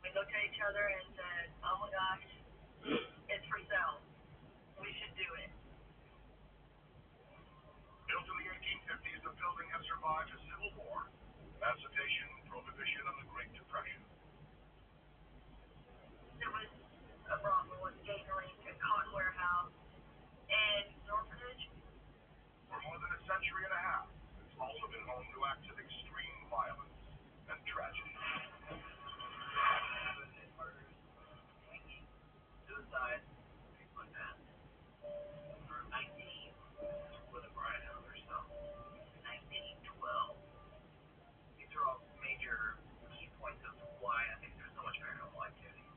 We looked at each other and said, "Oh my gosh, it's for sale. We should do it." Built in the 1850s, the building has survived a civil war, emancipation, prohibition, and the Great Depression. There was a brothel, a skating rink, a cotton warehouse, and an orphanage. For more than a century and a half, it's also been home to acts of extreme violence and tragedy. Murders, hanging, suicide, things like that. For 19 with a bride out or something. 1912. These are all major key points of why I think there's so much paranormal activity.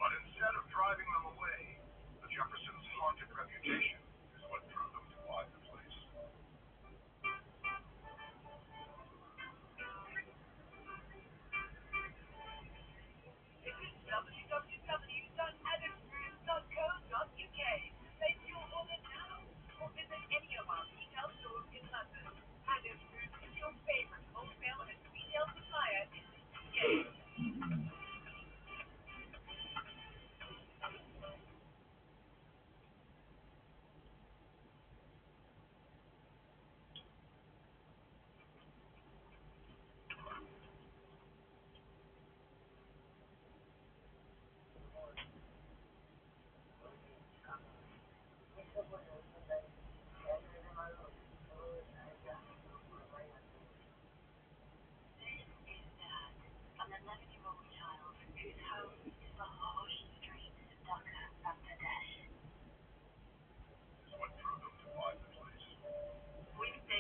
But instead of driving them away, the Jeffersons' haunted reputation is what drew them to buy the place. www.adamsgroup.co.uk. Place your order now or visit any of our retail stores in London. Adams Group is your favorite wholesale and retail supplier in the UK.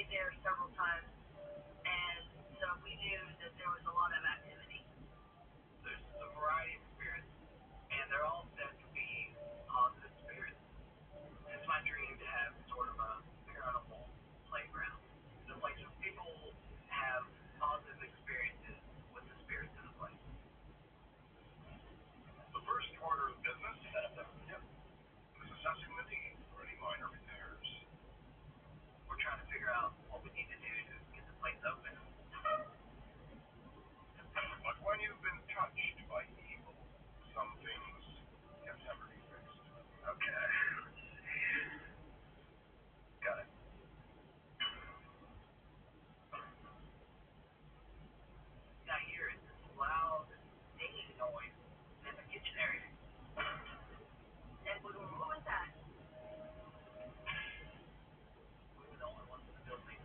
There several times, and so we knew that there was a lot of activity. There's a variety of spirits, and they're all said to be positive spirits. It's my dream to have sort of a paranormal playground, the place where people have positive experiences with the spirits in the place. The first order of business is assessing the need for any minor repairs. We're trying to figure out what we need to do to get the place open. But when you've been touched by evil, some things can never be fixed. Okay. Got it. I hear it. This loud dinging noise in the kitchen area. And what was that? We were the only ones in the building.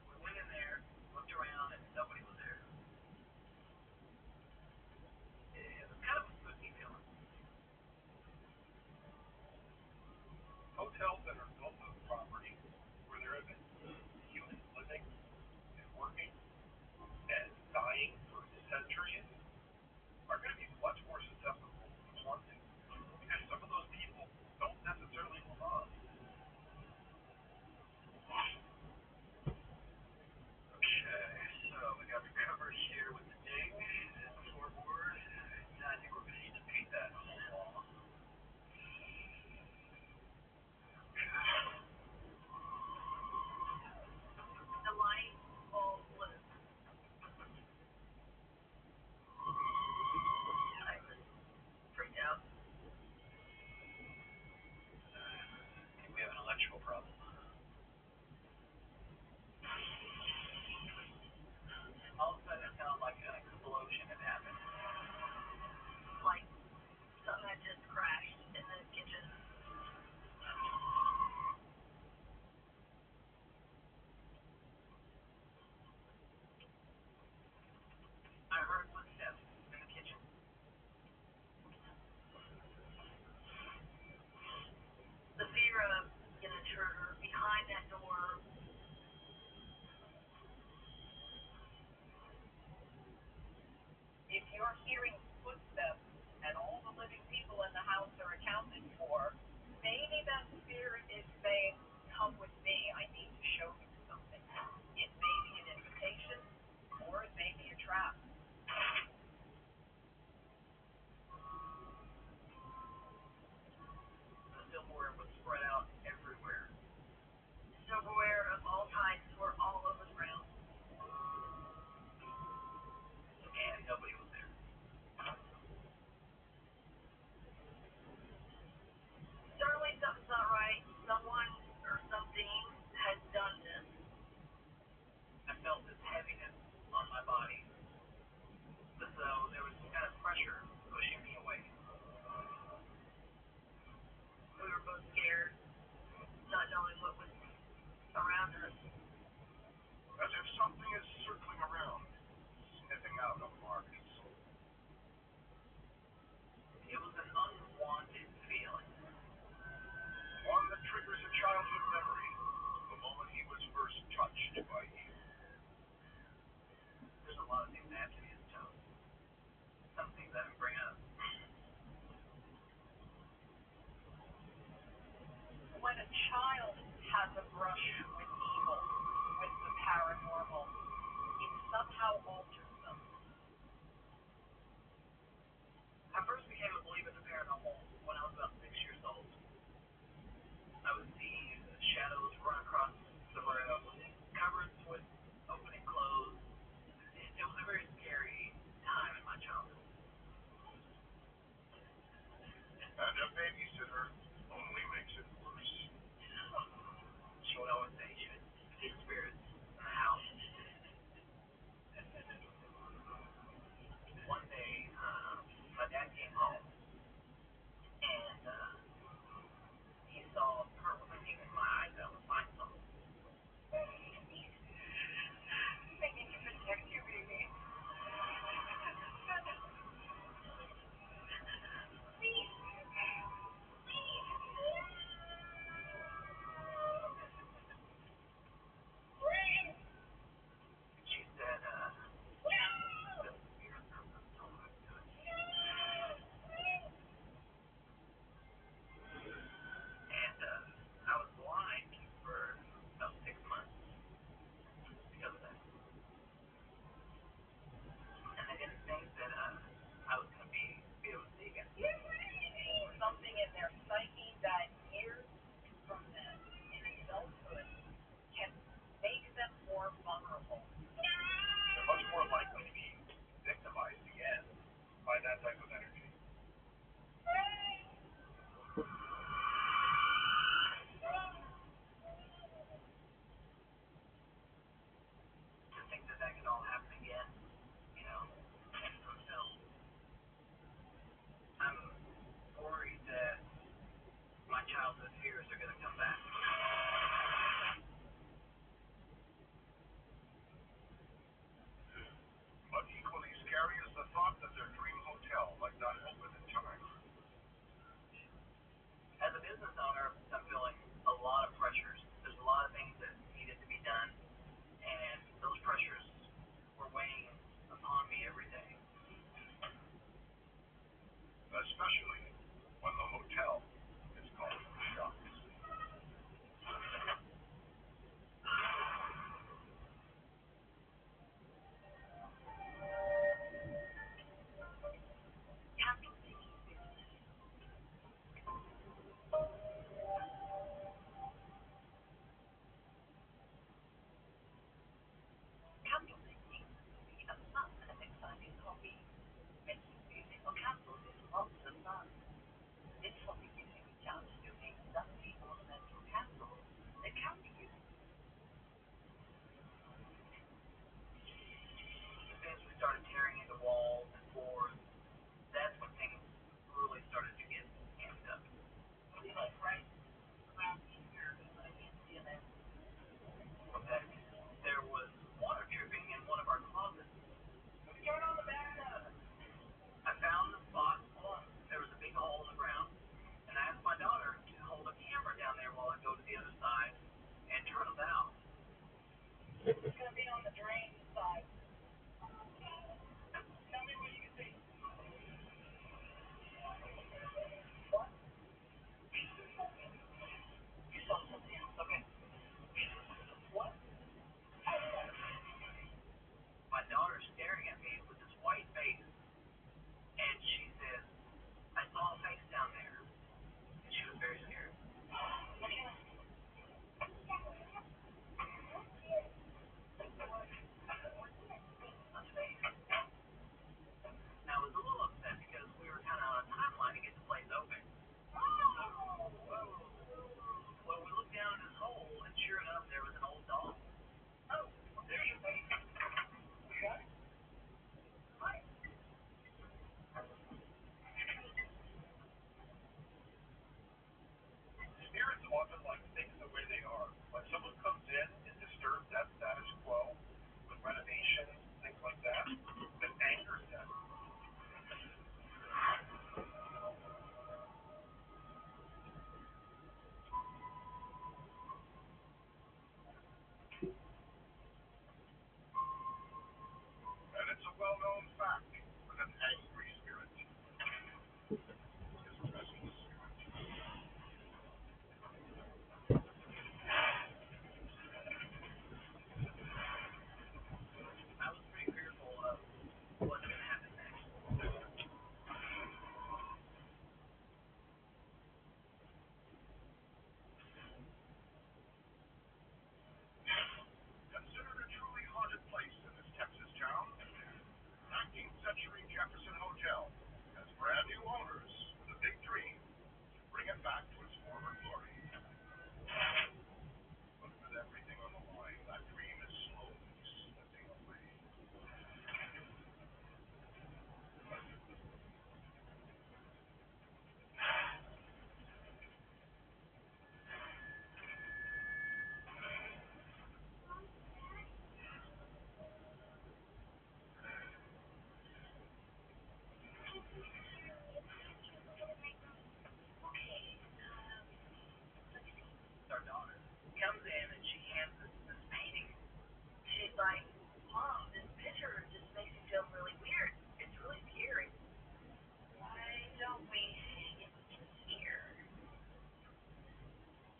We went in there, looked around, and nobody was there. It was kind of a spooky feeling. Hotels that are built on property where there have been humans living and working and dying for centuries are going to be much more susceptible to haunting. Because some of those people don't necessarily move on. Okay, so we got recovered here with the ding and the floorboard. Yeah, I think we're going to need to paint that whole wall. The light all blue. I was freaked out. I think we have an electrical problem. All of a sudden it sounded like an explosion had happened. Like something had just crashed in the kitchen. I heard footsteps in the kitchen. The fear of an intruder behind that door. If you're hearing footsteps and all the living people in the house are accounted for, maybe that spirit is saying, "Come with me, I need to show you something." It may be an invitation, or it may be a trap. somehow alters them. I first became a believer in the paranormal when I was about 6 years old. I would see shadows run across the room, cupboards would open and close. It was a very scary time in my childhood. And a babysitter only makes it worse. She would always say she would see spirits in the house. Jefferson Hotel has brand new owners with a big dream to bring it back to its former glory. But with everything on the line, that dream is slowly slipping away. Our daughter comes in and she hands us this painting. She's like, Mom, this picture just makes me feel really weird. It's really scary. Why don't we hang it here?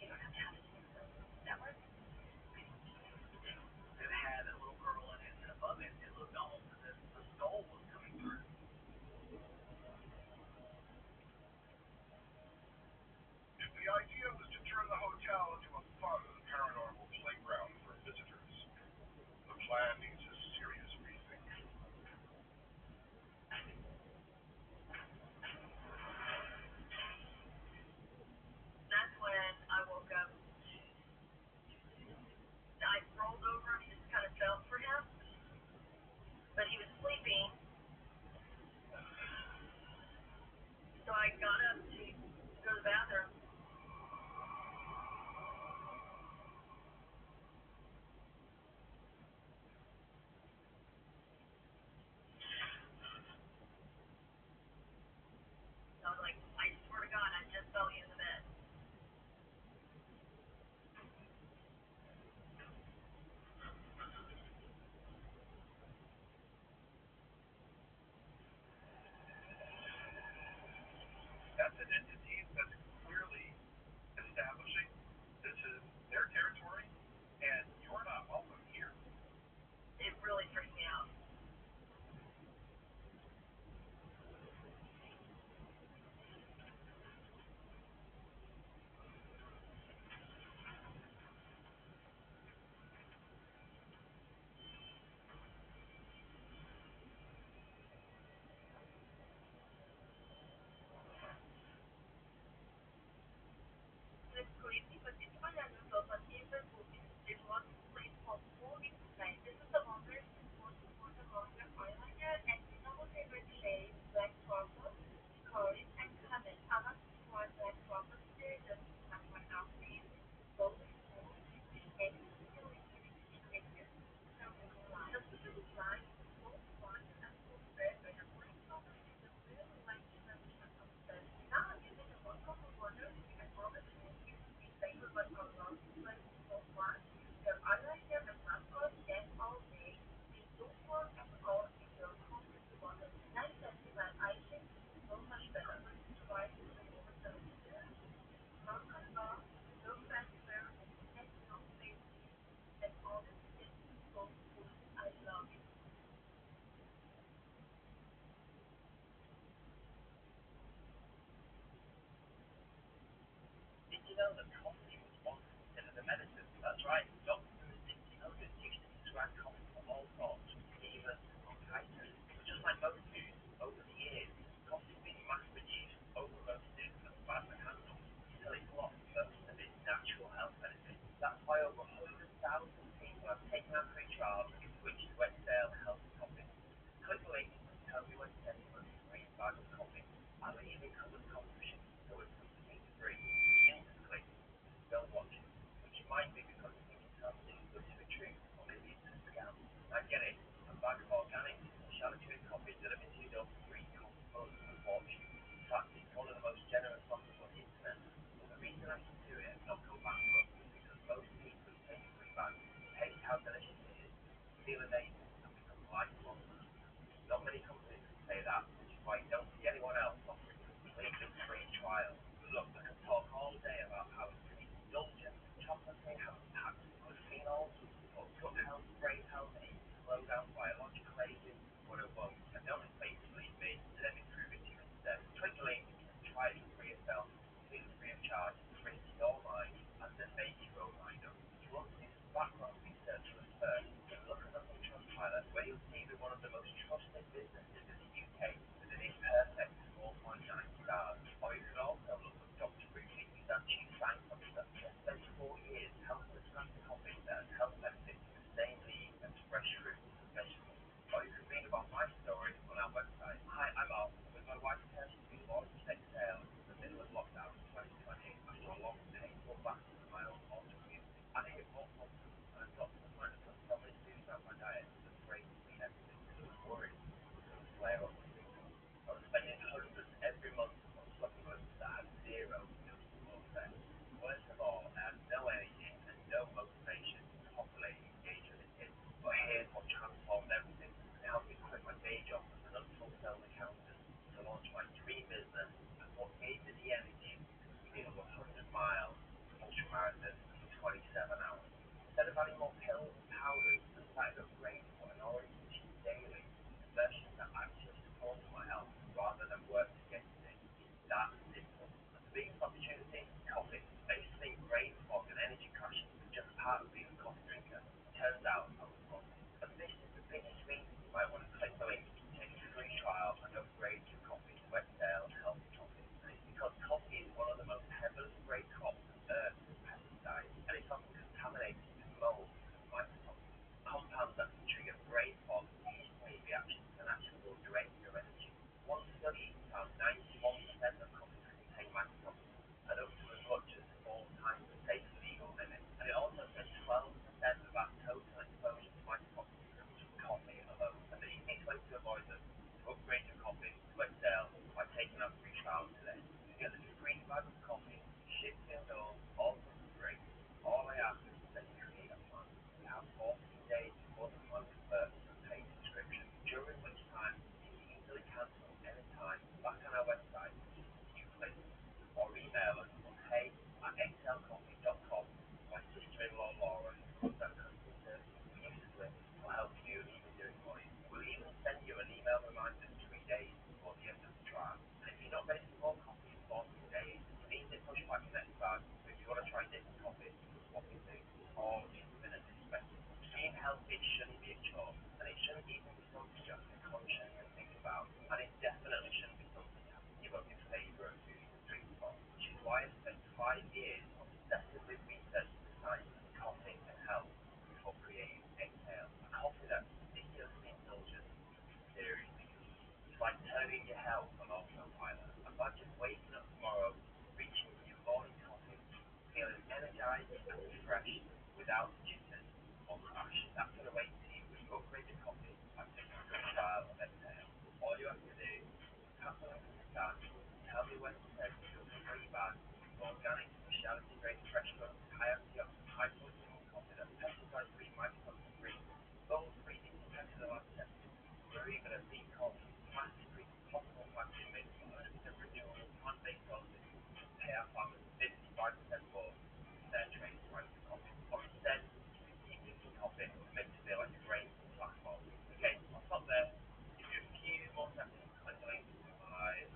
You don't have to have it in that work. It had a little girl in it, and above it, it looked almost as if the skull was coming through. If the idea was to turn the hotel into a fun paranormal playground for visitors, the plan needs a serious rethink. That's when I woke up. I rolled over and just kind of felt for him, but he was sleeping. So I got up to go to the bathroom. I was like, I swear to God, I just felt you in the bed. That's an entity that's clearly establishing this is their territory and you're not welcome here. It really freaked me out. It's crazy, but it's my annual but even it was place for 4 weeks. This is the longest for the longer eyeliner and you know what favorite shade? Black truffle, curry and caramel. I want to try black truffle today just like my outfit. Both small, and really delicious. So just a little line, so fun and so fresh and the black truffle is a really like tradition of the now I'm using the one cup of water and all the flavor but I love it so much. So I like them and mascot them all day. We don't want at all in your comfort water. Nice and that I think is so much better. Try to over the mountain bar, no faster and no flavor. And all this is so good. I love it. Did you know that coffee was once considered a medicine? That's right. Doctors didn't know that used to prescribe coffee for all sorts, fever, bronchitis. But just like most foods, over the years, coffee's been mass-produced, over-roasted, and badly handled until it's lost most of its natural health benefits. That's why over 100,000 people have taken our free trial and switched to Excel Healthy Coffee. Click the link and tell me when to send you a free bag of coffee. I'll even cover the cost of shipping, so it's completely free. Just click, don't watch it. Which might be because you think it sounds too good to be true, or maybe it's a scam. I get it. A bag of organic, specialty coffee delivered to your door for free costs more than a fortune. In fact, it's one of the most generous offers on the internet. But the reason I can do it and not go bankrupt is because most people who take a free bag taste how delicious it is, feel amazing, and become lifelong. Not many companies can say that, which is why you don't see anyone else offering a completely free trial. Look, I can talk all day about how it's an indulgent chocolate how it's packed with good phenols, but gut health, brain health, and even slow down biological aging, but it won't. And don't expect to believe me, let me prove it to you instead. Click the link and try it for yourself, completely free of charge, free to your mind, and then make your own mind up. If you want to do some background research for us first, take a look at us on Trustpilot, where you'll see we're one of the most trusted businesses in the UK without jitters or crash. That's going to wait to you. When you upgrade the copy, I've taken a good style of exhale. All you have to do is tap on the start, tell me when to take it, it'll be pretty bad. Organic, speciality grade, fresh cut, high antioxidant, high protein content, pesticide free, mycotoxin free, gold free, independent of lab testing. We're even a recall, plastic free, possible plastic made from 100% renewable, plant-based sources. Pay our farmers 55% more their trade price to copy. Or instead, keep thinking copy makes it feel like a grain platform. Okay, I'll stop there. Give you a few more seconds. Click the link to my house.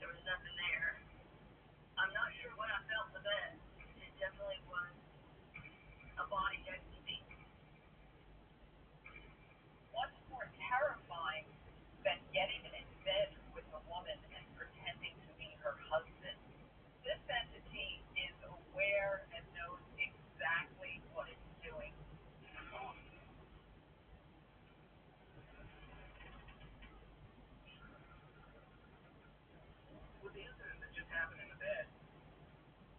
There was nothing there. I'm not sure what I felt the best. It definitely was a body that could speak. What's more terrifying than getting in bed with a woman and pretending to be her husband? This entity is aware and knows exactly what it's doing. With the incident that just happened in the bed,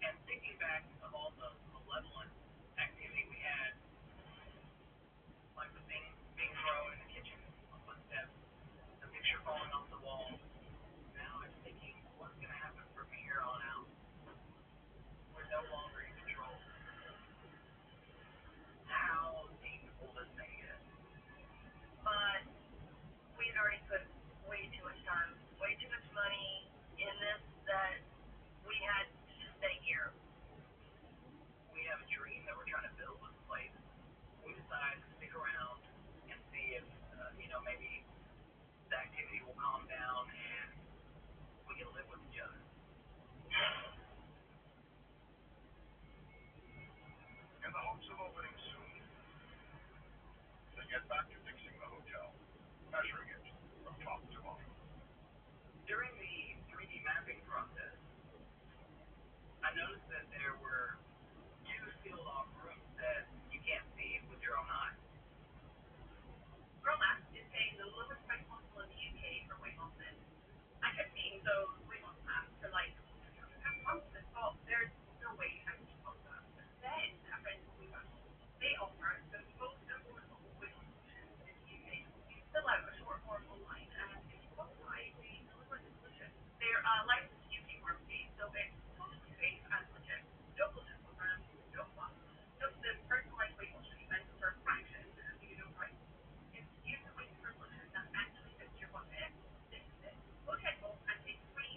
and thinking back of all the malevolent activity we had, like the thing being thrown in the kitchen on footsteps, the picture falling off the wall, now I'm thinking, what's going to happen from here on out? We're no longer in control. How deep will this thing get? But we had already put way too much time, way too much money in this that we had to just stay here. We have a dream that we're trying to build with the place. We decide to stick around and see if, maybe the activity will calm down and we can live with each other. In the hopes of opening soon, they get back to fixing the hotel, measuring it from top to bottom. During the 3D mapping process, I noticed that there were two sealed off rooms that you can't see with your own eyes. Romax is paying the lowest price possible in the UK for weight loss meds. I kept seeing those weight loss masks for like months and thought there's no way I can keep up with that. But then a friend told me about it. They offer the most affordable weight loss solutions in the UK. Fill out a short form online and if you qualify, they deliver the solution. They're licensed UK pharmacy, so it's totally safe and legit. No blood programs, no fuss. Just the personalized weight loss treatment for a fraction of the usual price. If you're waiting for a solution that actually fits your budget, this is it. Book at home and take free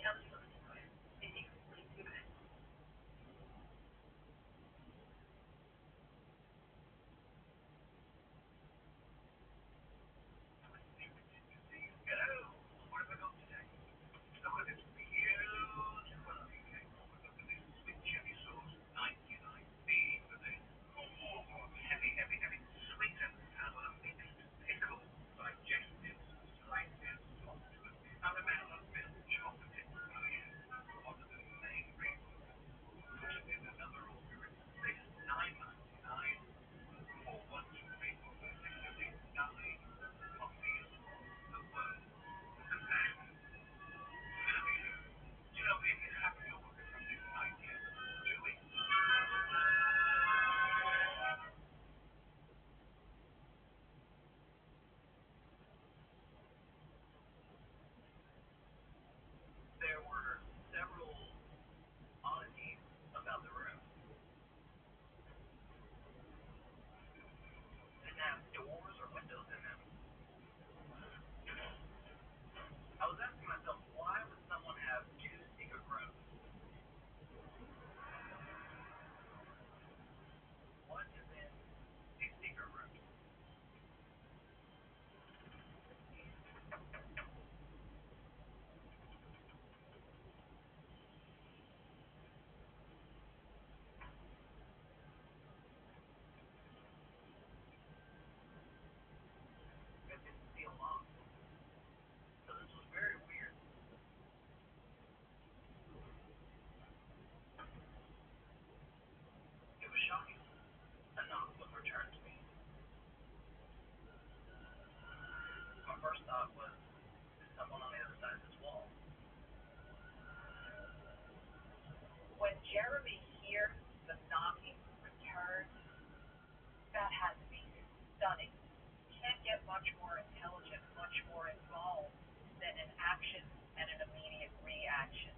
action.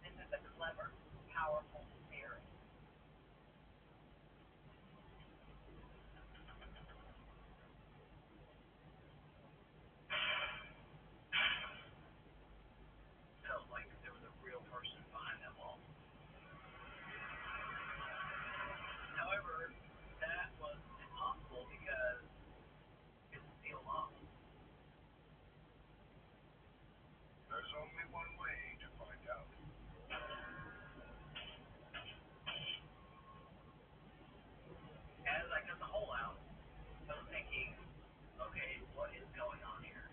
This is a clever, powerful spirit. Felt like there was a real person behind that wall. However, that was impossible because it's sealed off. There's only one way to find out. As I cut the hole out, I was thinking, okay, what is going on here?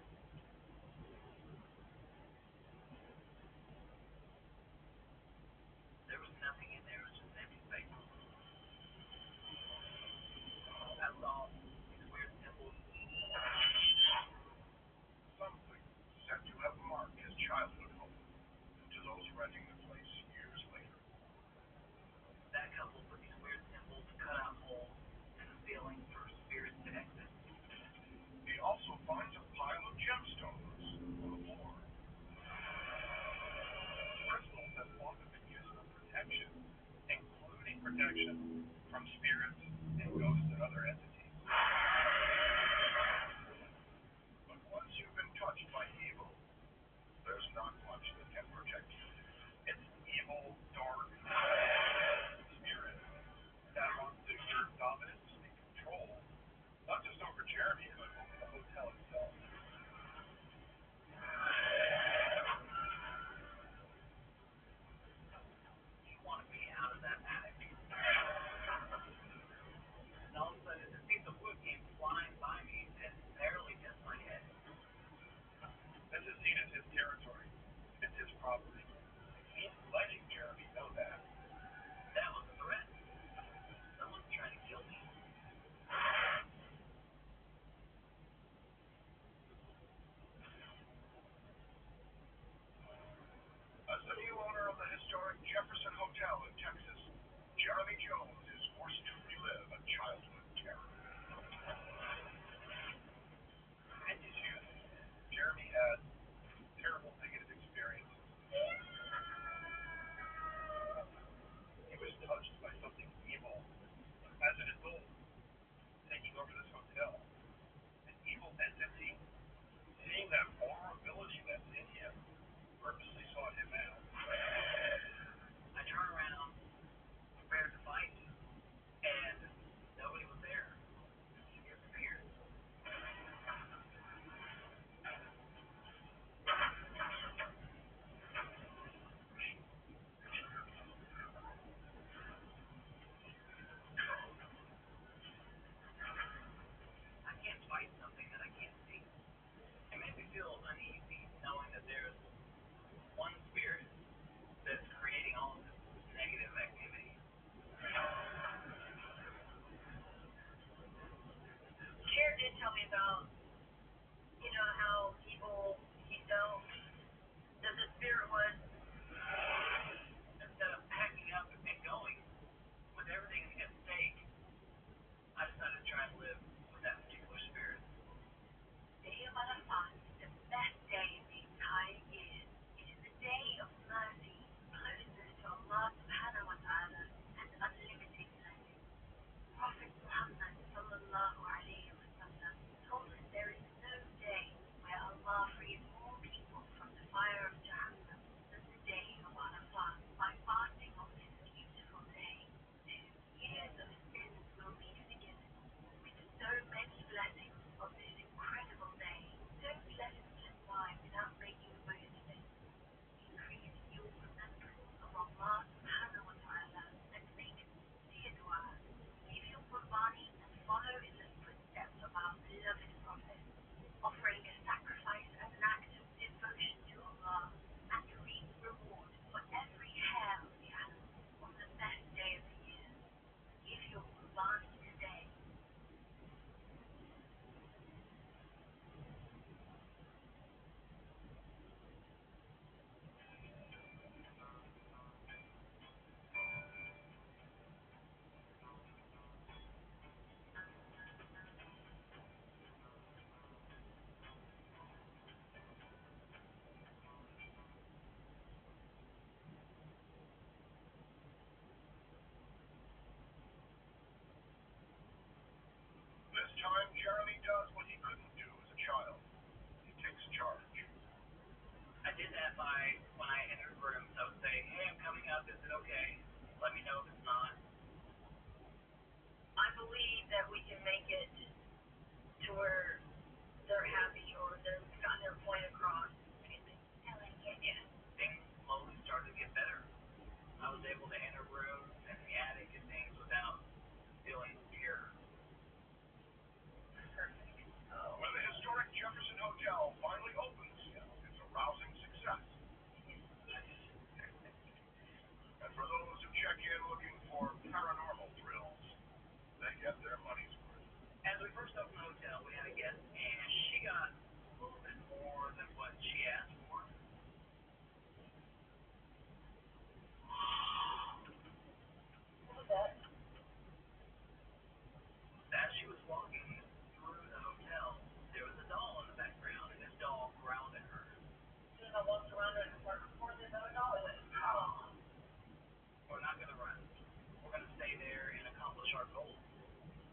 There was nothing in there, it was just empty space. I saw these weird symbols. Something said to have marked his childhood home to those renting the place years later. That couple put these weird symbols, cut out holes in the ceiling for spirits to exit. He also finds a pile of gemstones on the floor. Crystals have often been used for protection, including protection from spirits and ghosts and other entities. But once you've been touched by evil, there's not much that can protect you. It's evil, dark spirit that wants to exert dominance and control, not just over Jeremy, but over the hotel itself. He wanted me out of that attic. And all of a sudden, this I did that by when I entered rooms, I would say, "Hey, I'm coming up. Is it okay? Let me know if it's not." I believe that we can make it to where they're happy or they've gotten their point across. I like it. Yeah. Things slowly started to get better. I was able to enter rooms and the attic and things without feeling fear. Perfect. When the historic Jefferson Hotel finally opens, it's a rousing success. And for those who check in looking for paranormal thrills, they get their money's worth. As we first opened the hotel, we had a guest, and she got a little bit more than what she asked for. What was that? As she was walking through the hotel, there was a doll in the background, and this doll growled at her. As soon as I walked around her and started recording another doll, it went, oh. We're not going to run. We're going to stay there and accomplish our goals.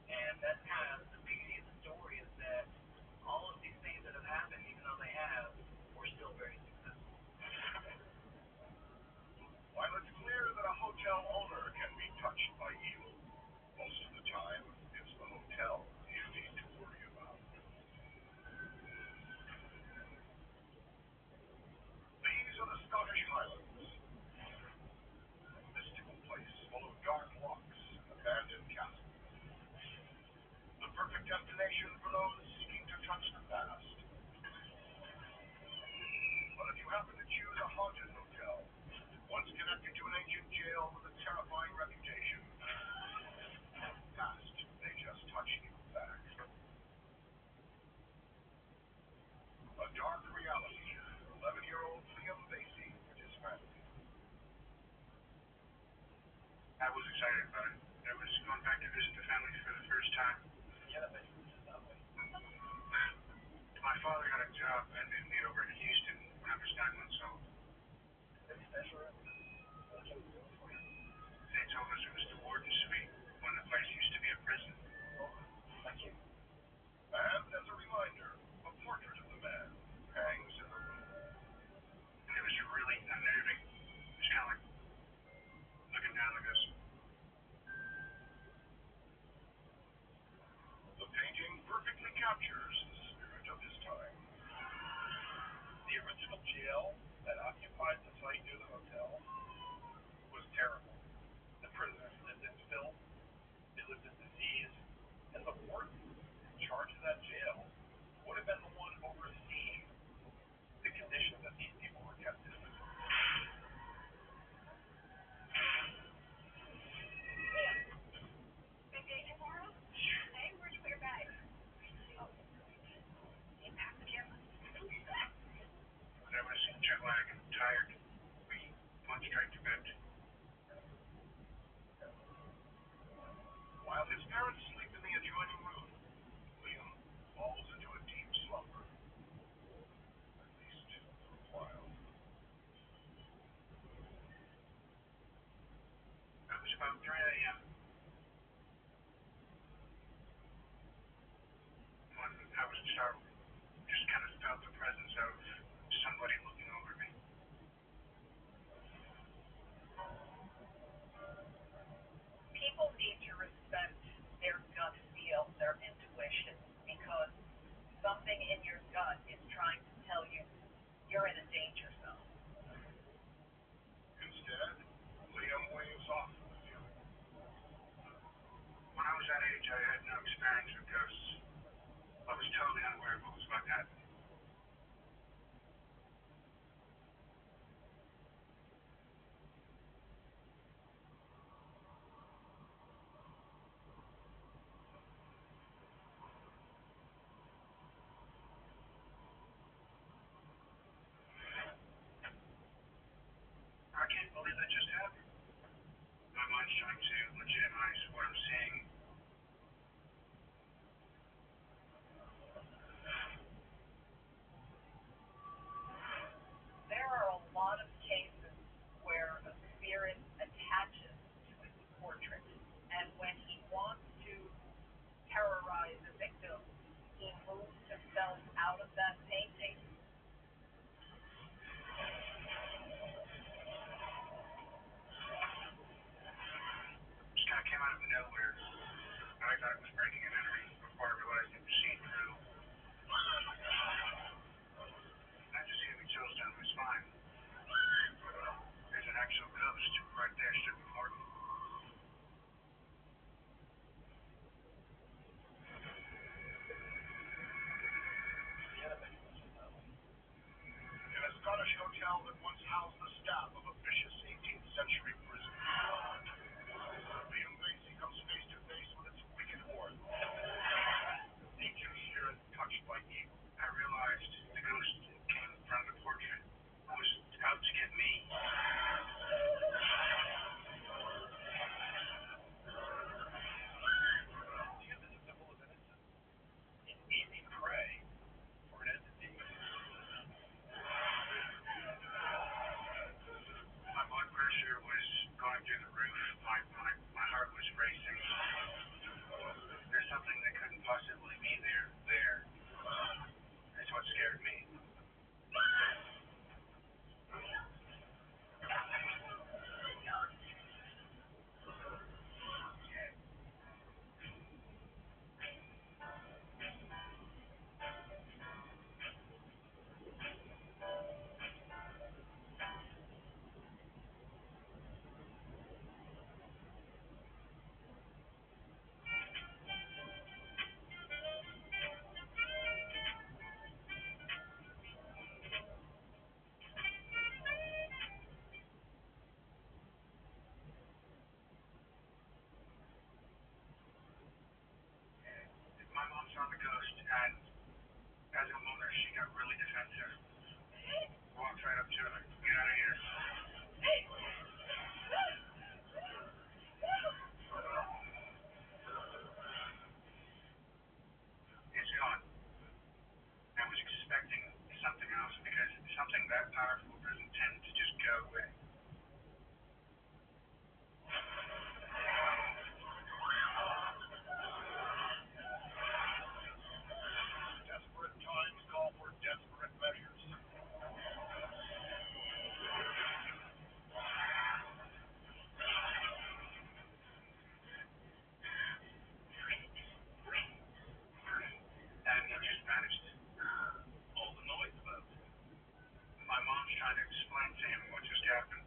And that's kind of the beauty of the story is that all of these things that have happened, even though they have, we're still very successful. While it's clear that a hotel owner can be touched by evil, most of the time it's the hotel you need to worry about. These are the Scottish Highlands, a mystical place full of dark locks and abandoned castles. The perfect destination for those seeking to touch the past. But if you happen to choose a haunted hotel, once connected to an ancient jail with a terrifying reputation, past may just touch you back. A dark reality. 11-year-old Liam Basie and his family. I was excited about it. I was going back to visit the family for the first time. Yeah, that makes sense that way. My father got a job and moved me over to Houston when I was 9 months old. That's special. What can we do for you? They told us it was the warden's suite when the place used to be a prison. Oh, thank you. And as a reminder, a portrait of the man hangs in the room. And it was really unnerving. It was kind of like looking down like this. The painting perfectly captures the spirit of his time. The original jail that occupied the site near the hotel was terrible. The prisoners lived in filth, they lived in disease, and the warden in charge of that jail would have been the one overseeing the conditions that these people were kept in. Big day tomorrow? Hey, where'd you put your bag? You packed the camera. When I was jet lagged and tired, we went straight to bed. While his parents sleep in the adjoining room, Liam falls into a deep slumber. At least for a while. It was about 3 a.m. when I was startled. Just kind of felt the presence of somebody looking over me. People need to respect their gut feel, their intuition, because something in your gut is trying to tell you you're in a danger zone. Instead, Liam waves off the feeling. When I was that age, I had no experience with ghosts. I was totally unaware of what was about to happen. I can't believe that just happened. My mind's trying to legitimize what I'm seeing. saw the ghost, and as a mother, she got really defensive. Walked right up to her, get out of here. It's gone. I was expecting something else because something that powerful doesn't tend to just go away. Desperate times call for desperate measures. And it just vanished. All the noise left. My mom's trying to explain to him what just happened.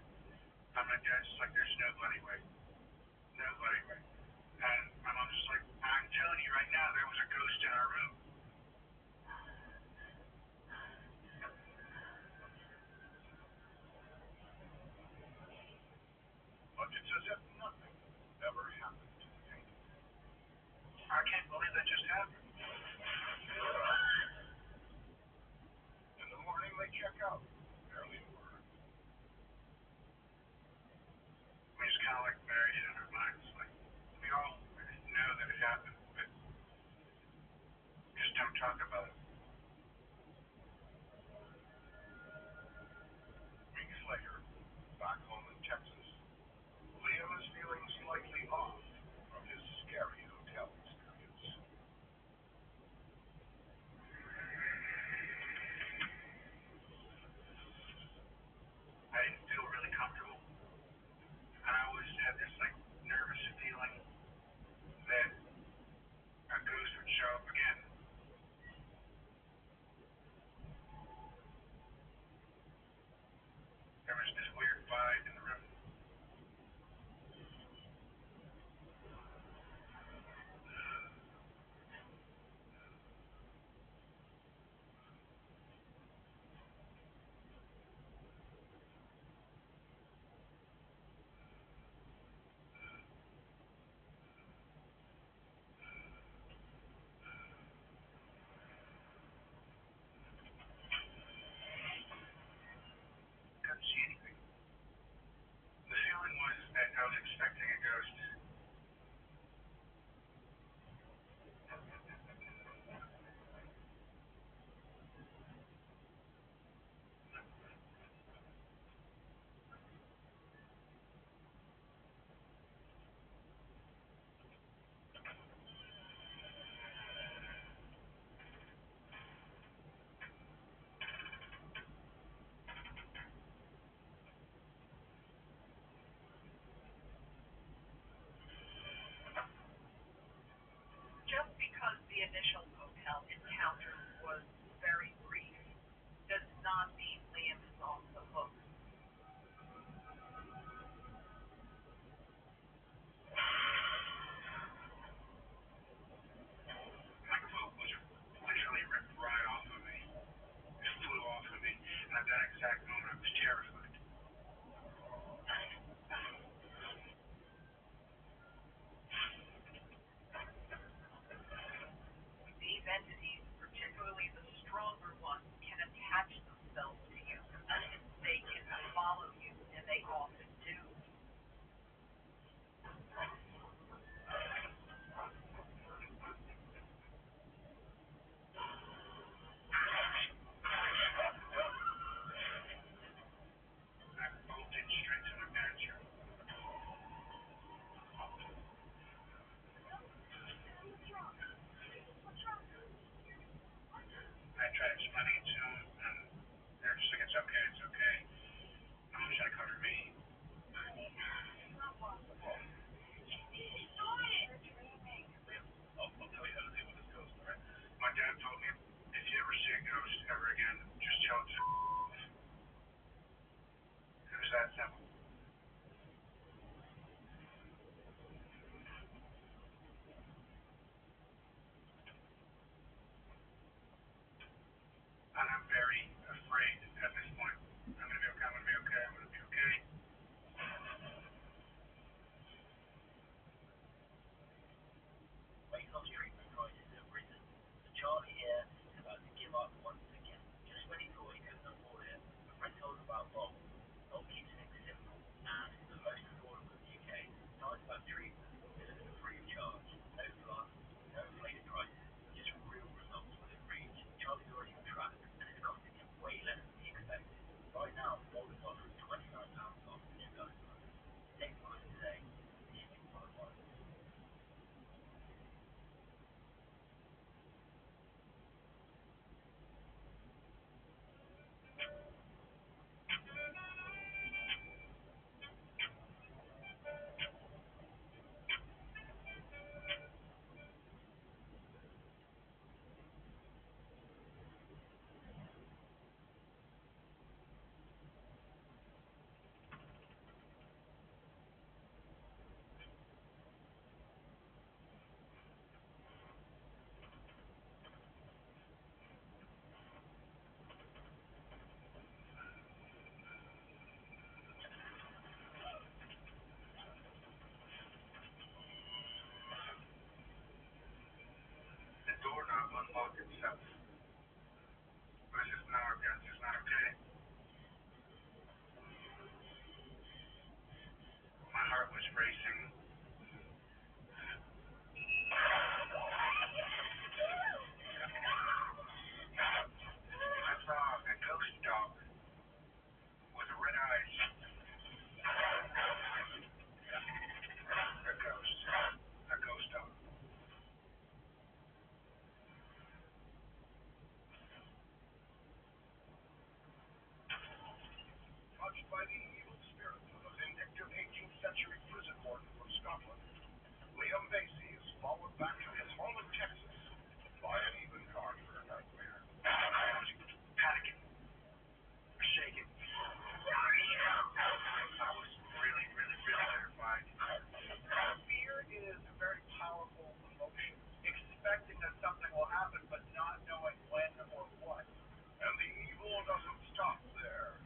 I'm like, Dad, it's like there's no bloody way. No bloody way. And my mom's just like, I'm telling you right now, there was a ghost in our room. But it's as if nothing ever happened to the painting. I can't believe that just happened. In the morning they check out. Barely a word. We just kind of like buried it in our minds. Like, we all know that it happened, but just don't talk about it. Weeks later, back home in Texas, Liam is feeling slightly off from his scary hotel experience. I didn't feel really comfortable. And I always had this like nervous feeling that a ghost would show up again. There was this weird vibe in the room. Couldn't see anything. The feeling was that I was expecting a ghost. Just because the initial hotel encounter was very brief does not mean Liam is off the hook. My cloak was literally ripped right off of me. It flew off of me. And at that exact moment, I was terrified. These entities, particularly the stronger ones, can attach themselves to you. They can follow you, and they often do. I bolted straight to my parents' room. I tried explaining it to them, and they're just like, it's okay, it's okay. I'm just trying to cover me. I'll tell you how to deal with this ghost, all right? My dad told me, if you ever see a ghost ever again, just tell it to It was that simple. And I'm very afraid at this point. I'm gonna be okay, I'm gonna be okay, I'm gonna be okay. lock itself. But it's just not okay. It's just not okay. My heart was racing. I saw a ghost dog with red eyes. A ghost. A ghost dog. Touched by the evil spirit of a vindictive 18th century prison warden from Scotland, Liam Basie is followed back to his home in Texas by an even darker nightmare. I was panicking, shaking. I was really, really, really terrified. Fear is a very powerful emotion, expecting that something will happen but not knowing when or what. And the evil doesn't stop there.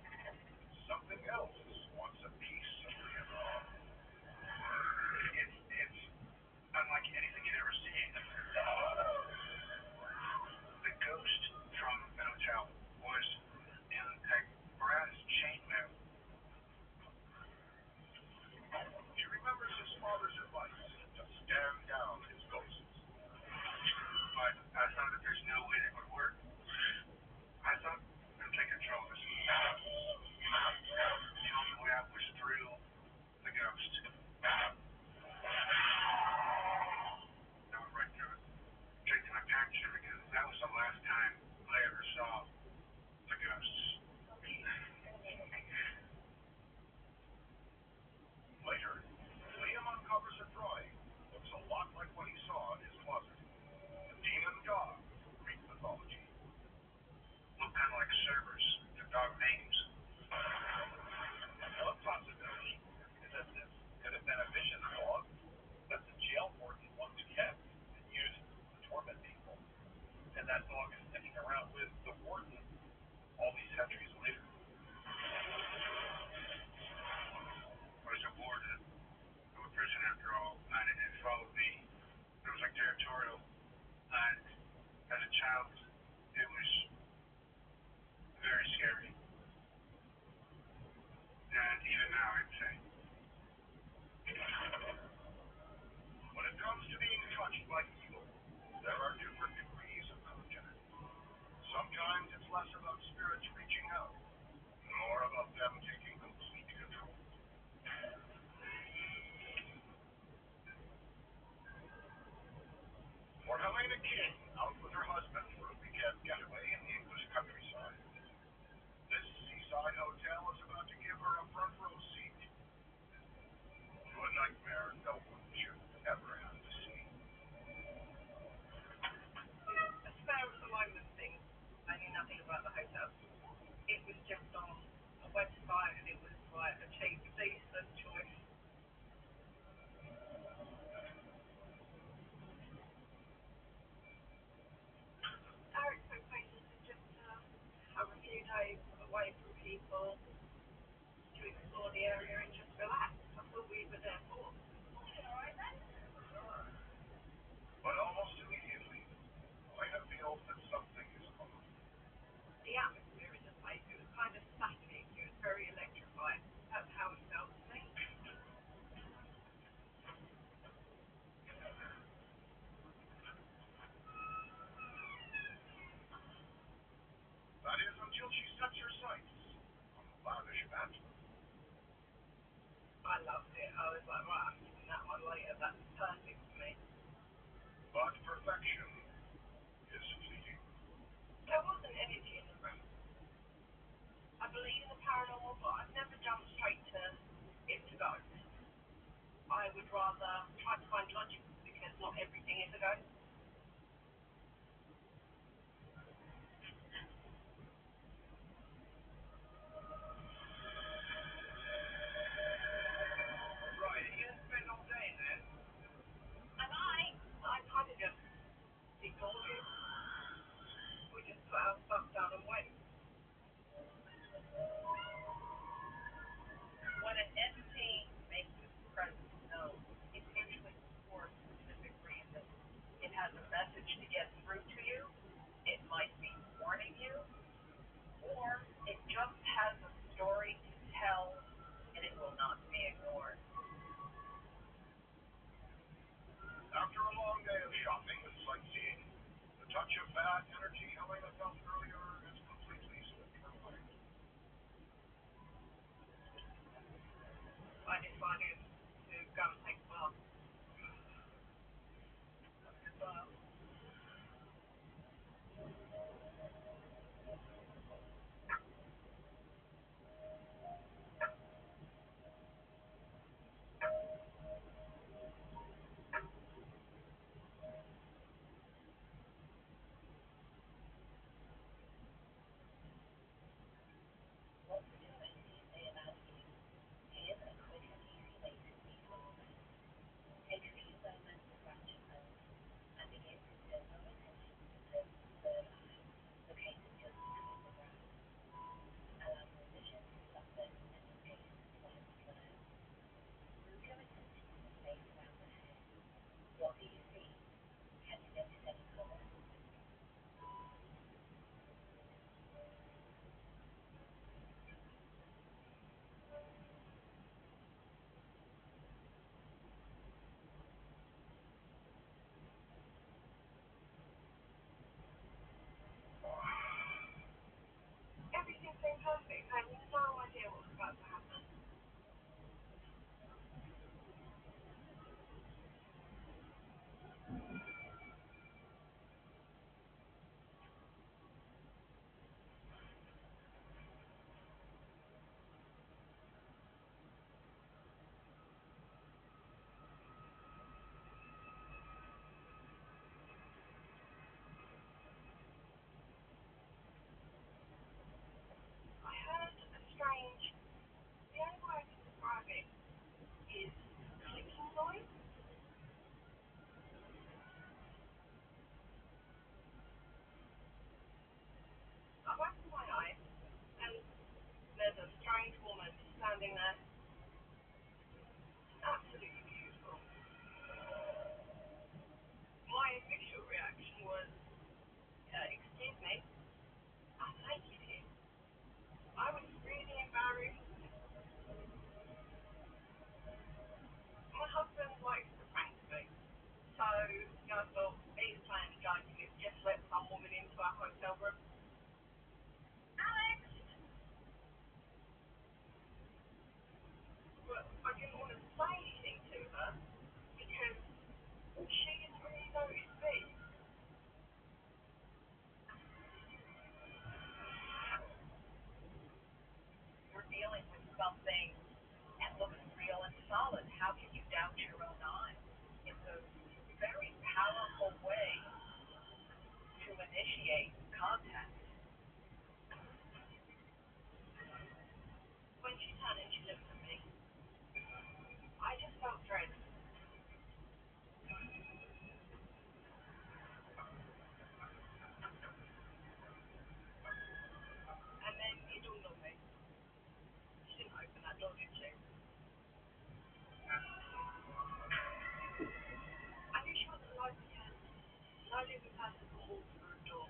Something else wants a piece of Liam. It's unlike anything you've ever seen. The ghost from the hotel was in a brass chainmail. He remembers his father's advice to stand down his ghosts. But I thought that there's no way that would work. I thought I'd take control of this. The only way out was through the ghost. I went right through it. Straight to my picture because that was the last time I ever saw the ghosts. Later, Liam uncovers a drawing that looks a lot like what he saw in his closet. A demon dog from Greek mythology. Looked kind of like servers. The dog names. One possibility is that this could have been a vicious dog that the jail warden once kept and used to torment people. And that dog is sticking around with the warden all these centuries later. I was a warden of a prison after all, and it followed me. It was like territorial. And as a child, it was very scary. And even now, I'd say. When it comes to being touched by evil, there are different degrees of contact. Sometimes it's less about spirits reaching out, and more about them taking complete control. For Helena King, out with her husband for a weekend getaway in the English countryside, this seaside hotel is about to give her a front row seat to a nightmare no one should ever have to see. As far as alignment things, I knew nothing about the hotel. It was just on a website and it was like a cheap, decent choice. Our expectations is just to have a few days away from people, to explore the area and just relax. That's what we were there for. But almost immediately, Helena feels that something is off. The atmosphere in the place, it was kind of static, it was very electrified. That's how it felt to me. That is until she sets her sights on the lavish bathroom. I loved it. I was like, right, I'm using that one later. That's perfect for me. But perfection is fleeting. There wasn't energy in the room. I believe in the paranormal, but I've never jumped straight to it's a ghost. I would rather try to find logic because not everything is a ghost. Right, you didn't spend all day then. And I kind of just ignored it. We just put our stuff down and went. When an entity makes its presence known, it's usually for a specific reason. It has a message to get through to you, might be warning you, or it just has a story to tell and it will not be ignored. After a long day of shopping and sightseeing, the touch of bad energy Helena felt earlier is completely slipped her mind. I decided to go and take a bath. What we're doing is they allow you, here's a quick and easy way to detox. Take a few moments to ground yourself and begin to turn your attention to the third eye, located just between the brows. Allow your vision to soften and your gaze to slightly blur. Move your attention to the space around the head. What do you see? Can you notice any colors? Everything seemed perfect. I had no idea what was about to happen. I heard a strange, the only way I can describe it is clicking noise. I opened my eyes and there's a strange woman standing there, absolutely beautiful. My initial reaction was, excuse me, I'm naked here. I was really embarrassed. My husband likes to prank me, so I thought he's playing a joke and he's just let some woman into our hotel room. Alex! But I didn't want to say anything to her because she didn't really notice me. You're dealing with something and looks real and solid. How can you doubt your own eyes? It's a very powerful way to initiate contact. When she turned and she looked at me, I just felt dread. And then it dawned on me. She didn't open that door, did she? I knew she wasn't alone because no living person can walk through a door.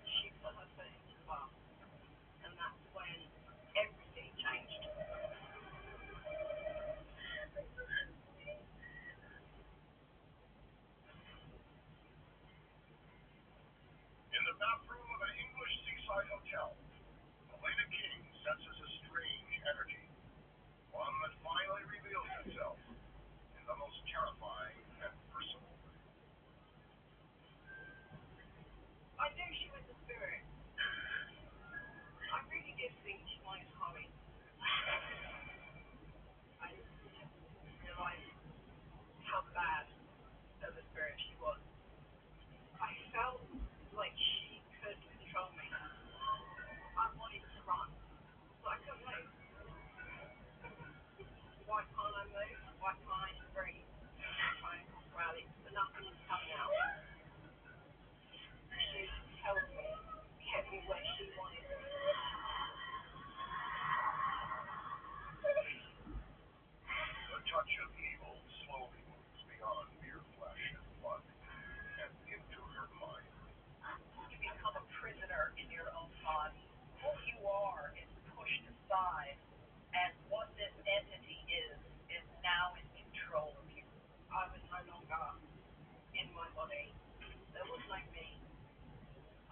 She put her foot into the bath, and that's when everything changed. In the bathroom of an English seaside hotel, Helena King senses a strange energy, one that finally reveals itself in the most terrifying and personal way. I knew she was a spirit. I really did think she might hurry. I realized how bad of a spirit she was. I felt like she could control me. I wanted to run, but I couldn't move. Why can't I move? Why can't I breathe? Why can't I rally? But nothing's coming out. She held me, kept me where she wanted me.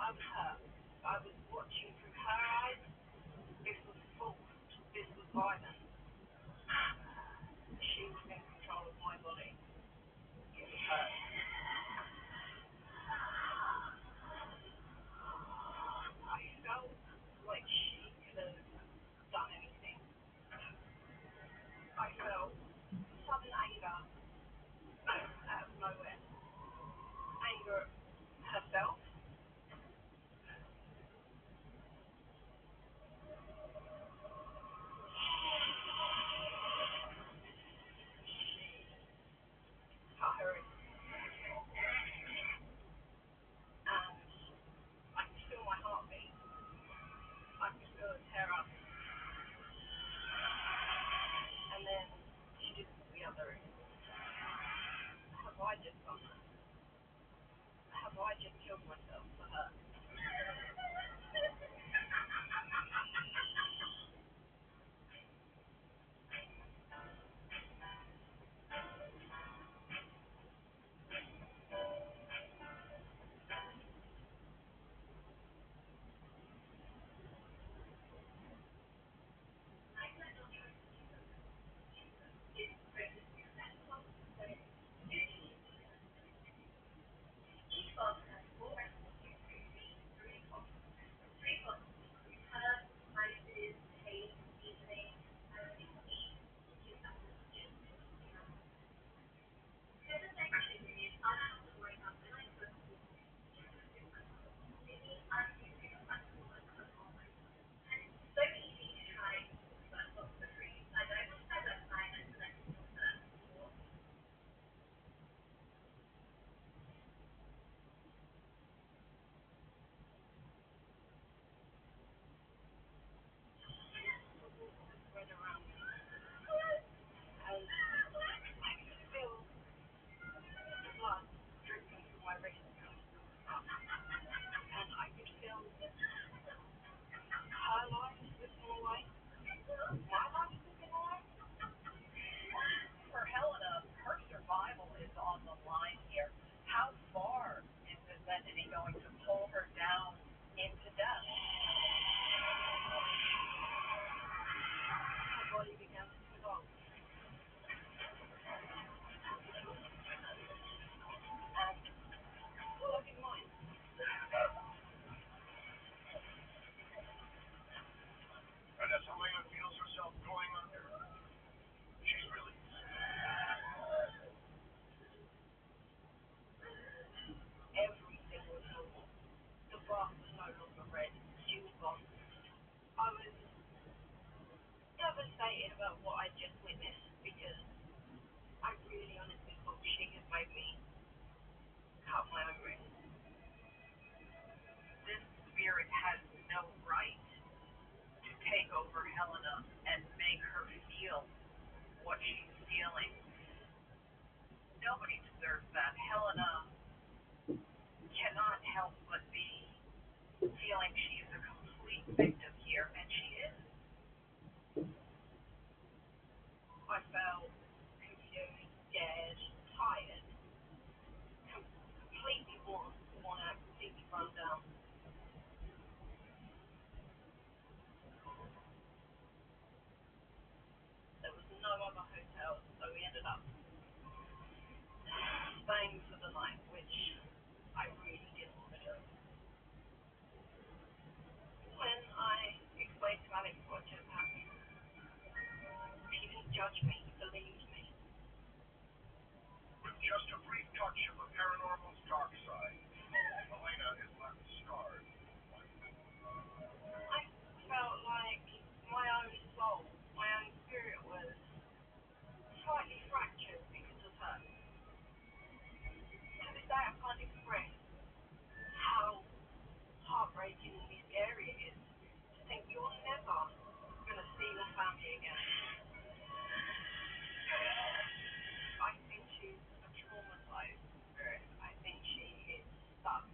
I was her. I was watching through her eyes. This was forced. This was violent. She was in control of my body. It was her. I felt like she could have done anything. I felt sudden anger out of nowhere. Anger at herself. Cut her in. And I could feel my heartbeat. I could feel it tear up. And then she did the other. Have I just done that? Have I just killed myself for her? Spread around me. And I could feel the blood dripping from my wrist. And I could feel her life slipping away. My life slipping away. For Helena, her survival is on the line here. How far is this entity going to pull her down into death? Her body began to convulse. And all of in mind. And as Helena feels herself going under, she's released. Everything was normal. The grass was no longer red. She was gone. I was devastated about what I just witnessed because I really honestly thought she had made me cut my own wrist. This spirit has no right to take over Helena and make her feel what she's feeling. Nobody deserves that. Helena cannot help but be feeling she's a complete victim here, and she is. I felt confused, scared, tired, completely worn out, completely run down. There was no other hotel, so we ended up staying for the night, which I really didn't want to do. When I explained to Alex what just happened, he didn't judge me, he believed me. With just a brief touch of the paranormal's dark side, Helena is left scarred. I felt like my own soul, my own spirit was slightly fractured because of her. To this day I can't express how heartbreakingly scary it is to think you're never going to see your family again. I think she's a traumatized spirit. I think she is stuck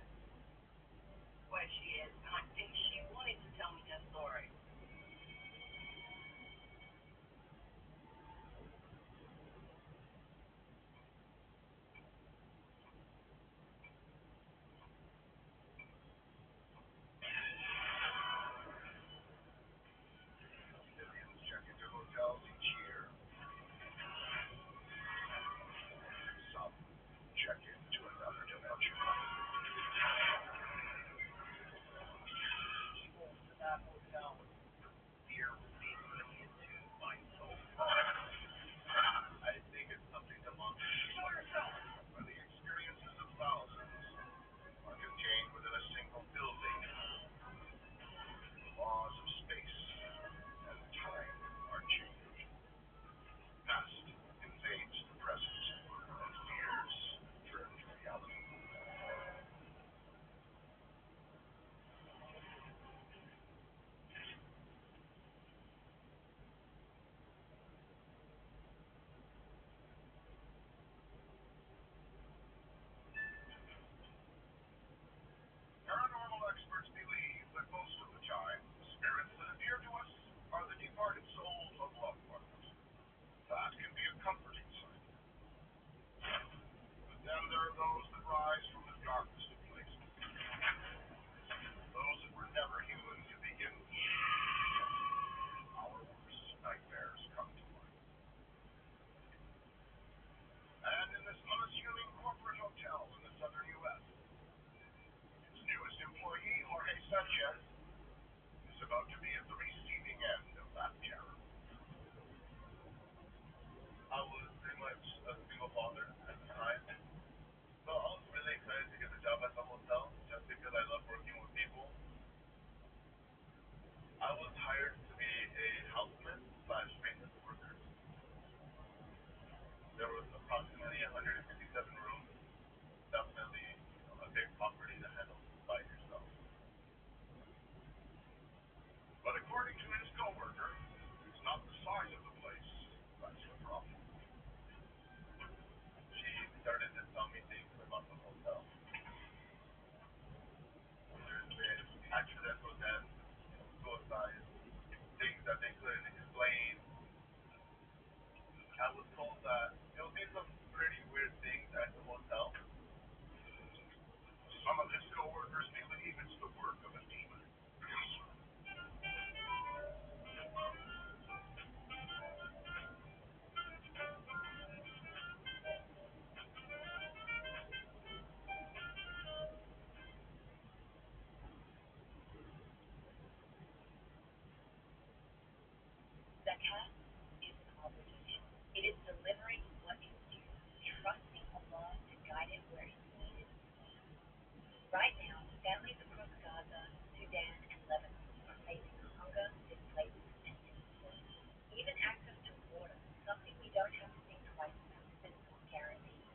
Right now, families across Gaza, Sudan, and Lebanon are facing hunger, displacement, and insecurity. Even access to water, something we don't have to think twice about, is not guaranteed.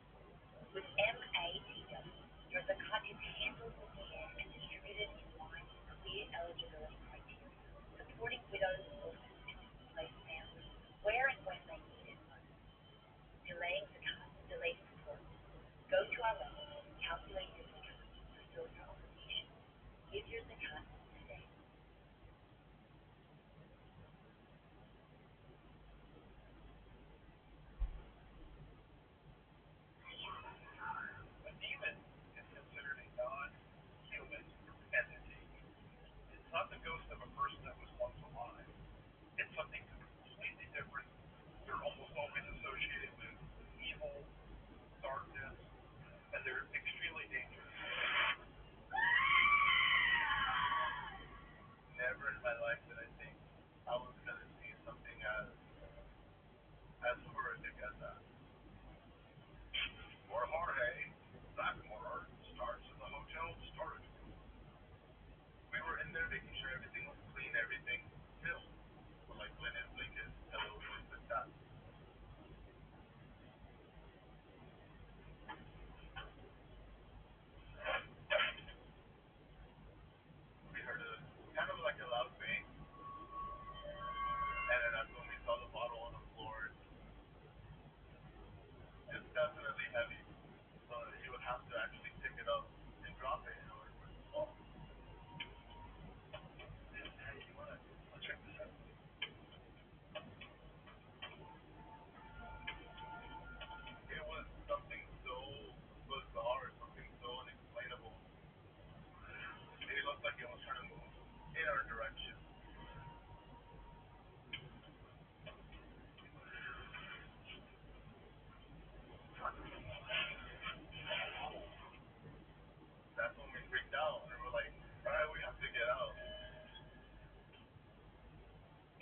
With MATW, your zakat is handled with care and distributed in line with clear eligibility criteria, supporting widows, orphans, and displaced families where and when they need it most. Delaying zakat delays support. Go to our website, calculate your zakat, fulfill your obligation. Give your zakat today. A demon is considered a non-human entity. It's not the ghost of a person that was once alive. It's something completely different. They're almost always associated with evil, darkness, and they're extremely dangerous. Never in my life did I think I was gonna see something as horrific as that. For Jorge, that horror starts in the hotel storage room. We were in there making sure everything was clean, everything filled with like linen, blankets, pillows, things like that. We heard a kind of like a loud bang, and then that's when we saw the bottle on the floor. It's definitely heavy, so you would have to actually pick it up and drop it in order for it to fall. Hey, you wanna check this out? It was something so bizarre, something so unexplainable. It looked like it was trying to move in our direction. That's when we freaked out and we were like, all right, we have to get out.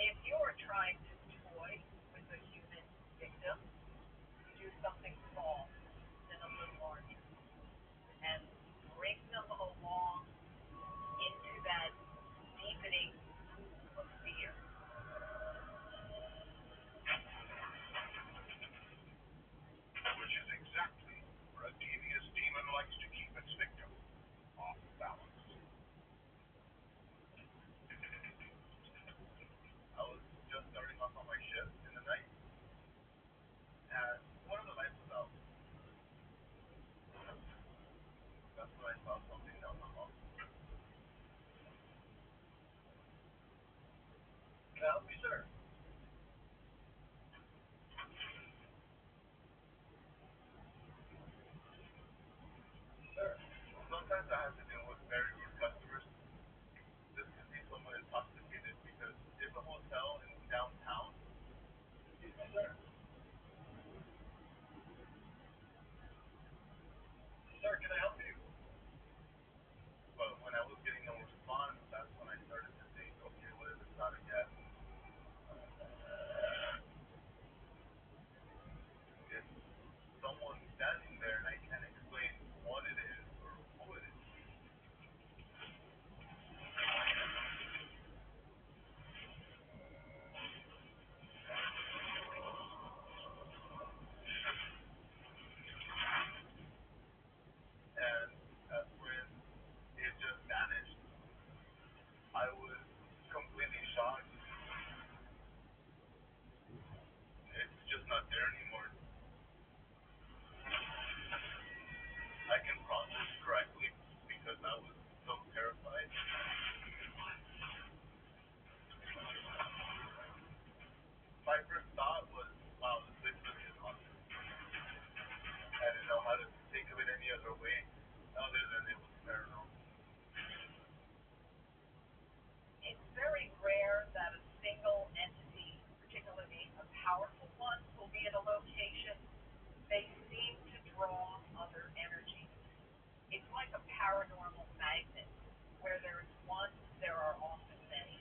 If you're trying to toy with a human victim, do something small, then a little larger, and bring them along into that deepening pool of fear. which is exactly where a devious demon likes to keep its victim, off balance. I was just starting off on my shift in the night, and one of the lights was out. That's when I saw something down the hall. Can I help you, sir? Sir. Sometimes I have to deal with very rude customers. This could be someone intoxicated because it's a hotel in downtown. Yes, sir. Sir, can I help you? But when I was getting no response, that's when I started to think, okay, what is this about again? It's someone standing there and I can't explain what it is or who it is. And that's when it just vanished. I was completely shocked. It's just not there anymore. I can process correctly because I was so terrified. My first thought was, wow, this place really is haunted. I didn't know how to think of it any other way other than it was paranormal. It's very rare that a single entity, particularly a powerful one, will be at a location. They seem to draw other energies. It's like a paranormal magnet. Where there is one, there are often many.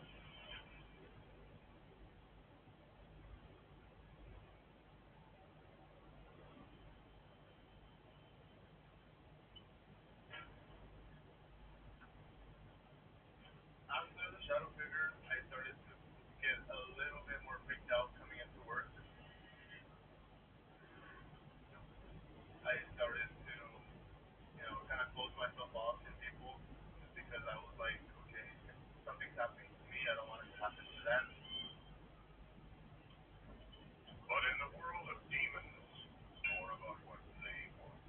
shadow figure, I started to get a little bit more freaked out coming into work. I started to, kind of close myself off from people just because I was like, okay, if something's happening to me, I don't want it to happen to them. But in the world of demons, it's more about what they want.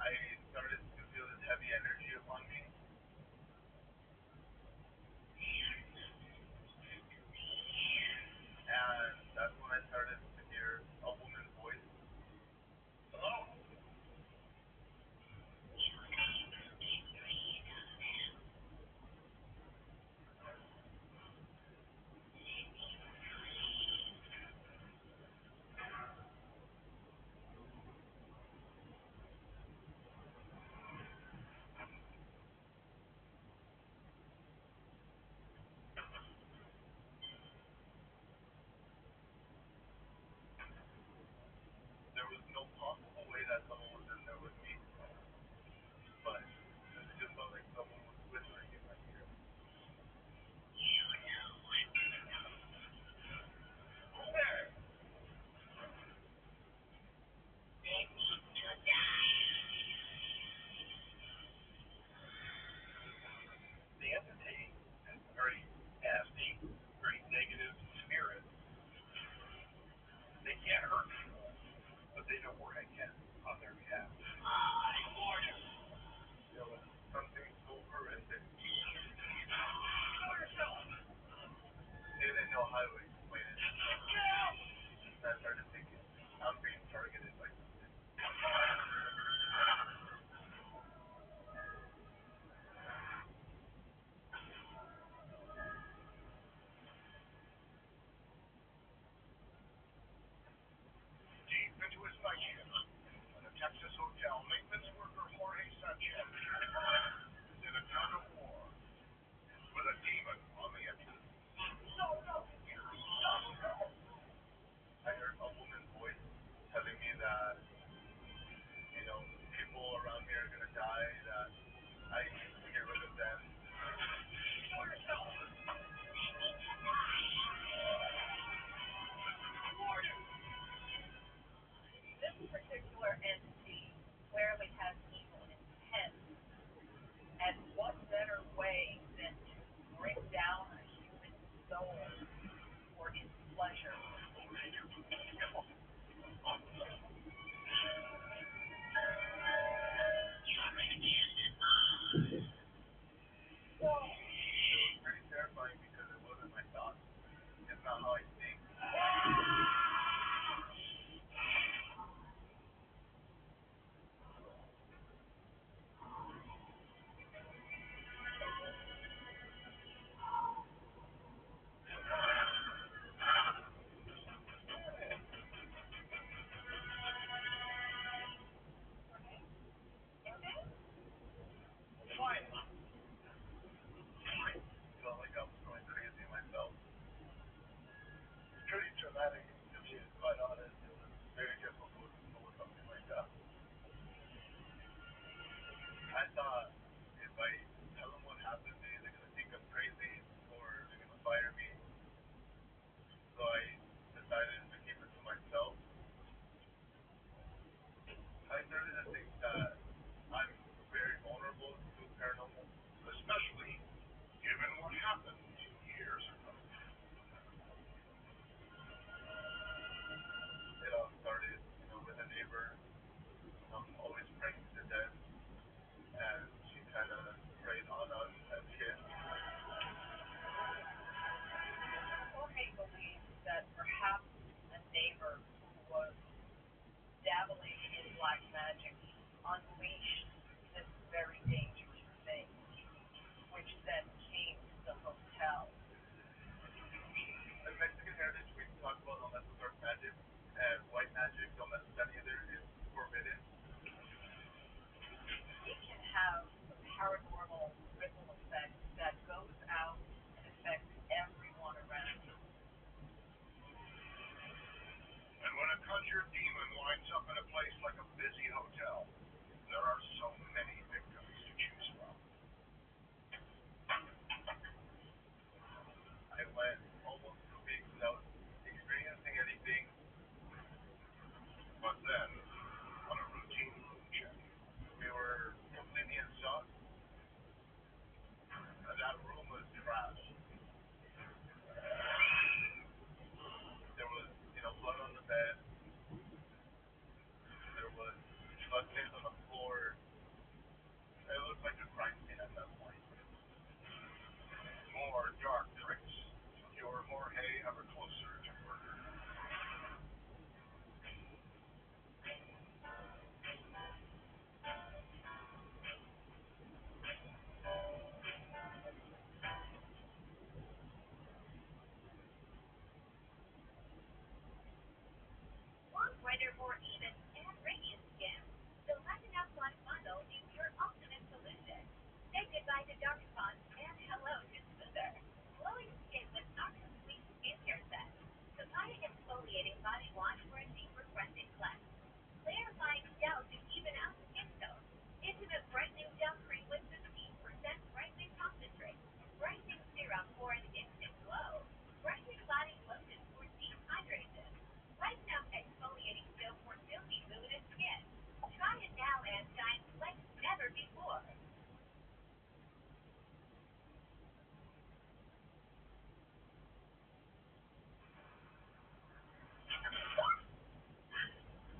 I started to feel this heavy energy upon me, and that's when I started to hear a woman's voice. Hello? There was no possible way that someone was in there with me, but it just felt like someone was whispering in my ear. Who's there? The entity is a very nasty, very negative spirit. They can't hurt people, but they know where I can on their behalf. When something so horrific, they didn't know how to explain it. And I started thinking, I'm being targeted by something. Deep into his night shift, in a Texas hotel, maintenance worker Jorge Sanchez is in a tug of war with a demon on the inside. I heard a woman's voice telling me that, people around me are gonna die, that I need to get rid of them. This particular entity clearly has evil intent, and what better way than to bring down a human soul for its pleasure? It was pretty terrifying because it wasn't my thoughts. It's not how I think. Felt like I was going crazy myself. black magic unleashed this very dangerous thing, which then came to the hotel. In Mexican heritage, we talk about don't mess with dark magic, and white magic, don't mess with any other, is forbidden. It can have a paranormal ripple effect that goes out and affects everyone around you. And when a conjured demon winds up in a place like a busy hotel, there are so many victims to choose from. I went almost 2 weeks without experiencing anything. But then, on a routine room check, We were completely in shock. That room was trashed. There was, blood on the bed. There was blood stains on the floor. It looked like a crime scene at that point. more dark tricks lure Jorge ever closer to murder. Want brighter, more even, and radiant skin? The Latin One bundle is your ultimate solution. Say goodbye to dark spots and hello to smoother, glowing skin with our complete skincare set. Supply exfoliating body wash for a deep refreshing cleanse. Clarifying gel to even out skin tone. Intimate brightening gel cream with 15% brightening concentrate. Brightening serum for an instant glow. Brightening body lotion for deep hydration. Right now exfoliating soap for silky luminous skin. Try it now and shine like never before.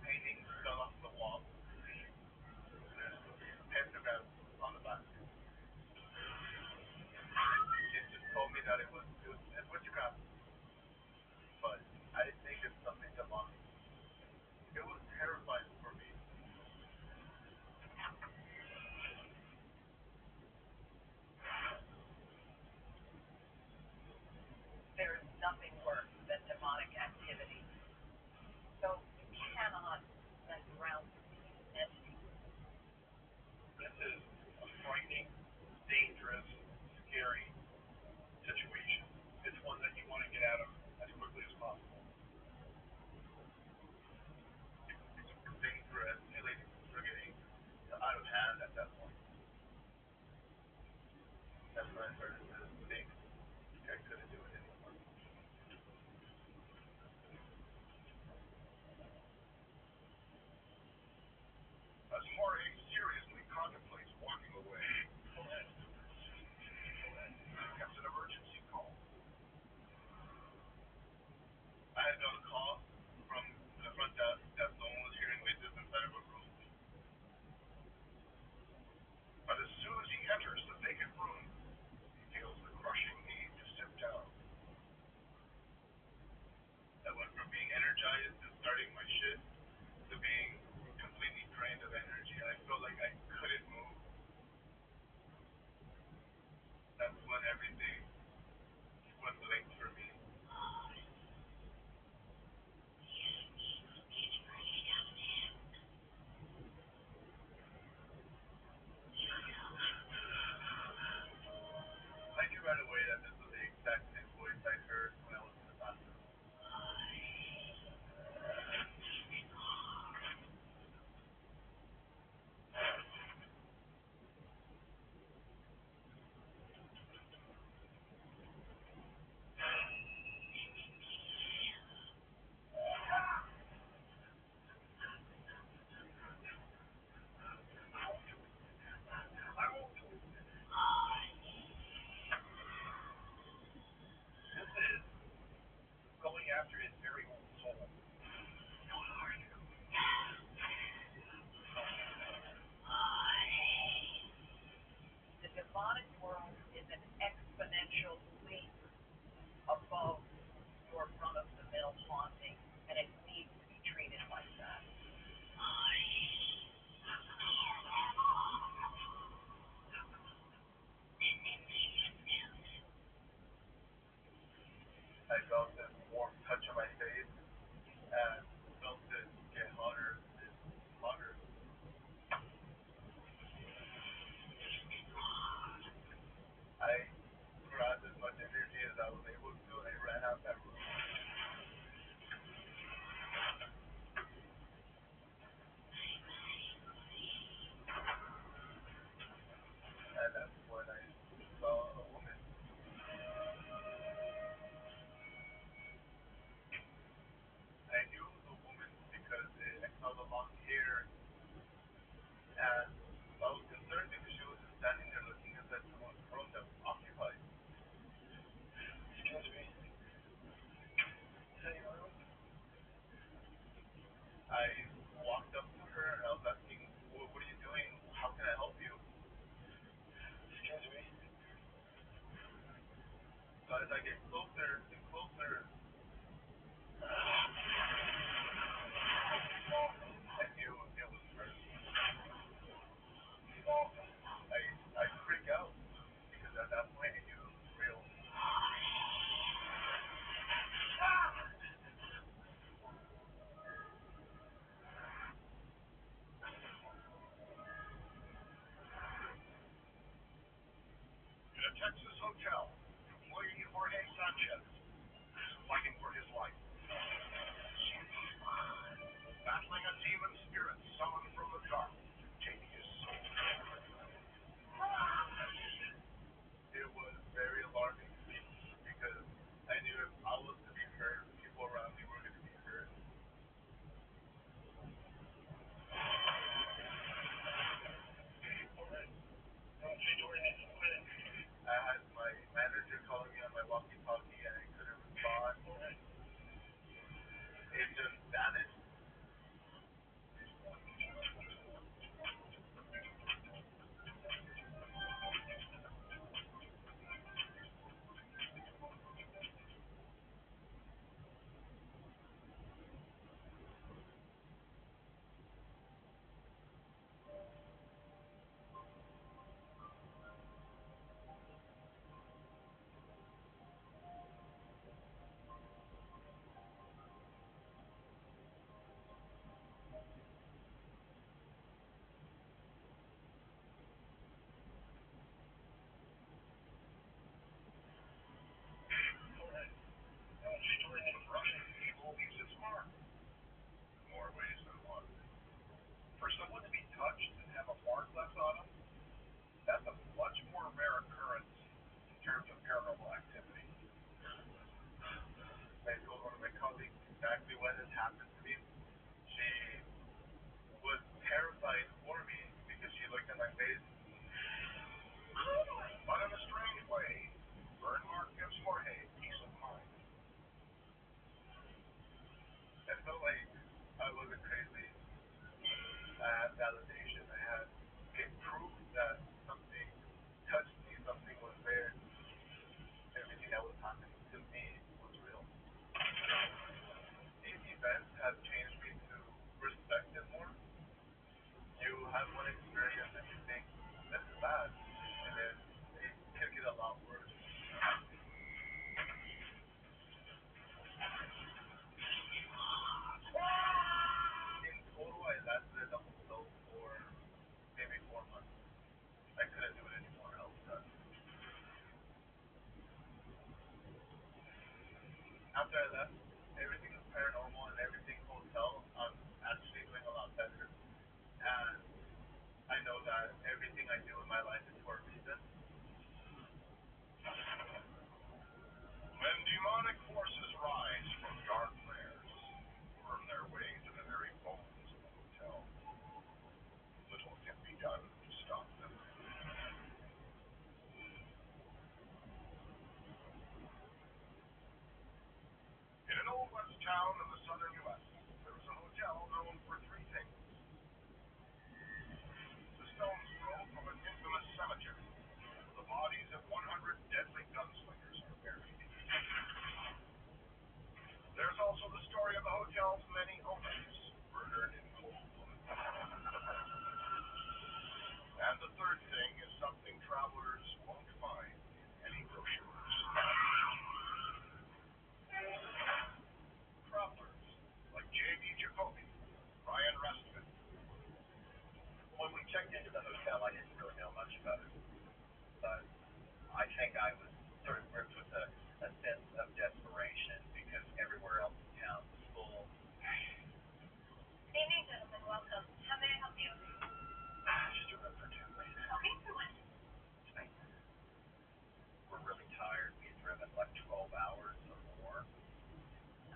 Paintings fell off the wall. There's pentagrams on the back. It just told me that it's witchcraft, but I think it's something demonic. It was terrifying for me. There is nothing worse than demonic activity. So you cannot mess around with these entities. This is a frightening, dangerous, scary situation. It's one that you want to get out of as quickly as possible. Things were escalating, were getting out of hand at that point. That's when I started to think I couldn't do it anymore. As Jorge seriously contemplates walking away, gets an emergency call. I had got a call from the front desk that someone was hearing voices inside of a room. But as soon as he enters the vacant room, he feels the crushing need to sit down. I went from being energized and starting my shift to being completely drained of energy. I felt like I couldn't move. That's when everything was linked for me. I knew right away that this was the exact same voice I heard when I was in the bathroom. This is going after his very own soul. The demonic world is an exponential leap above your run-of-the-mill haunting, and it needs to be treated like that. I felt this warm touch on my face and felt it get hotter and hotter. I grabbed as much energy as I was able to and I ran out that room. And that's when I saw a woman. I knew it was a woman because I saw the long hair and I was concerned because she was just standing there looking inside someone's room that was occupied. Excuse me. I walked up to her and I was asking, what are you doing? How can I help you? Excuse me. So as I get closer and closer, I knew it was her. I freak out because at that point I knew it was real. In a Texas hotel, employee Jorge Sanchez is fighting for his life, battling a demon spirit summoned from the dark to take his soul. It was very alarming because I knew if I was to be hurt, people around me were going to be hurt. I had my manager calling me on my walkie-talkie and I couldn't respond. It just vanished. Russian evil leaves its mark in more ways than one. For someone to be touched and have a mark left on them, that's a much more rare occurrence in terms of paranormal activity. I told one of my colleagues exactly what had happened to me. She was terrified for me because she looked at my face. But in a strange way, burn mark gives Jorge peace of mind. I felt like I wasn't crazy. I had validation. I had proof that something touched me, something was there. Everything that was happening to me was real. These events have changed me to respect it more. You have one experience and you think, this is bad, and then it could get a lot worse. In total, I lasted in the hotel for maybe 4 months. I couldn't do it anymore. I was done. After I left, everything was paranormal and everything hotel. I'm actually doing a lot better. And I know that everything I do in my life is for a reason. When demonic forces rise from dark lairs, worm their way to the very bones of the hotel, little can be done to stop them. In an old west town in the southern U.S., there was a hotel known for three things. The stone's throw from an infamous cemetery, where the bodies of 100 deadly gunslingers are buried. There's also the story of the hotel's many owners murdered in cold blood. And the third thing is something travelers won't find in any brochures.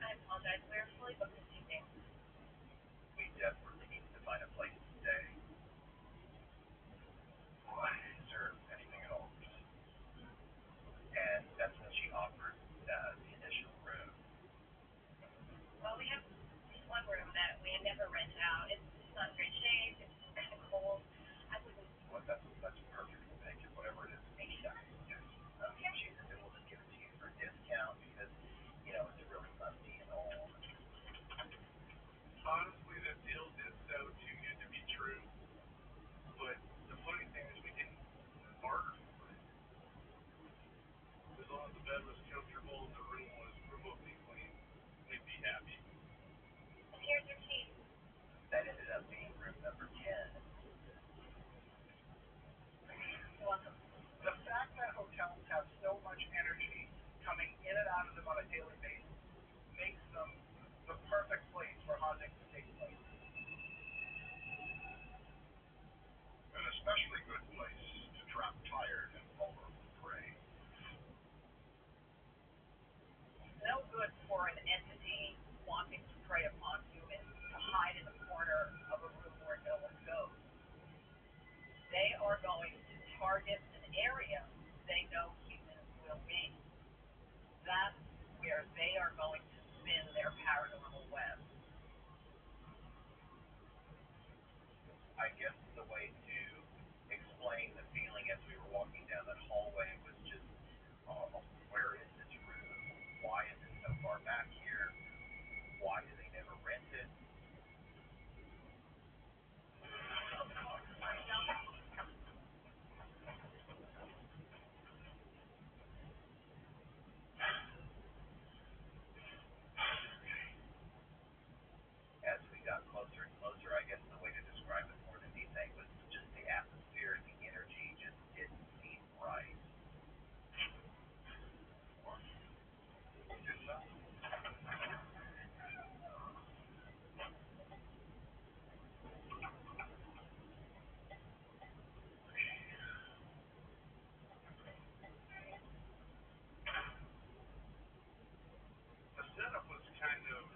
I apologize. We're fully booked this evening. We desperately need to find a place to stay. Is there anything at all? And that's when she offered the initial room. Well, we have one room that we never rent out. It's not in great shape. It's kind of cold. I wouldn't. Well, that's perfect. Thank you. Whatever it is. Are you sure? Yes. Okay. She said that we'll just give it to you for a discount because, it's really musty and old. Honestly, the deal is so too good to be true. But the funny thing is we didn't barter for it. As long as the bed was comfortable and the room was remotely clean, we'd be happy. And here's your key. That ended up being room number 10. You're welcome. The fact that hotels have so much energy coming in and out of them on a daily basis makes them the perfect place for haunting to take place. An especially good place to trap tired and vulnerable prey. No good for an entity wanting to prey upon humans to hide in the corner of a room where no one goes. They are going to target an area they know humans will be. That's where they are going to spin their paranormal web. I guess the way to explain the feeling as we were walking down that hallway was just, where is this room? Why is it so far back here? Why do they never rent it? As we got closer and closer, I guess the way to describe it more than anything was just the atmosphere and the energy just didn't seem right. The setup was kind of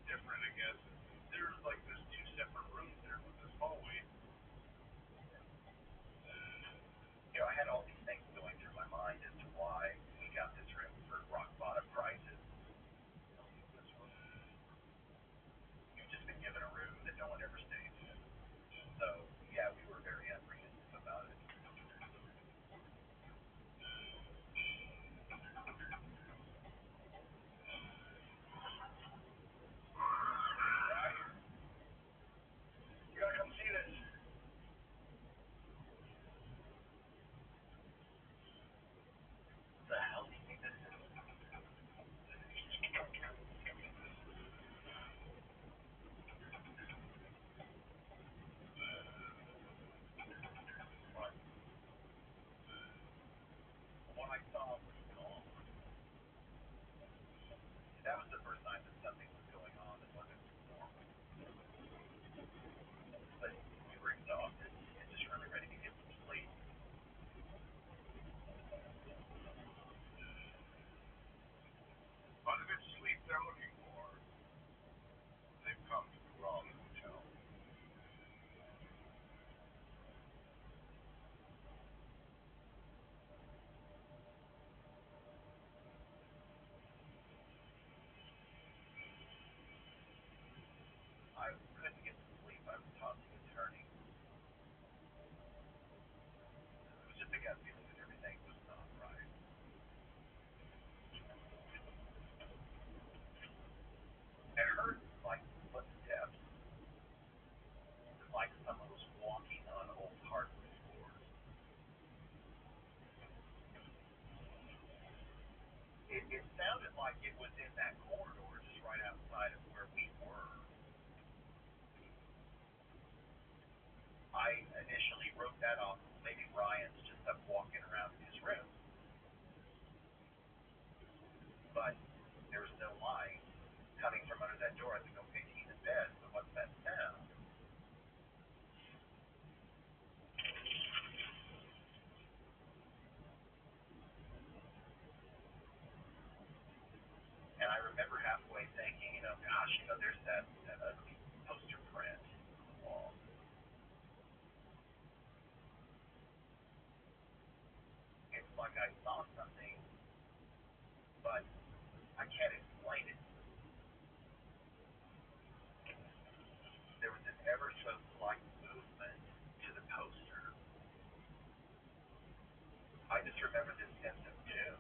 different, I guess. There's like this two separate rooms there with this hallway. I had all these things going through my mind as to why we got this room for rock bottom prices. You've just been given a room that no one ever stays in. So, yeah, we were very apprehensive about it. You gotta come see this. The hell do you think this is? What? What I saw was gone. That was the first time that something was going on that wasn't normal. But we were exhausted and just really ready to get some sleep. But if it's sleep they're looking for, they've come to the wrong hotel. I couldn't get to sleep. I was tossing and turning. It was just a gut feeling that everything was not right. I heard like footsteps, like someone was walking on old hardwood floors. It sounded like it was in that corridor just right outside of where we were. I initially wrote that off. Maybe Ryan's just up walking around in his room. But there was no light coming from under that door. I think, okay, he's in bed, but what's that sound? And I remember having Gosh, there's that ugly poster print on the wall. It's like I saw something, but I can't explain it. There was an ever so slight movement to the poster. I just remember this sense of doom.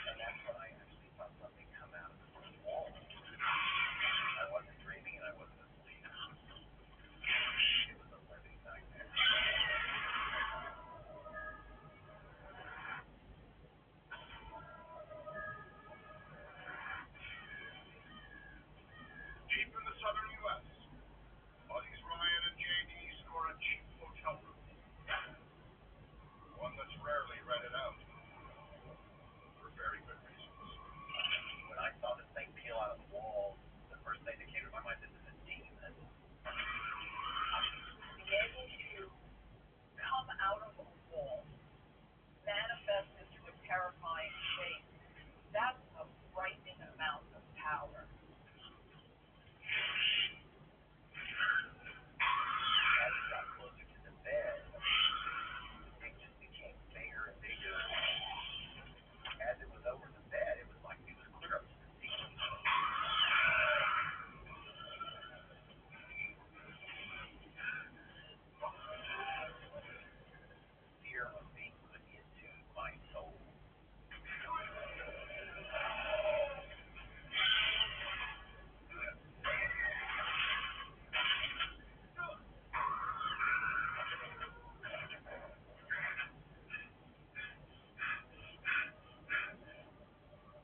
And that's when I actually saw something come out of the wall. I wasn't dreaming and I wasn't asleep. It was a living nightmare. Deep in the southern U.S., buddies Ryan and JD score a cheap hotel room, one that's rarely rented out for very good reasons. When I saw this thing peel out of the wall, the first thing that came to my mind, this is a demon. Be able to come out of a wall, manifest into a terrifying shape, that's a frightening amount of power. As it got closer to the bed, it just became bigger and bigger. As it was over the bed, it was like it was clear up to the ceiling. Fear was being put into my soul.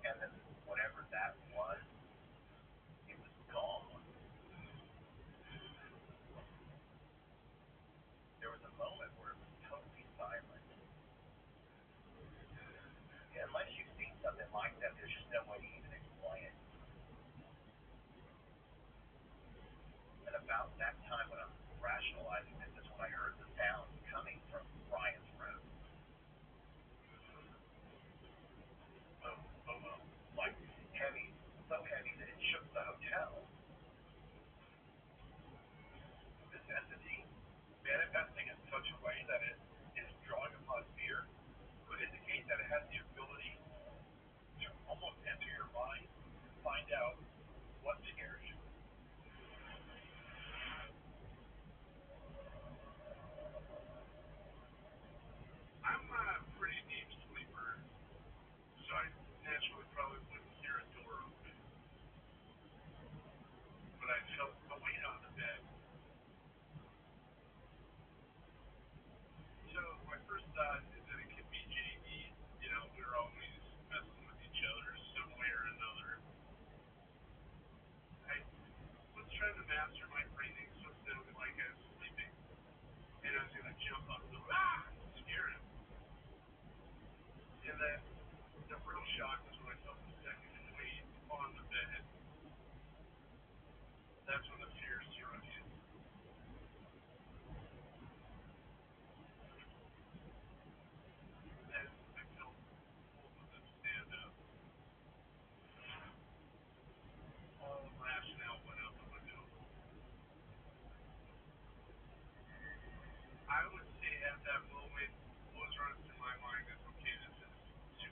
And then whatever that was, it was gone. There was a moment where it was totally silent. Unless you've seen something like that, there's just no way to even explain it. And about that time when I'm rationalizing this is when I heard the sound coming from Ryan's room. Boom, boom, boom. Like heavy, so heavy that it shook the hotel. This entity, manifesting in such a way that it is drawing upon fear, could indicate that it has the ability to almost enter your mind, find out what scares you. I'm a pretty deep sleeper, so I naturally probably wouldn't hear a door open. But I felt the weight on the bed. So my first thought is that it could be JD. We're always messing with each other some way or another. I was trying to master my breathing so it sounded like I was sleeping. And I was going to jump up and scare him. And then the real shock was when I felt the second weight on the bed. That's when the fear struck in. And I felt both of them stand up. All rationale went out the window. I would say at that moment, what was running through my mind is, okay, this is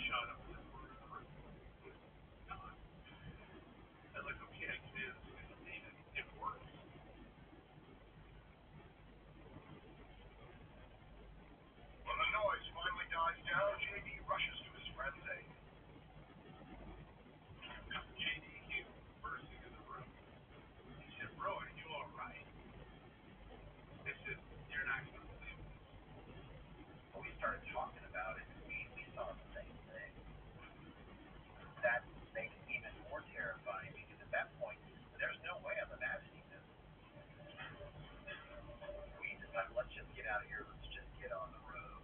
shot up in the corner of the room. No, I was like, okay, I can do this. I believe it. It works. When the noise finally dies down, JD rushes to his friend's aid. JD came bursting in the room. He said, bro, are you alright? They said, you're not going to believe this. When we started talking about it, we saw the same thing. That makes it even more terrifying because at that point, there's no way I'm imagining this. We decided, let's just get out of here. Let's just get on the road.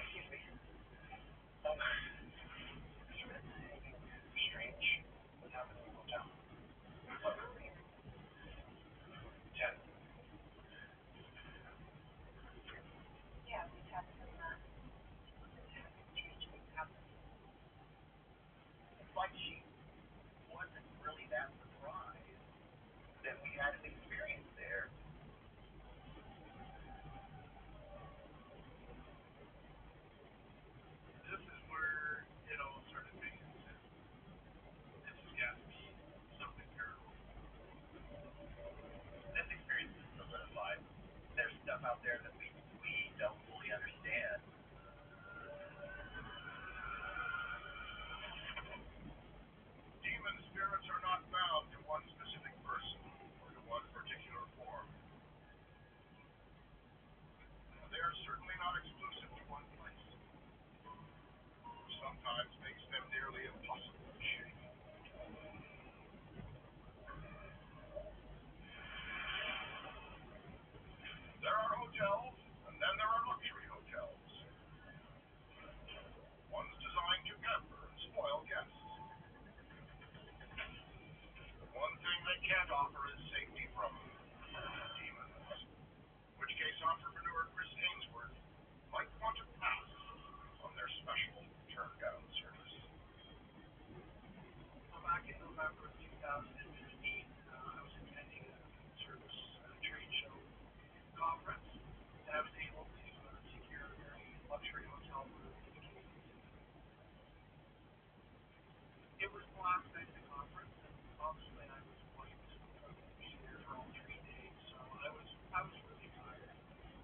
Excuse me. Strange. What happened in the hotel? Jen. Yeah, we've had some strange things happen. It's like she wasn't really that surprised that we had an experience there. This is where it all started making sense. This has got to be something paranormal. This experience is solidified. There's stuff out there that we don't fully understand. Demon spirits are not bound to one specific person or to one particular form. They are certainly not exclusive to one place. Sometimes makes them nearly impossible to shake. There are hotels, and then there are luxury hotels. One's designed to pamper and spoil guests. The one thing they can't offer is safety from demons. In which case entrepreneur Chris Ainsworth might want to pass on their special turn-down service. Well, back in November of 2015, I was attending a service trade show conference, and I was able to secure a very luxury hotel room in the Canadian City. It was the last night of the conference, and obviously I was wanting to be there for all 3 days, so I was really tired,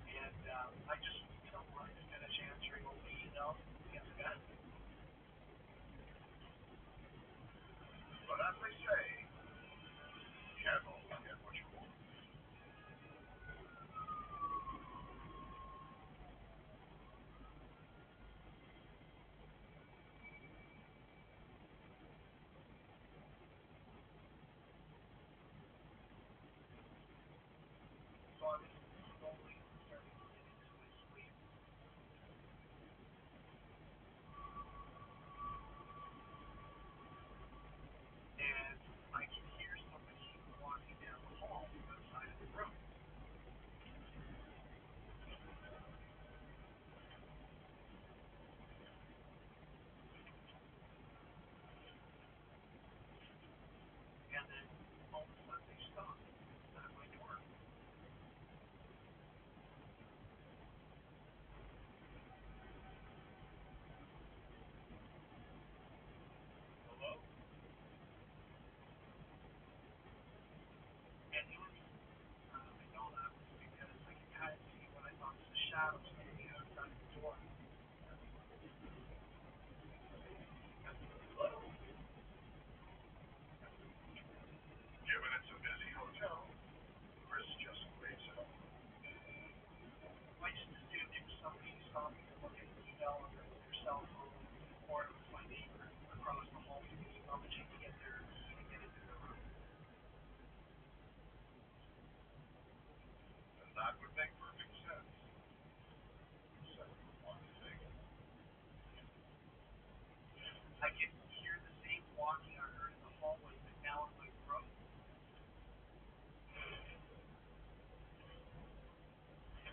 and I just wanted to finish answering all the emails and get to bed. But as they say, you can't always get what you want. So I was slowly starting to get into my sleep. And I can hear somebody walking down the hall outside of the room. And then all of a sudden they stop at my door. Hello? And the only reason I know that was because I could kind of see what I thought was a shadow standing outside the door. Given it's a busy hotel, Chris just waves it off. I just assumed it was somebody stopping to look at an email on their cell phone, or it was my neighbor across the hall from me rummaging to get their key to get into their room. And that would make perfect sense. Except for one thing. I could hear the same walking I heard in the hallway, but now in my throat.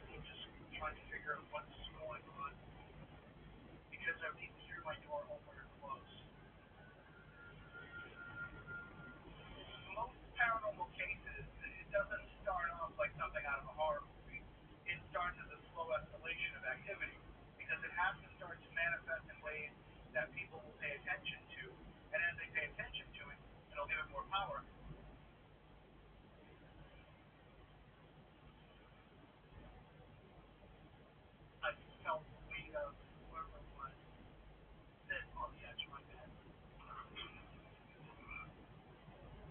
I'm just trying to figure out what's going on because I didn't hear my door open or close. Most paranormal cases, power. I felt the weight of whoever was sit on the edge of my bed.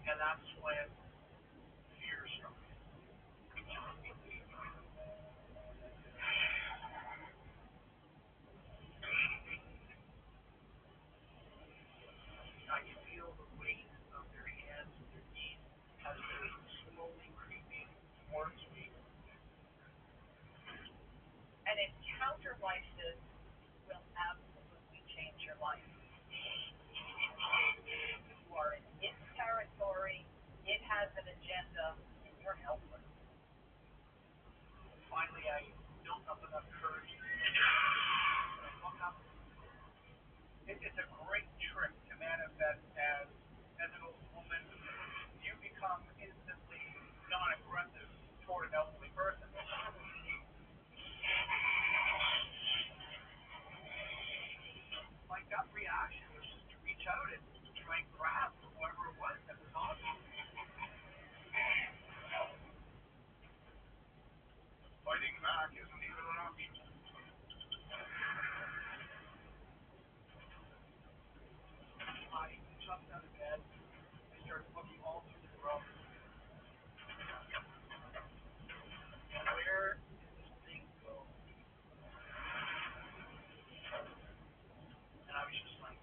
And that's when fear struck me. I could feel the weight of their hands and their knees as they were slowly creeping towards me. An encounter like this will absolutely change your life. You are in its territory, it has an agenda, and you're helpless. Finally, I built up enough courage to look up. It's a great trick to manifest as an old woman. You become instantly non-aggressive toward an elderly person. My gut reaction was just to reach out and try and grab whoever it was that was on me. Fighting back isn't even an option. I jumped out of bed. I started looking all through the room. Where did this thing go? And I was just like,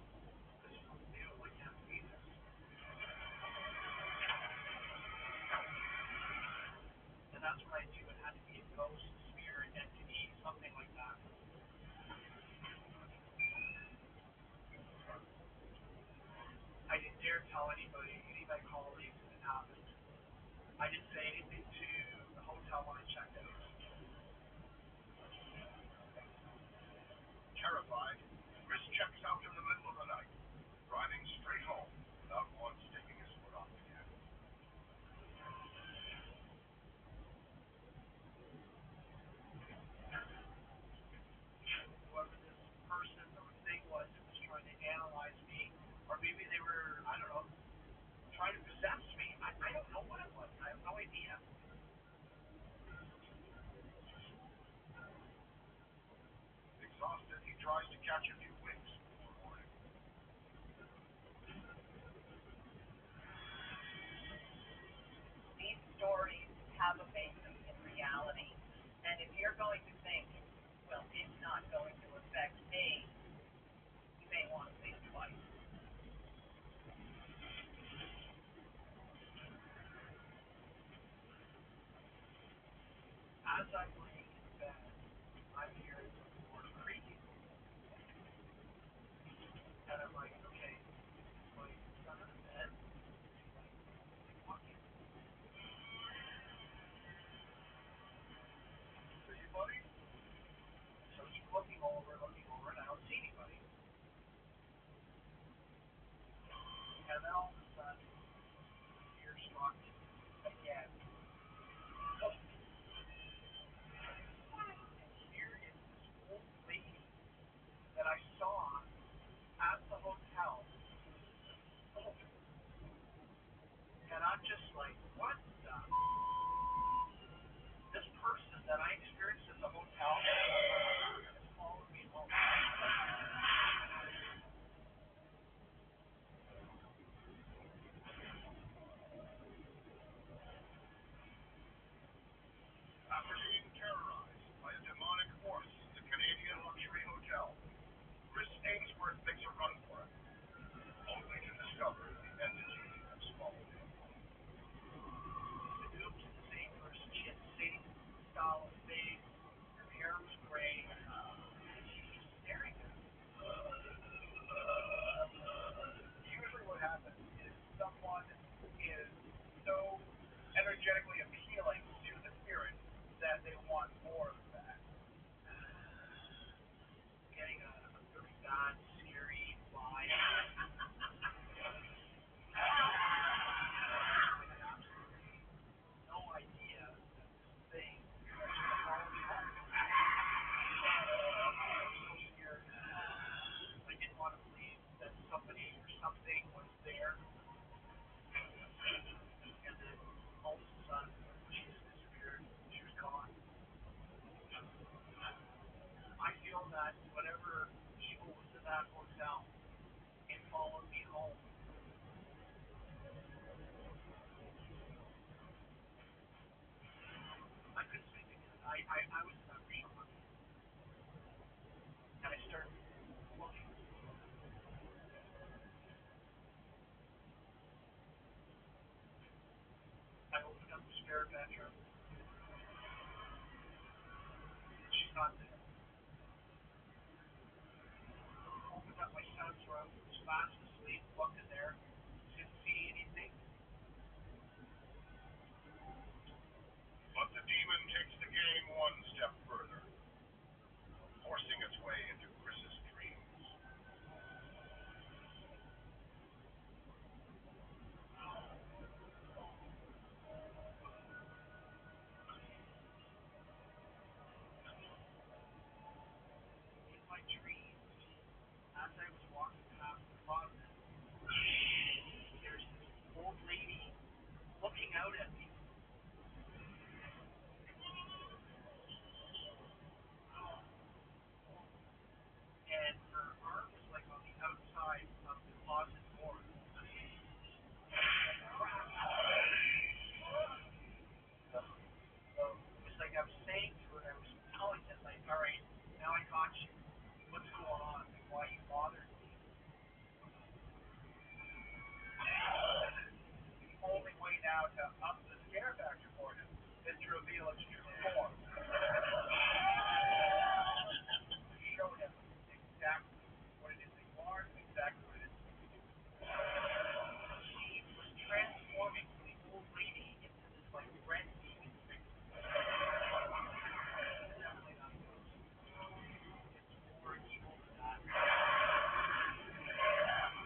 this is new. I can't believe this. And that's what I knew. It had to be a ghost, spirit, entity, something like that. I didn't dare tell anybody, any of my colleagues, that it happened. I didn't say anything to the hotel when I checked out. Terrified, Chris checks out in the middle of the night, driving straight home without once taking his foot off the gas. Whoever this person or thing was that was trying to analyze me, or maybe they were, I don't know, trying to possess me. I don't know what it was. I have no idea. Exhausted, he tries to catch a few winks before morning. These stories have a basis in reality. And if you're going to think, well, it's not going to affect me, you may want to think twice. As I'm laying in bed, I'm hearing the floor creaking. And I'm like, okay, my son in bed, like walking. See, buddy? So I keep looking over, and I don't see anybody. And then all of a sudden, fear struck me again. I was never shocked. And I started looking. I opened up the spare bedroom. She's not there. Opened up my son's room. He was fast asleep. Looked in there. Didn't see anything. But the demon takes the game one step further, forcing its way into Chris's dreams. In my dreams, as I was walking past the closet, there's this old lady looking out at me. And her arm is like on the outside of the closet door. So it was like I was saying to her, I was telling it, like, all right, now I got you. What's going on? Like, why you bothering me? The only way now to up the scare factor for him is to reveal its true form. Show him exactly what it is that you are, and exactly what it is. She was transforming from the old lady into this like red demon figure. Definitely not a ghost. It's more evil than that.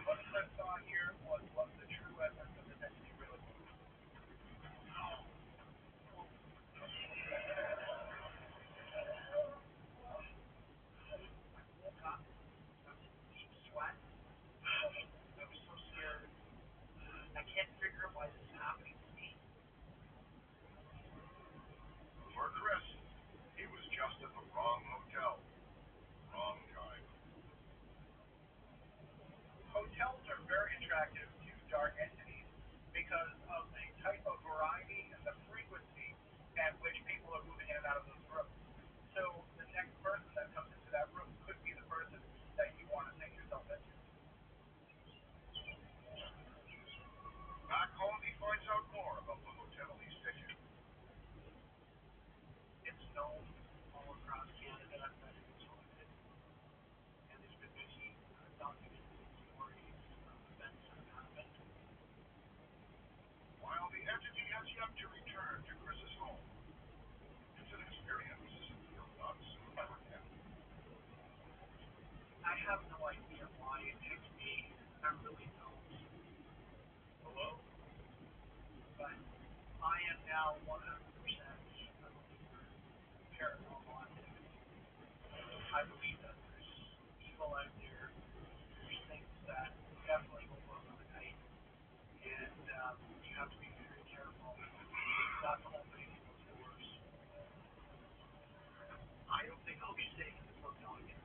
What I saw here was what the true essence of the entity really was. I woke up. I was in deep sweat. I was so scared. I can't figure out why this is happening to me. For Chris, he was just at the wrong hotel, wrong time. Hotels are very attractive to dark entities because of the type of variety and the frequency at which people are moving in and out of those rooms. So the next person that comes into that room could be the person that you want to take yourself into. Back home, he finds out more about the hotel he stayed in. It's known all across Canada that it is haunted, and there's been many documented stories of events that have happened. While the entity has yet to return to Chris's home, it's an experience he'll not soon forget. I have no idea why it picked me. I really don't. Hello? But I am now 100% a believer in paranormal activity. I believe that there's evil out there. There's things that definitely go wrong at night, and you have to be very careful not to open any of those doors. I don't think I'll be staying in this hotel again.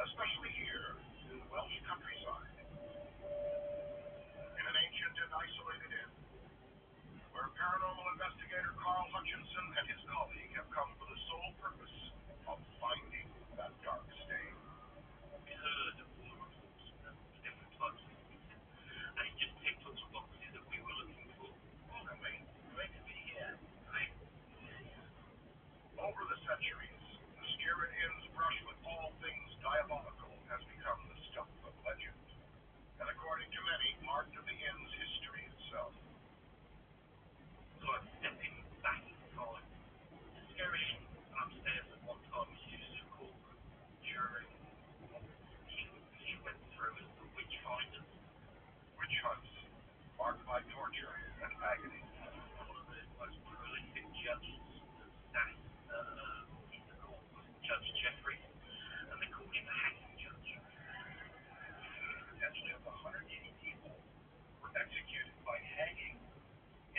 especially here in the Welsh countryside, in an ancient and isolated inn, where paranormal investigator Carl Hutchinson and his colleague have come for the sole purpose of finding that dark stain. We heard all the reports of the different types of haunting, and it just ticked all the boxes that we were looking for. Well, then wait to be here. Right? Over the centuries, the Scarred Inn's brush with all things diabolical has become the stuff of legend, and according to many, part of the inn's history itself. Like stepping back in time. The scary inn upstairs at one time was used as a courtroom during what King went through as the witch finders. Witch hunts, marked by torture and agony. One of the most prolific judges that sat in the court was Judge Jeffrey, and they called him the hanging judge. Potentially up to 180 people were executed by hanging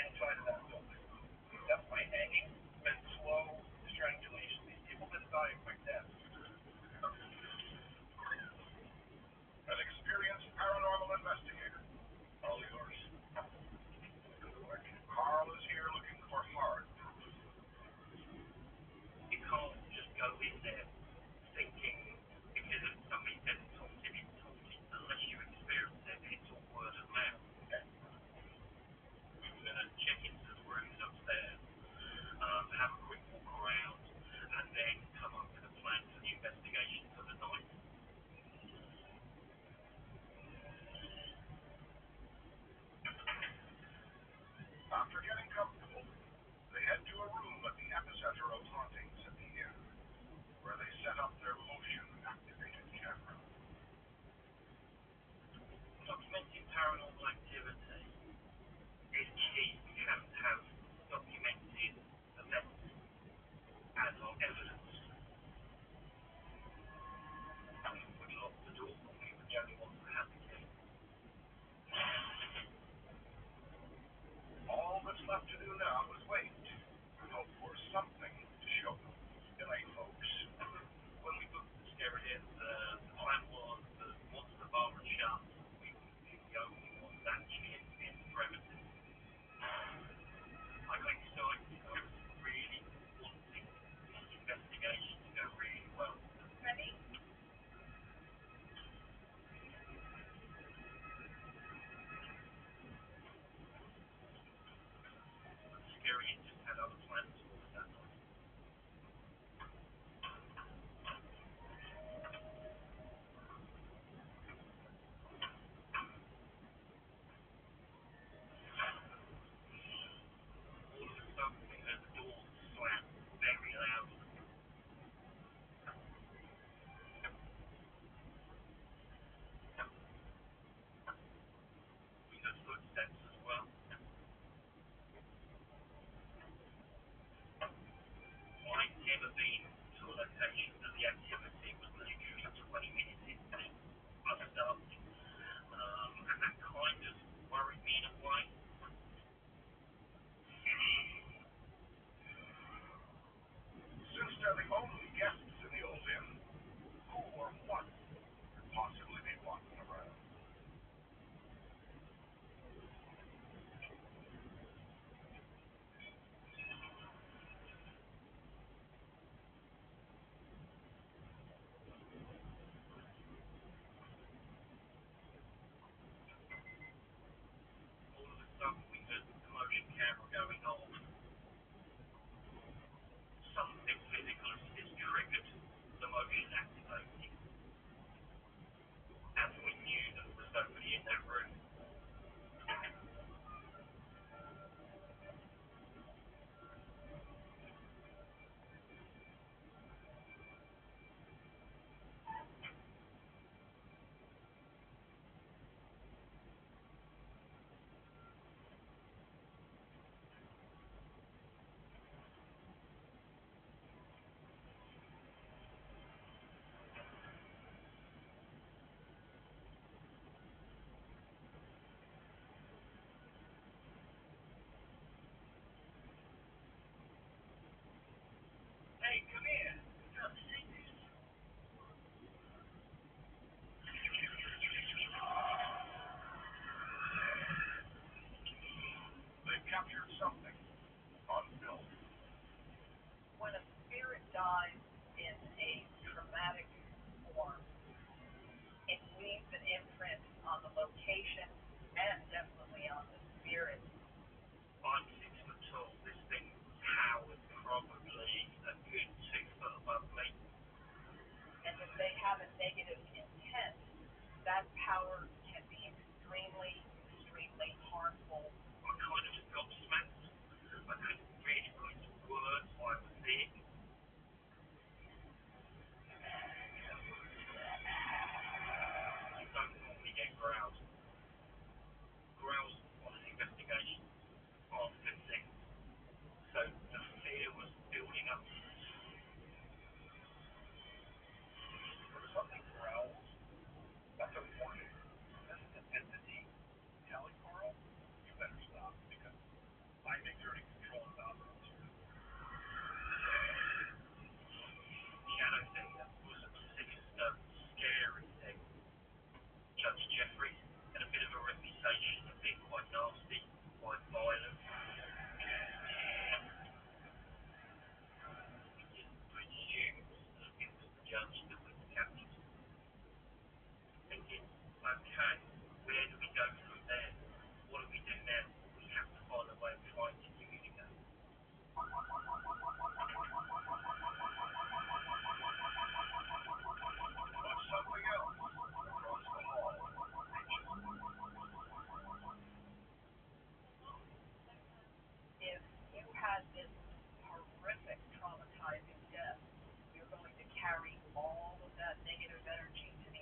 inside of that building. Death by hanging meant slow strangulation. These people didn't die a quick death. An experienced paranormal investigator, all yours. Carl is here looking for hard proof. You can't just go in there thinking because somebody said it's haunted, unless you experience it, it's all word of mouth. Okay. We were going to check into the rooms upstairs, have a quick walk around, and then come up with a plan for the investigation for the night. After getting comfortable, they head to a room at the epicenter of hauntings at the inn, where they set up their motion-activated camera. Documenting paranormal activity is key. You have to have documented events as of evidence. And we locked the door, and we were the only ones that had the key. All that's left to do now is wait and hope for something to show them. Good night, folks. When we booked the Scarred Inn, the plan was that once the bar had shut, we would be the only ones that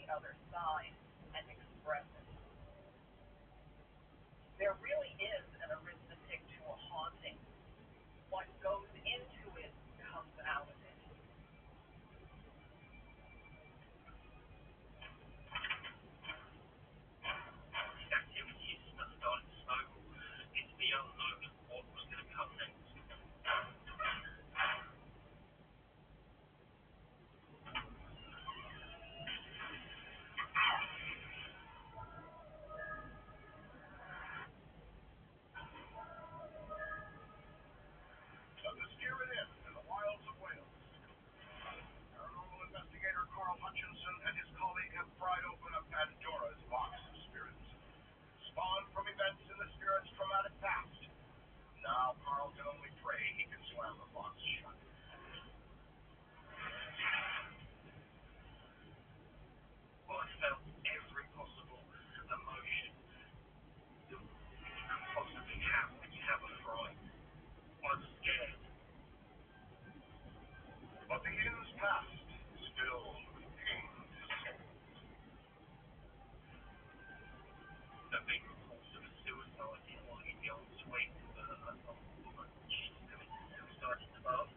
the other side and express it. There really is an arithmetic to a haunting. What goes into it comes out of it. The activity is starting to snowball. It's the unknown of what was going to come next. The Spirit in the wilds of Wales. Paranormal investigator Carl Hutchinson and his colleague have pried open a Pandora's box of spirits, spawned from events in the spirit's traumatic past. Now Carl can only pray he can slam the box shut. Well, I felt every possible emotion that you could possibly have when you have a fright. I was scared. But the inn's past is filled with pained souls. The big reports of a suicide in the ensuite of a woman. She's committed suicide in the bath.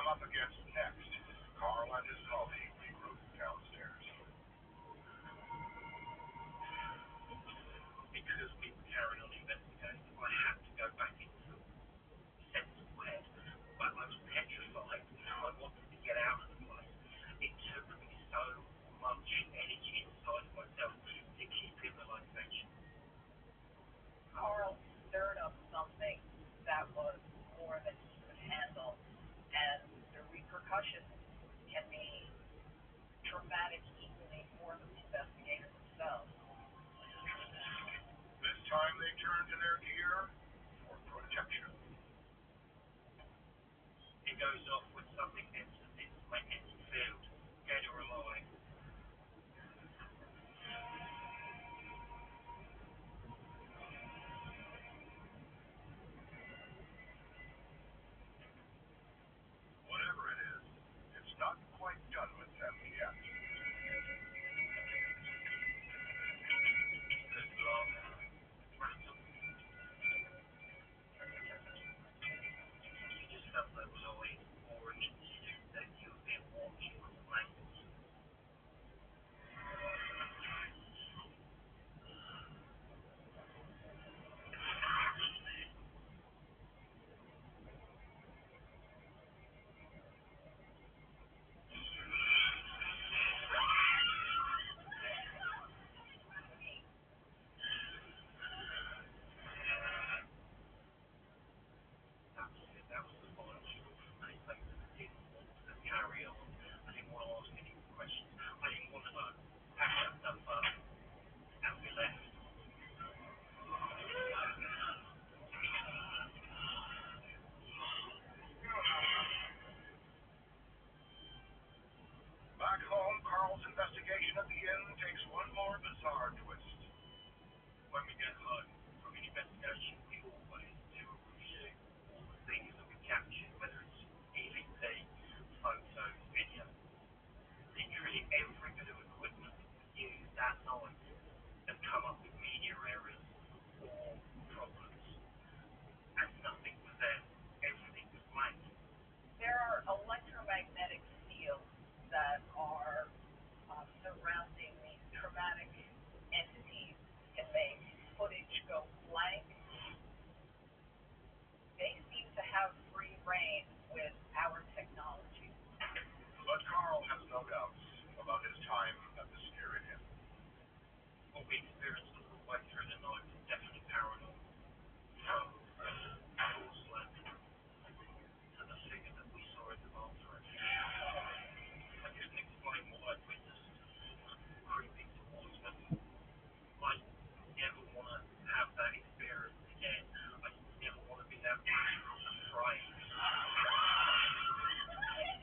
I'm up against next. Carl and his colleague regroup downstairs. Because we were carrying on investigating, I had to go back into sensible head. But I was petrified. I wanted to get out of the place. It took me so much energy inside of myself to keep in the location. Carl stirred up something that was more than he could handle, and the repercussions can be traumatic equally for the investigators themselves. This time they turn to their gear for protection. It goes off when something enters its magnetic field, dead or alive. Whatever it is, it's not quite done with them yet. This love, rattle. You just felt that light pouring into you, that you've been watching from angles. That was it. That was the final straw for me. I didn't want to carry on. I didn't want to ask any more questions. I didn't want to know. Pack that stuff up and we left. Back home, Carl's investigation at the inn takes one more bizarre twist. When we get home from an investigation, we always do a review of all the things that we captured, whether it's EVP, photos, video. Literally every bit of equipment that was used that night had come up with media errors or problems. And nothing was there. Everything was blank. There are electromagnetic fields that are surrounding these traumatic entities can make footage go blank. They seem to have free reign with our technology. But Carl has no doubts about his time at the Spirit Inn. What we experienced all the way through the night was definitely paranormal. From door slamming to the figure that we saw in the bathroom. I couldn't explain what I'd witnessed. It was creeping towards me. I never want to have that experience again. I never want to be that afraid.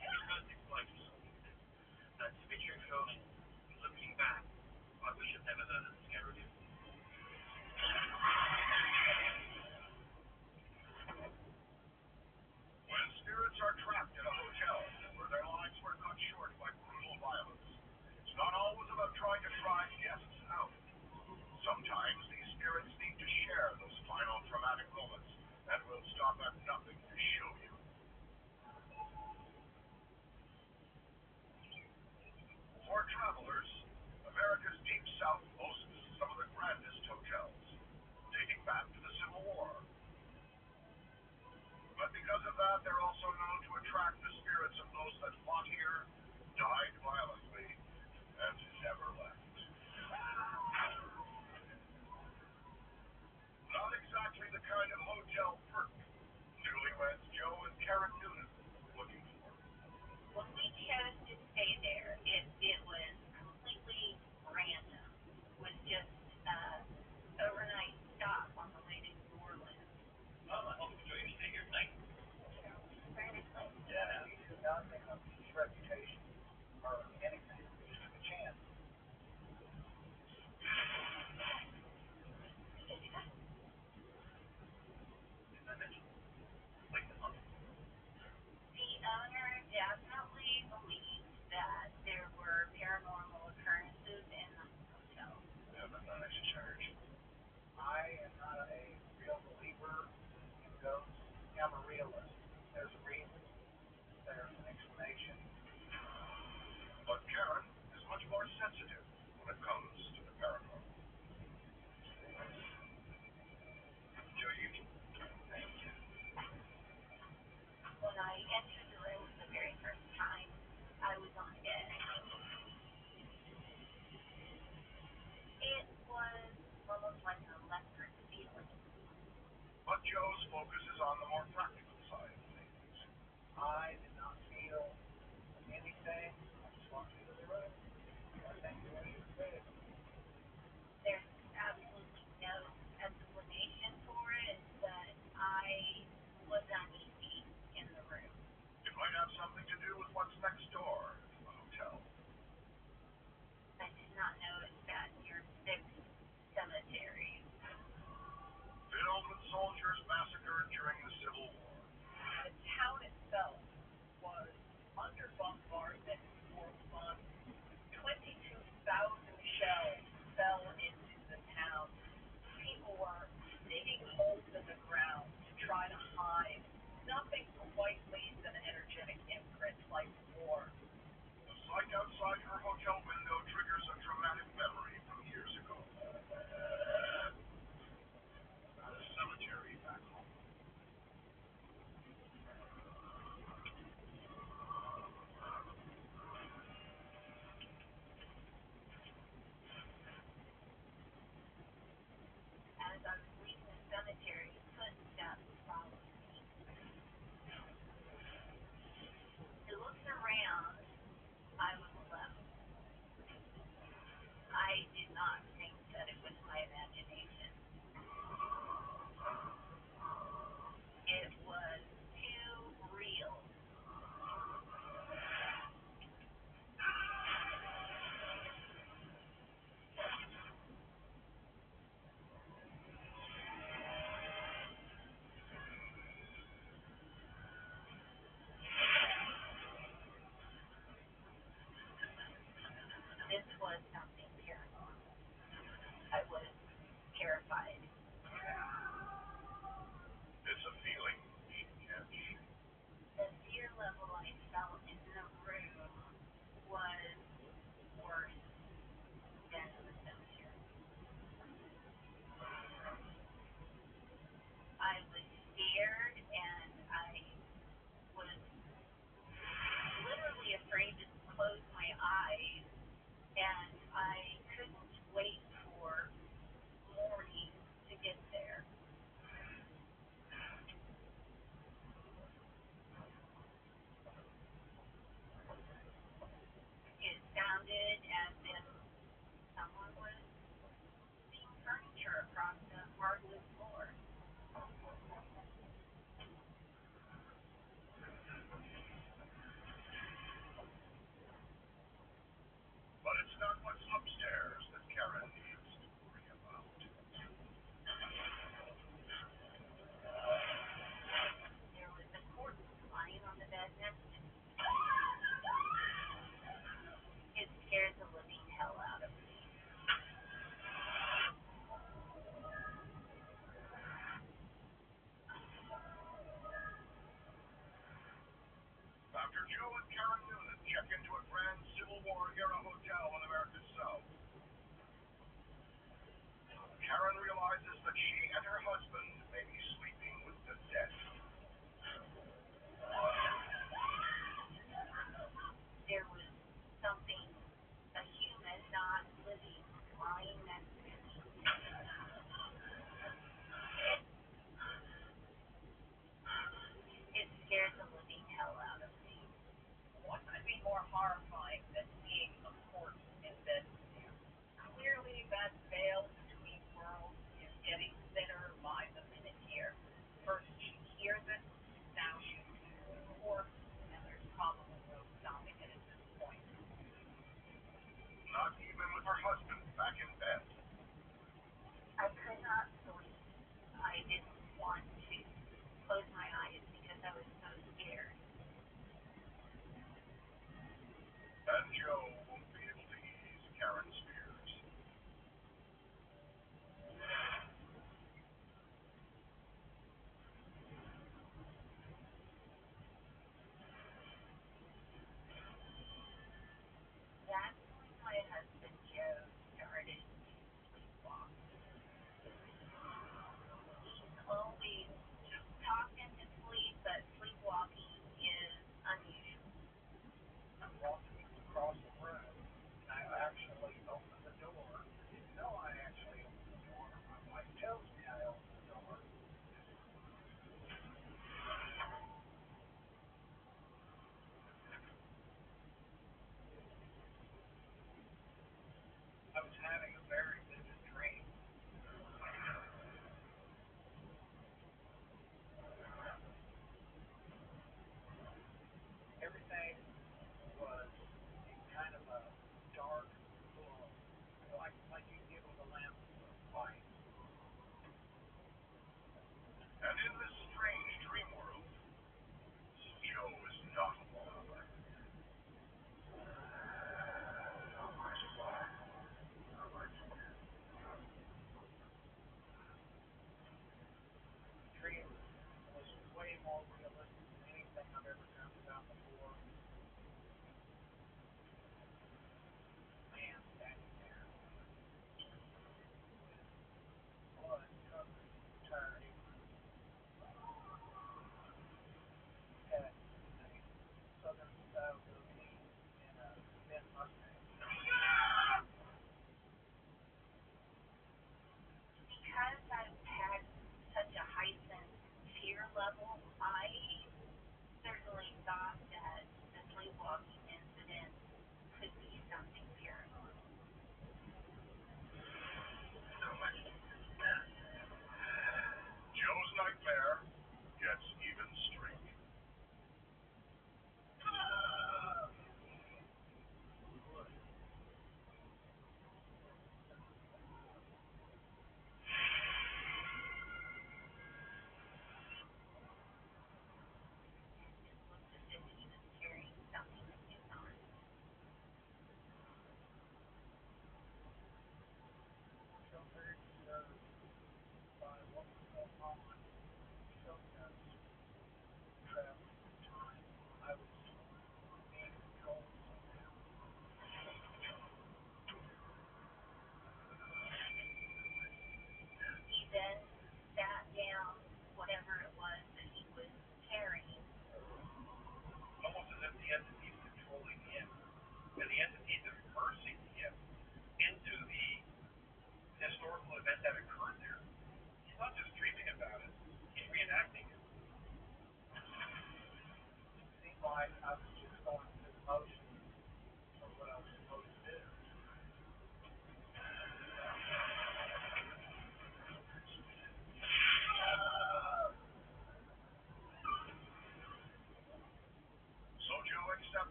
The perfect place for something to. To be truthful, looking back, I wish I'd never heard of the scare again. When spirits are trapped in a hotel where their lives were cut short by brutal violence, it's not always about trying to drive guests out. Sometimes these spirits need to share those final traumatic moments and will stop at nothing to show you. For travelers, America's Deep South boasts some of the Karen realizes that she and her husband may be sleeping with the dead. There was something, a human, not living, lying next to me. It scared the living hell out of me. What could be more horrifying than seeing a corpse in bed with you? Clearly, that veil between worlds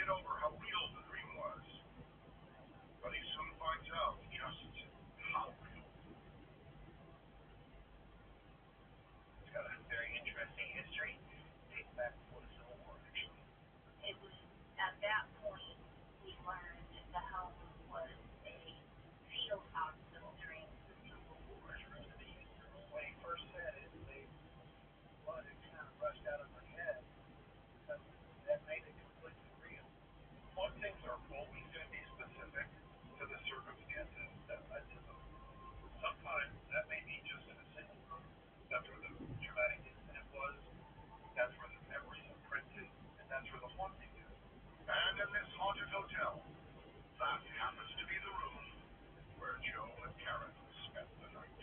get over how real the dream was, but he soon finds out just how real. It's got a very interesting history. It dates back before the Civil War, actually. It was at that point we learned the home was a field hospital trained for the Civil War. When he first said it, it kind of rushed out of my head. Because that made it completely real. Some things are always going to be specific to the circumstances that led to them. Sometimes that may be just in a single room. That's where the traumatic incident was. That's where the memories imprinted, and that's where the haunting is. And in this haunted hotel, that happens to be the room where Joe and Karen spent the night.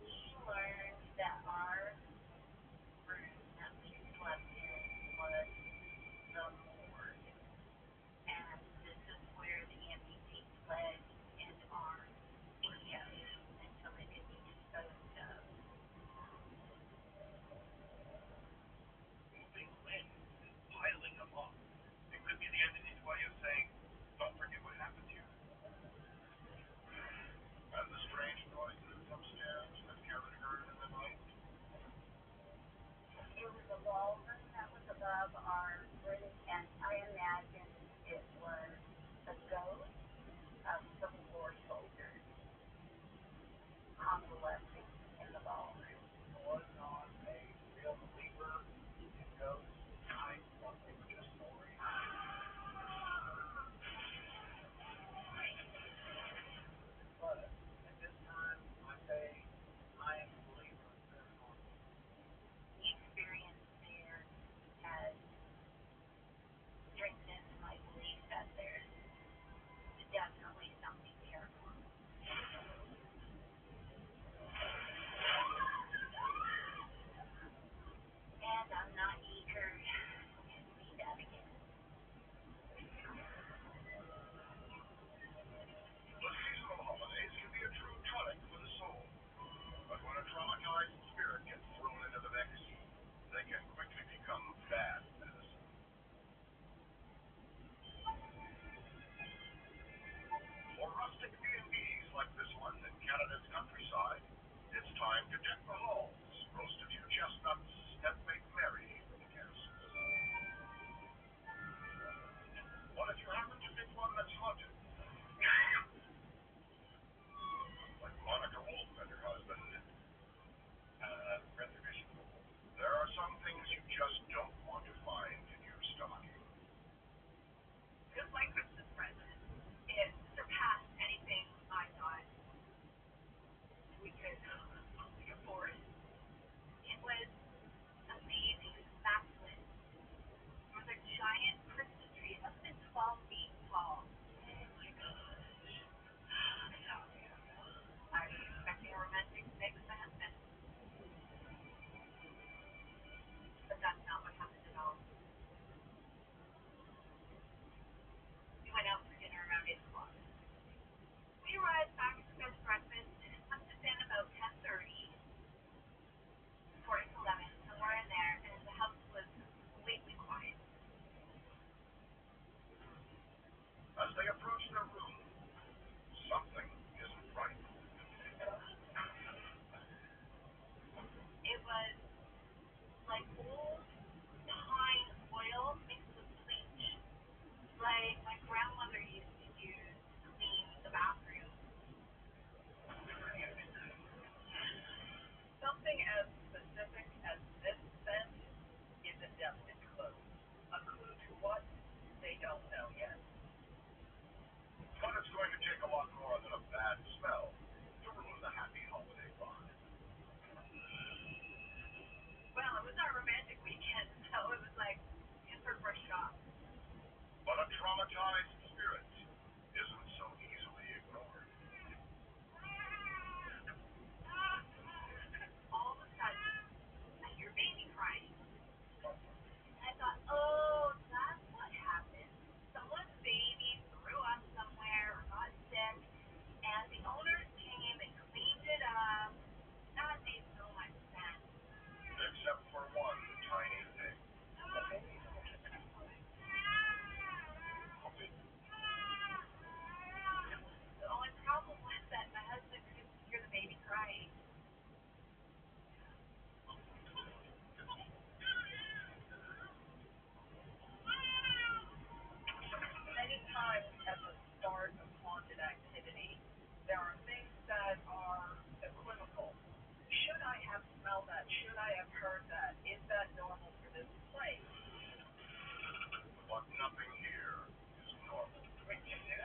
We learned that our room that we slept in was the morgue, and this is where the amputees' legs and arms were kept until they could be disposed of. Moving limbs and piling them up. It could be the entity's way of saying, don't forget what happened here. And the strange noises upstairs that Karen heard in the night. It was a ballroom that was above our room, and I imagine it was the ghost of Civil War soldiers convalescing in the ballroom. I was not a real believer in ghosts. I thought they were just stories. But at this time, I say I am a believer in paranormal. The experience there has strengthened my belief that there's definitely something paranormal. And I'm not eager to see that again. The seasonal holidays can be a true tonic for the soul. But when a traumatized spirit gets thrown into the mix, they can quickly become bad medicine. For rustic B&Bs like this one in Canada's countryside, it's time to deck the halls, roast a few chestnuts, and make merry with the guests. But if you happen to pick one that's haunted, like Monica Wolf and her husband, reservation rule, there are some things you just don't want to find in your stocking. It was my Christmas present. It surpassed anything I thought we could afford. It was smell that? Should I have heard that? Is that normal for this place? But nothing here is normal. Wait, you do?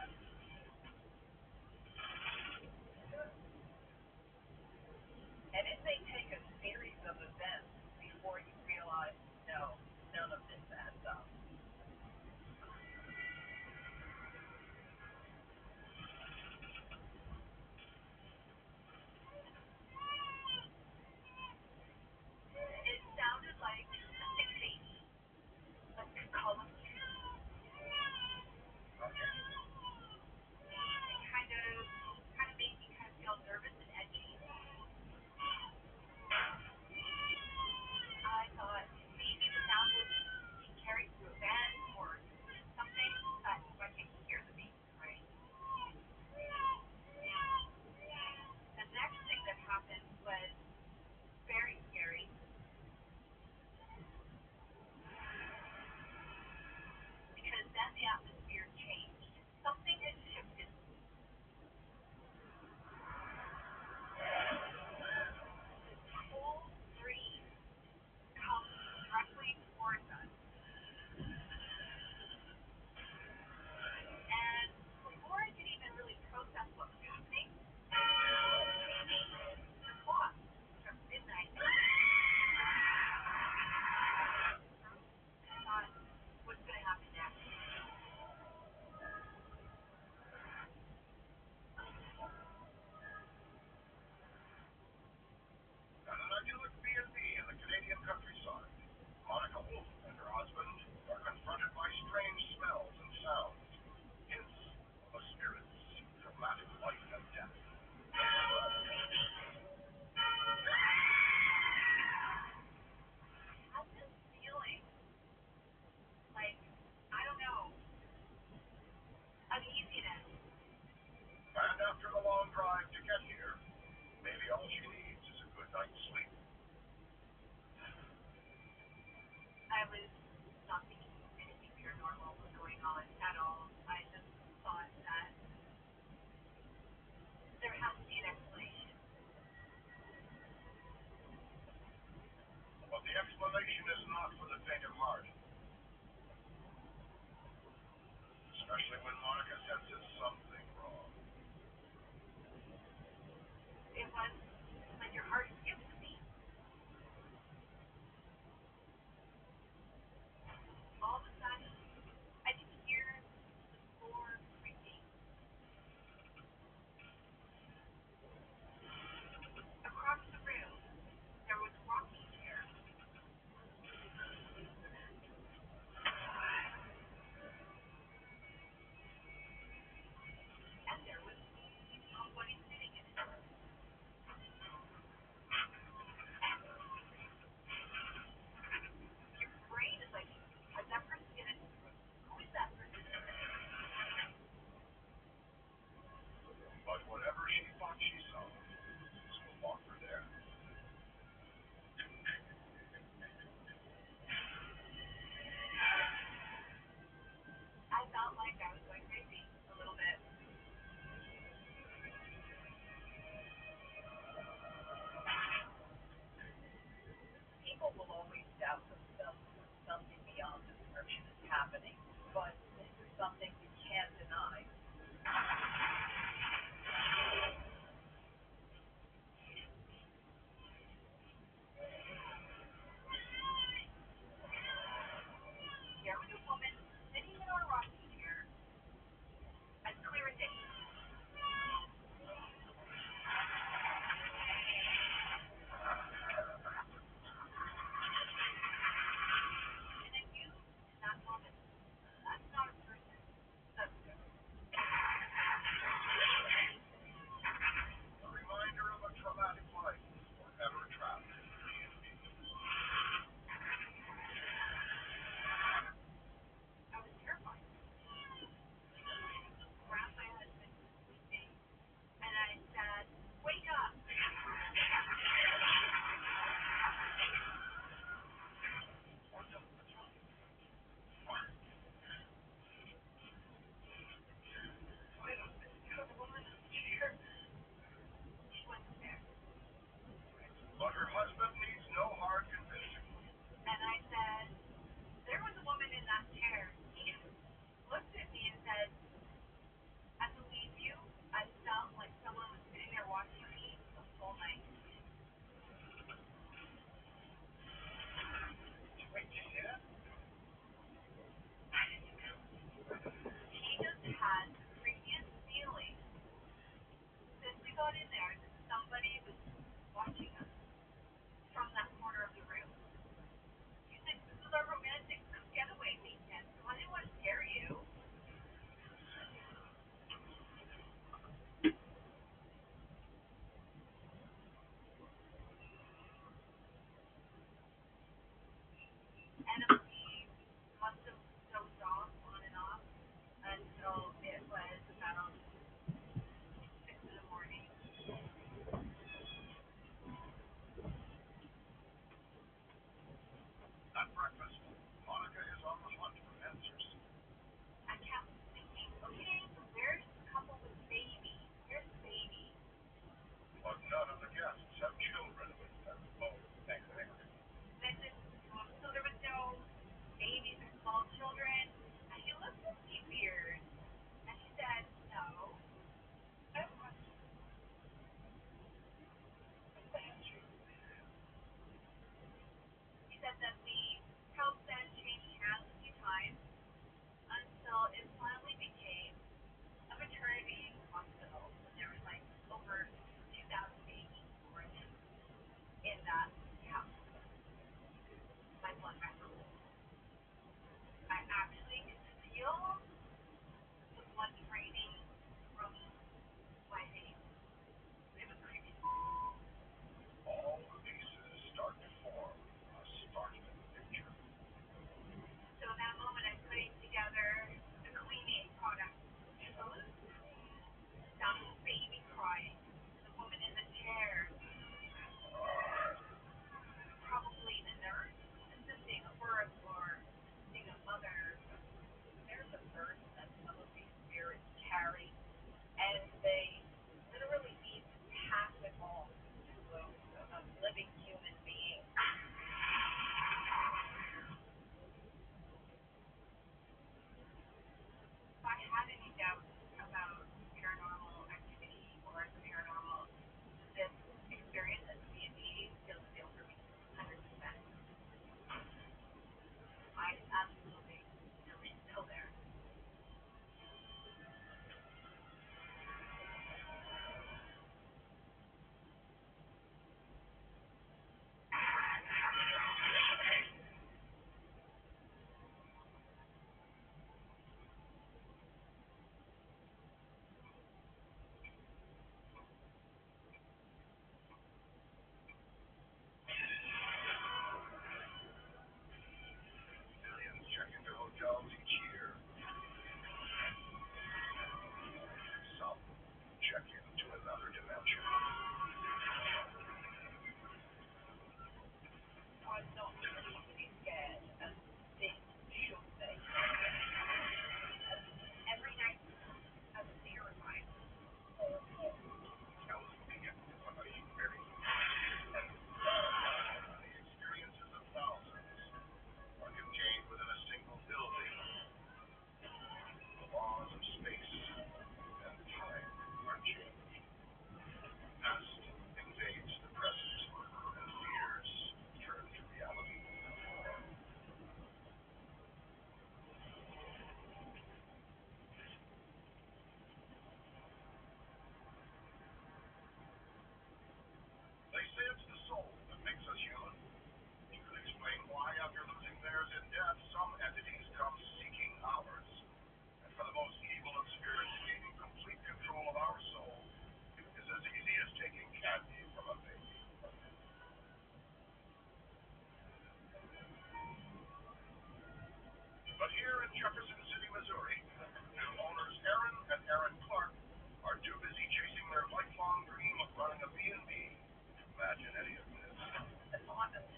And it may take a series of events before you realize, no, none of this adds up. It sounded like a 60, like column. Okay. It kind of made me kind of feel nervous and edgy. I thought maybe the sound was being carried through a vent or something, but I can hear the beat, right? The next thing that happened was very scary because then the atmosphere changed. Something had shifted. Cold breeze comes directly towards us. And before I could even really process what was happening, the clock struck midnight. I thought, what's going to happen next? At an idyllic B&B in the Canadian countryside, Monica Wolf and her husband are confronted by strange smells and sounds, hints of a spirit's dramatic life and death. I had this feeling like, I don't know, uneasiness. And after the long drive to get here, maybe all she needs is a good night's sleep. I was not thinking anything paranormal was going on at all. I just thought that there has to be an explanation. But the explanation is not for the faint of heart, especially when Monica senses something wrong. It was like your heart skipped a beat. All of a sudden, I could hear the floor creaking. Across the room, there was a rocking chair.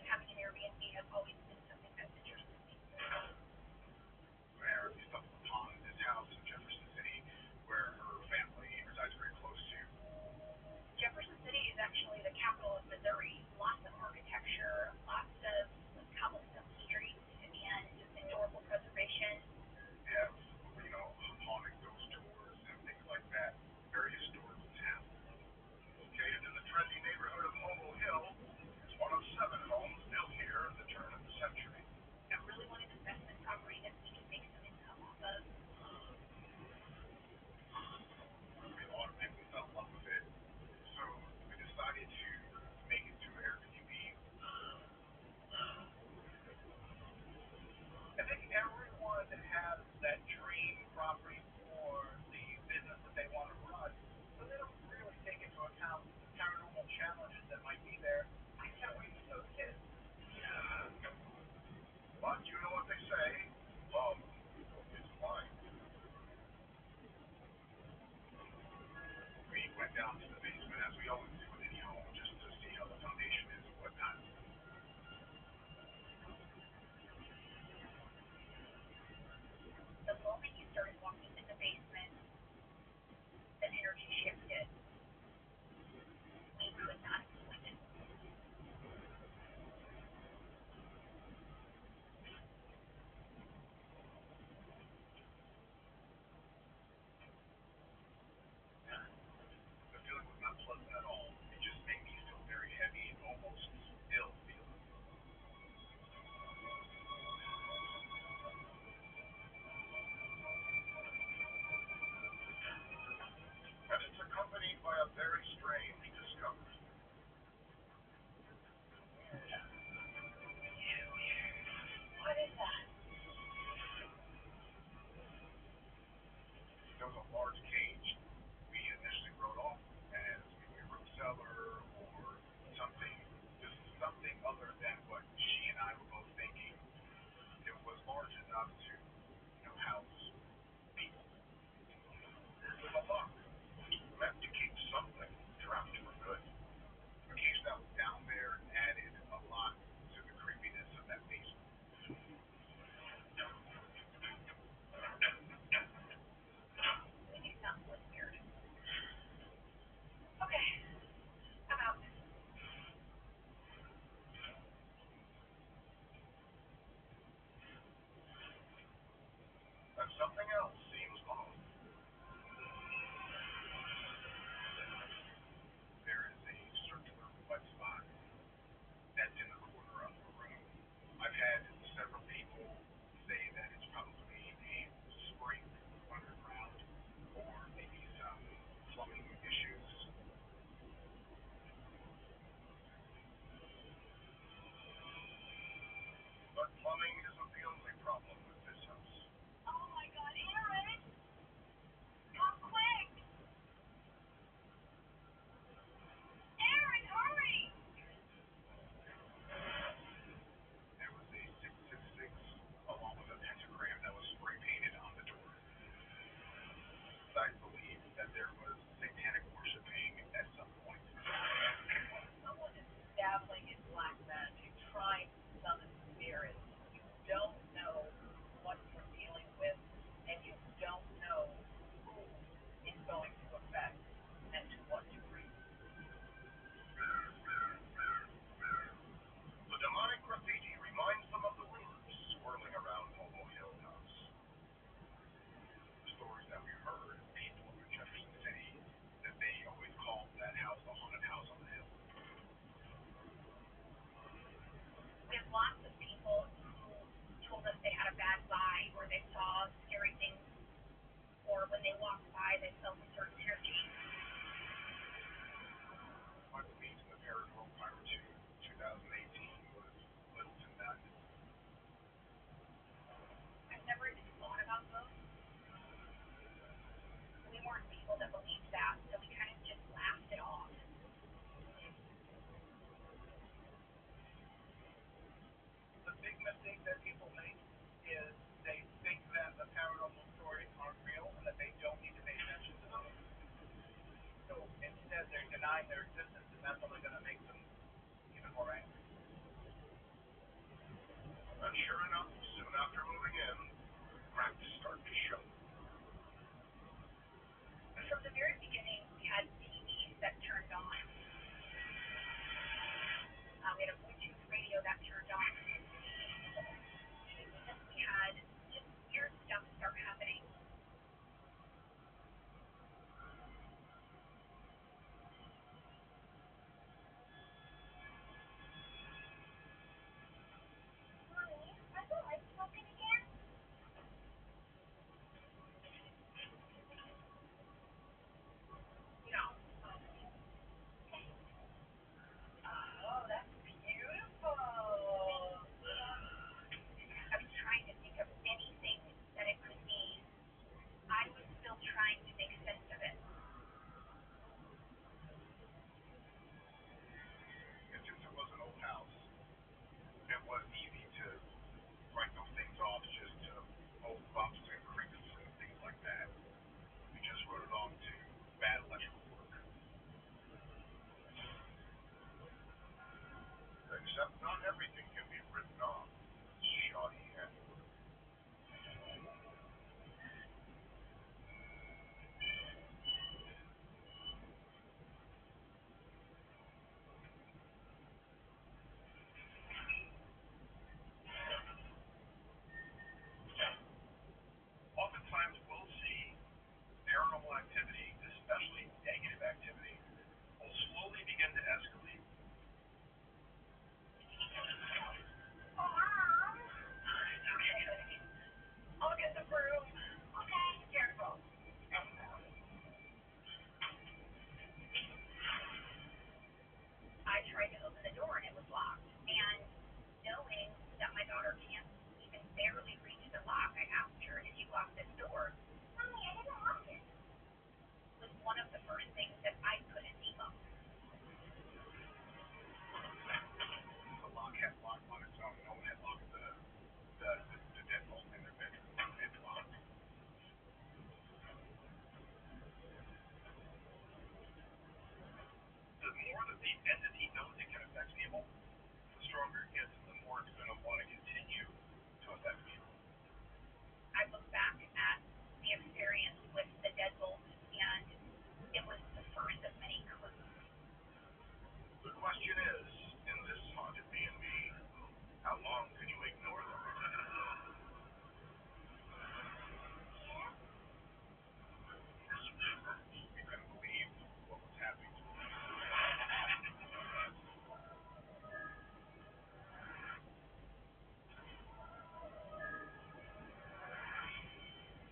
having an Airbnb has always been something that's interested me. Where we stumbled upon this house in Jefferson City where her family resides very close to. Jefferson City is actually the capital of Missouri. Lots of architecture, lots of cobblestone streets, and historical preservation. They have, haunted ghost tours and things like that. Very historical town. Located in the trendy neighborhood of Homo Hill, it's one of 7 homes built here at the turn of the century. And really want an investment property that we can make some income off of. We bought it and we fell in love with it. So we decided to make it to Airbnb. I think everyone has that dream property for the business that they want to run, but they don't really take into account the paranormal challenges that might be there. I can't wait for those kids. But you know what they say, love is blind. We went down to the basement as we always do in any home just to see how the foundation is and whatnot. The moment you started walking in the basement, the energy shifted. We could not explain it. The feeling was not pleasant at all. It just made me feel very heavy and almost ill feeling. And it's accompanied by a very strange discovery. What is that? There was a large cage. We initially wrote off as maybe a root cellar or something, just something other than what she and I were both thinking. It was large enough to, house people. With a lock, meant to keep something trapped for good. A cage that was down there added a lot to the creepiness of that basement. You sound really weird. Okay, I'm out. And something else seems off. There is a circular wet spot that's in the corner of the room. I've had several people say that it's probably a spring underground or maybe some plumbing issues. But plumbing isn't the only problem with this house. Oh my God, Aaron! Come quick! Aaron, hurry! There was a 666 along with a pentagram that was spray painted on the door. I believe that there was satanic worshiping at some point. Someone is dabbling in black magic, trying to summon spirits. You don't know what you're dealing with, and you don't know who it's going to affect and to what degree. The demonic graffiti reminds them of the rumors swirling around Homo Hill House. The stories that we heard, people in Jefferson City, that they always called that house the haunted house on the hill. We have lots of people who told us they had a bad vibe or they saw scary things or when they walked by they felt a certain energy. My belief in the paranormal prior to 2018 was little to none. I've never even thought about those. We weren't people that believed that, so we kind of just laughed it off. The big mistake that people make is they think that the paranormal stories aren't real and that they don't need to pay attention to them. So instead, they're denying their existence, and that's only going to make them even more angry. And sure enough, soon after moving in, cracks start to show. From the very beginning, we had TVs that turned on. We had a Bluetooth radio that turned on. We had just weird stuff start happening. Oh, that's beautiful. I was trying to think of anything that it could mean. I was still trying to make sense of it. And since it was an old house, it was easy to write those things off just to old bumps and creaks and things like that. We just wrote it off to bad electrical work. Except not everything can be written off as shoddy and oftentimes we'll see paranormal activity, especially negative activity, will slowly begin to escalate. Mom! I'll get the broom. Okay, careful. I tried to open the door and it was locked. And knowing that my daughter can't even barely reach the lock, I asked her, "Did you lock this door?" "Mommy, I didn't lock it." Was one of the first things that I couldn't debunk. The lock had locked on its own. No one had locked the deadbolt in their bedroom. It's locked. The more that the entity knows it can affect people, the stronger it gets, and the more it's going to want to continue to affect people. I look back at the experience with the deadbolt, and it was the first of many clues. The question is, in this haunted B&B, how long can you ignore them? You couldn't believe what was happening to them.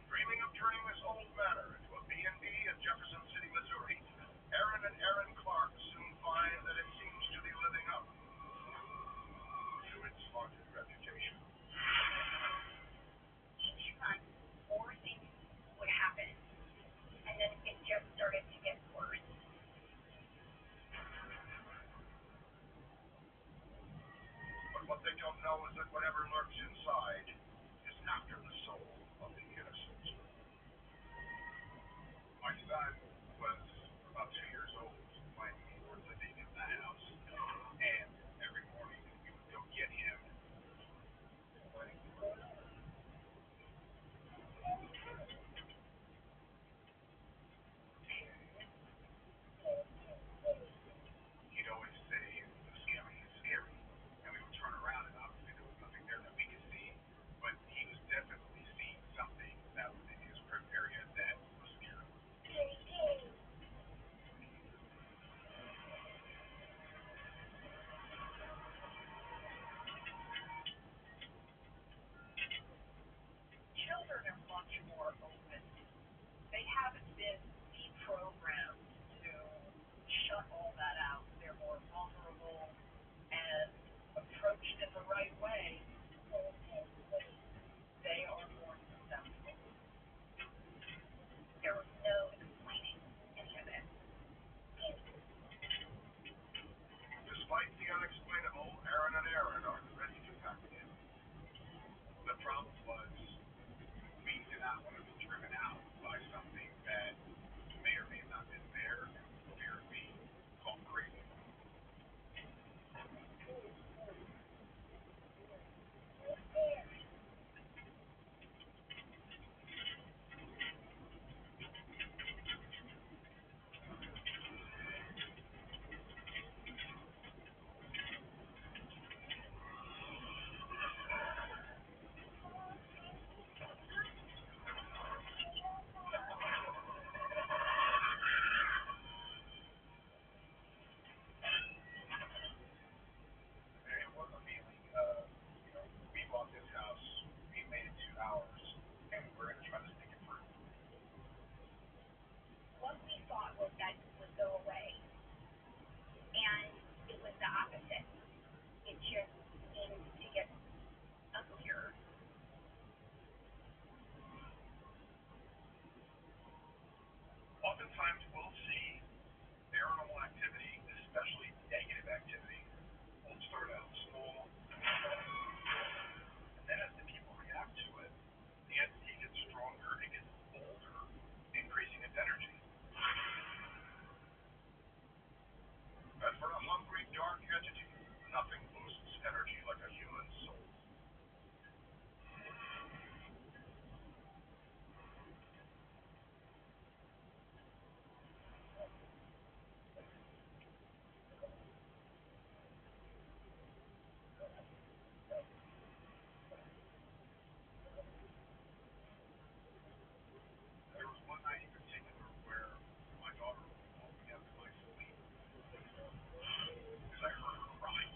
Dreaming of turning this old manor into a B&B in Jefferson City, Missouri, Aaron and Erin Clark soon find that it seems to be living up to its haunted reputation. Each month, more things would happen, and then it just started to get worse. But what they don't know is that whatever lurks inside is after the soul of the innocent. My son was about 2 years old when we were living in the house, and every morning we would go get him. He'd always say it was scary, it's scary. And we would turn around and obviously there was nothing there that we could see, but he was definitely seeing something that was in his crib area that was scary. Children are much more open. They haven't been deprogrammed to shut all that out. They're more vulnerable and approached in the right way. They are more susceptible. There was no explaining any of it. Despite the unexplainable, Aaron and Erin are ready to pack it in. The problem was we did not want to be driven out by something that may or may not have been there for fear of being called crazy. entity. Nothing boosts energy like a human soul. There was one night in particular where my daughter woke me up in my sleep because I heard her crying.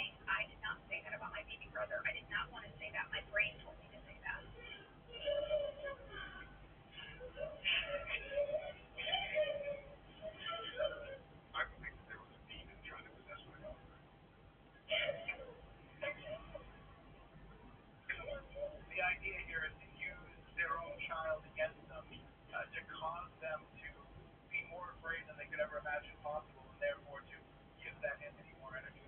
saying, I did not say that about my baby brother. I did not want to say that. My brain told me to say that. I would think that there was a demon trying to possess my daughter. The idea here is to use their own child against them, to cause them to be more afraid than they could ever imagine possible, and therefore to give that entity more energy.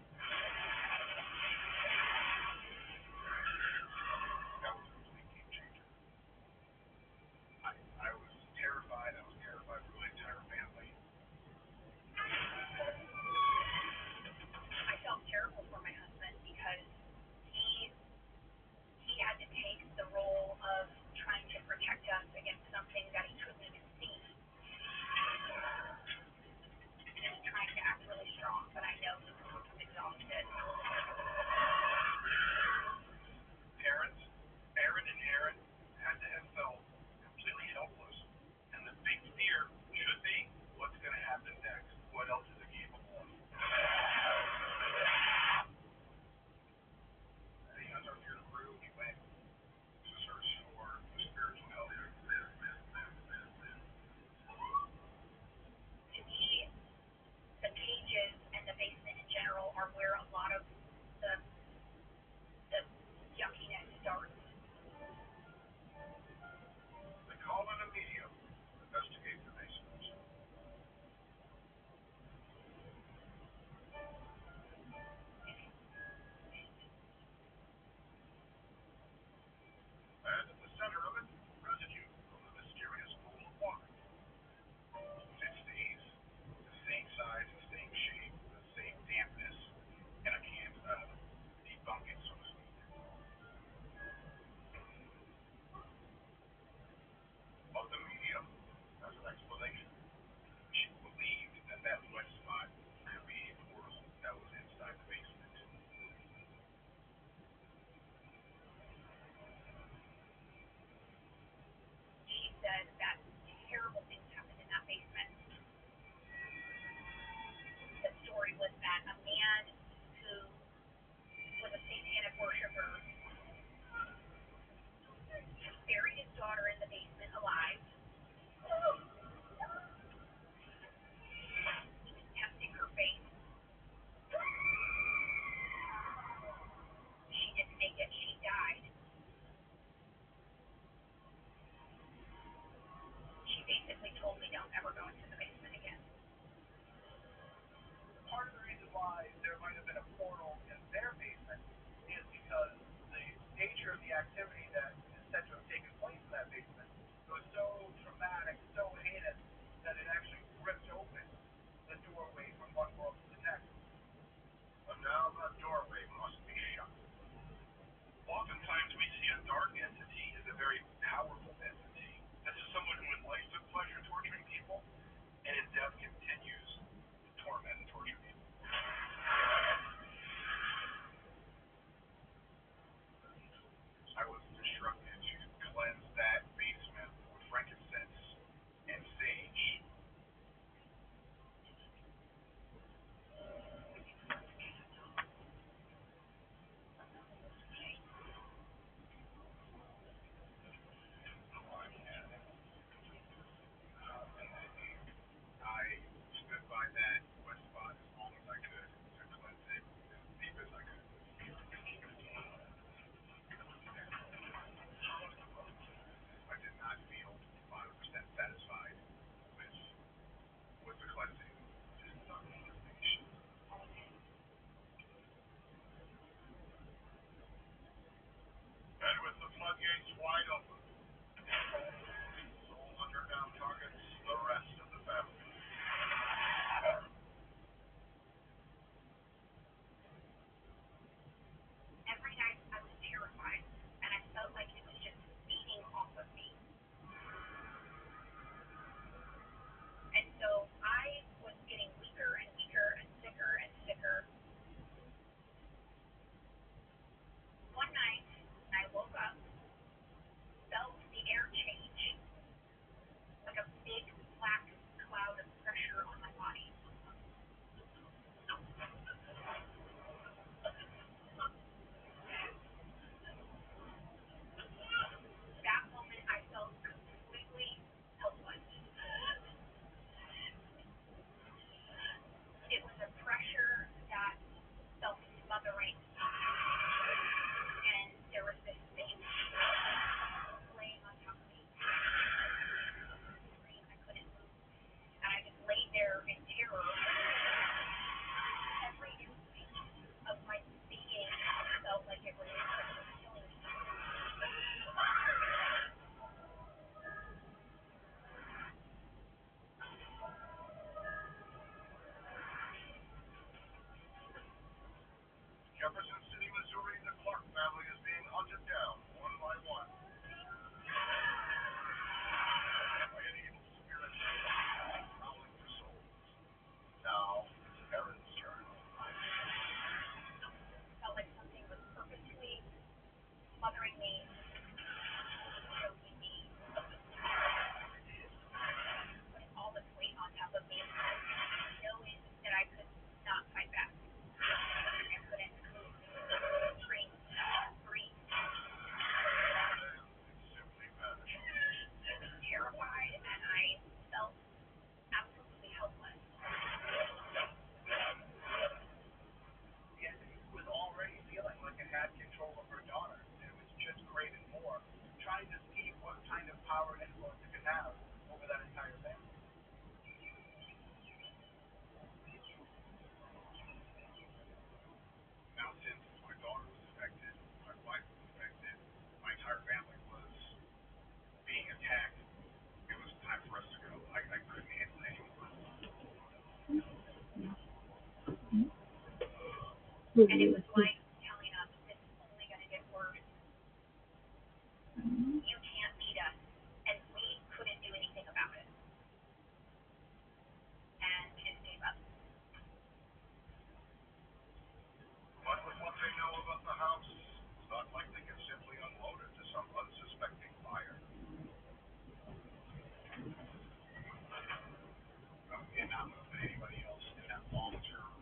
mothering me so easy, putting all this weight on top of me, knowing that I could not fight back. I couldn't move, scream, breathe. Simply vanished. I was terrified, and I felt absolutely helpless. The entity was already feeling like it had control of her daughter, and it was just craving more, trying to see what kind of power and influence it could have over that entire family. Now, since my daughter was affected, my wife was affected, my entire family was being attacked, it was time for us to go. I couldn't handle it anymore. And it was like telling us, this is only going to get worse. You can't beat us. And we couldn't do anything about it. And it gave up. But with what they know about the house, it's not like they can simply unload it to some unsuspecting buyer. And not with anybody else in that long-term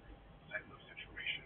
type of situation.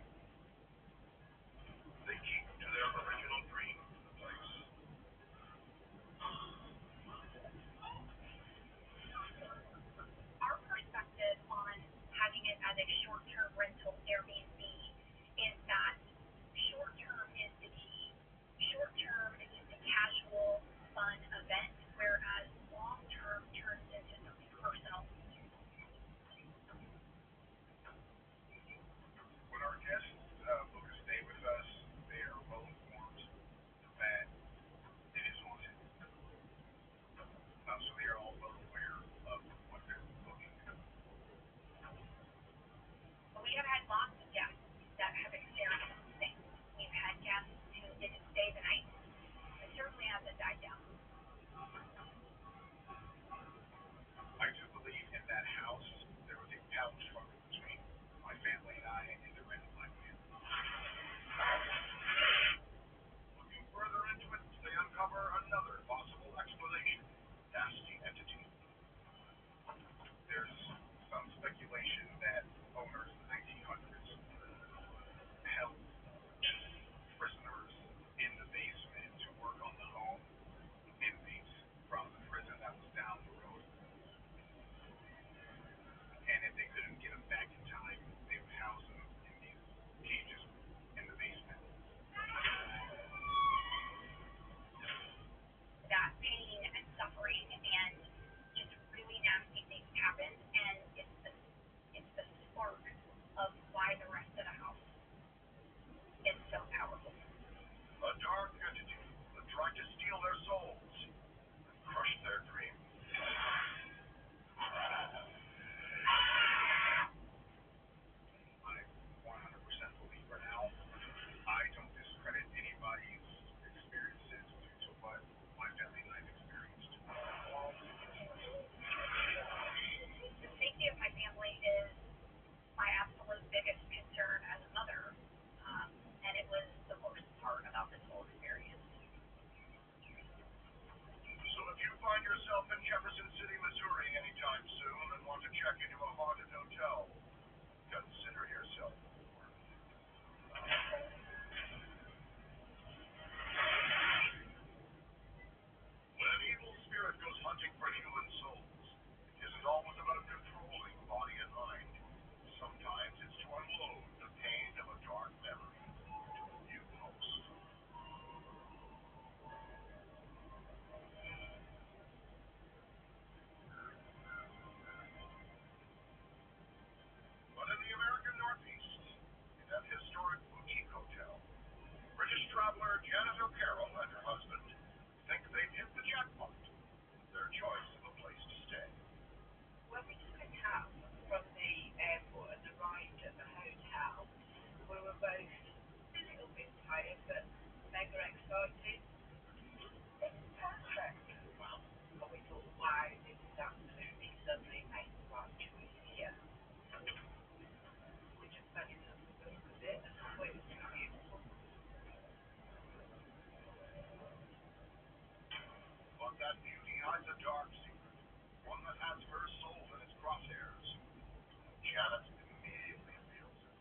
honest, immediately feels it.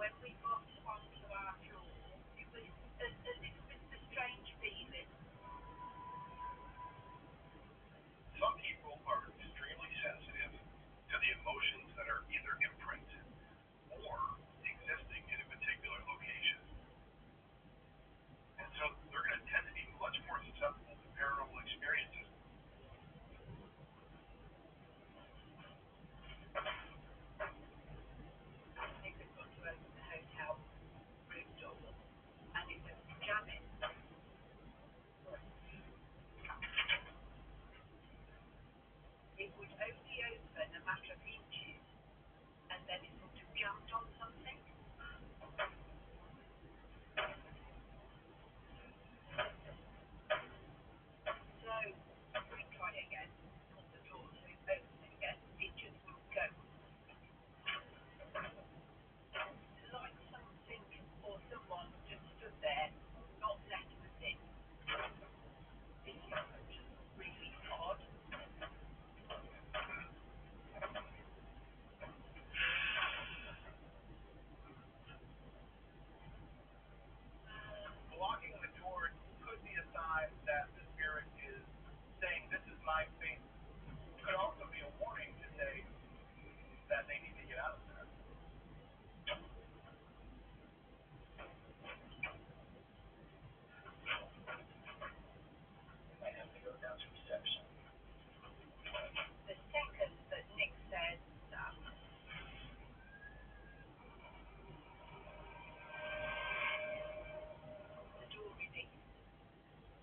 When we got onto our floor, it was a little bit of a strange feeling. Some people are extremely sensitive to the emotions that are either imprinted or existing in a particular location. And so they're going to tend to be much more susceptible to paranormal experiences. It was got to open the hotel room door, and it was jamming. It would only open a matter of inches, and then it sort of jumped on something. So we tried it again, got the door to open it again. It just wouldn't go. Like something or someone just stood there, not letting us in. This is just really odd. Blocking the door could be a sign that the spirit is saying, this is my space. Could also be a warning to say that they need to get out of there. They might have to go down to reception. The second that Nick said that, the door released,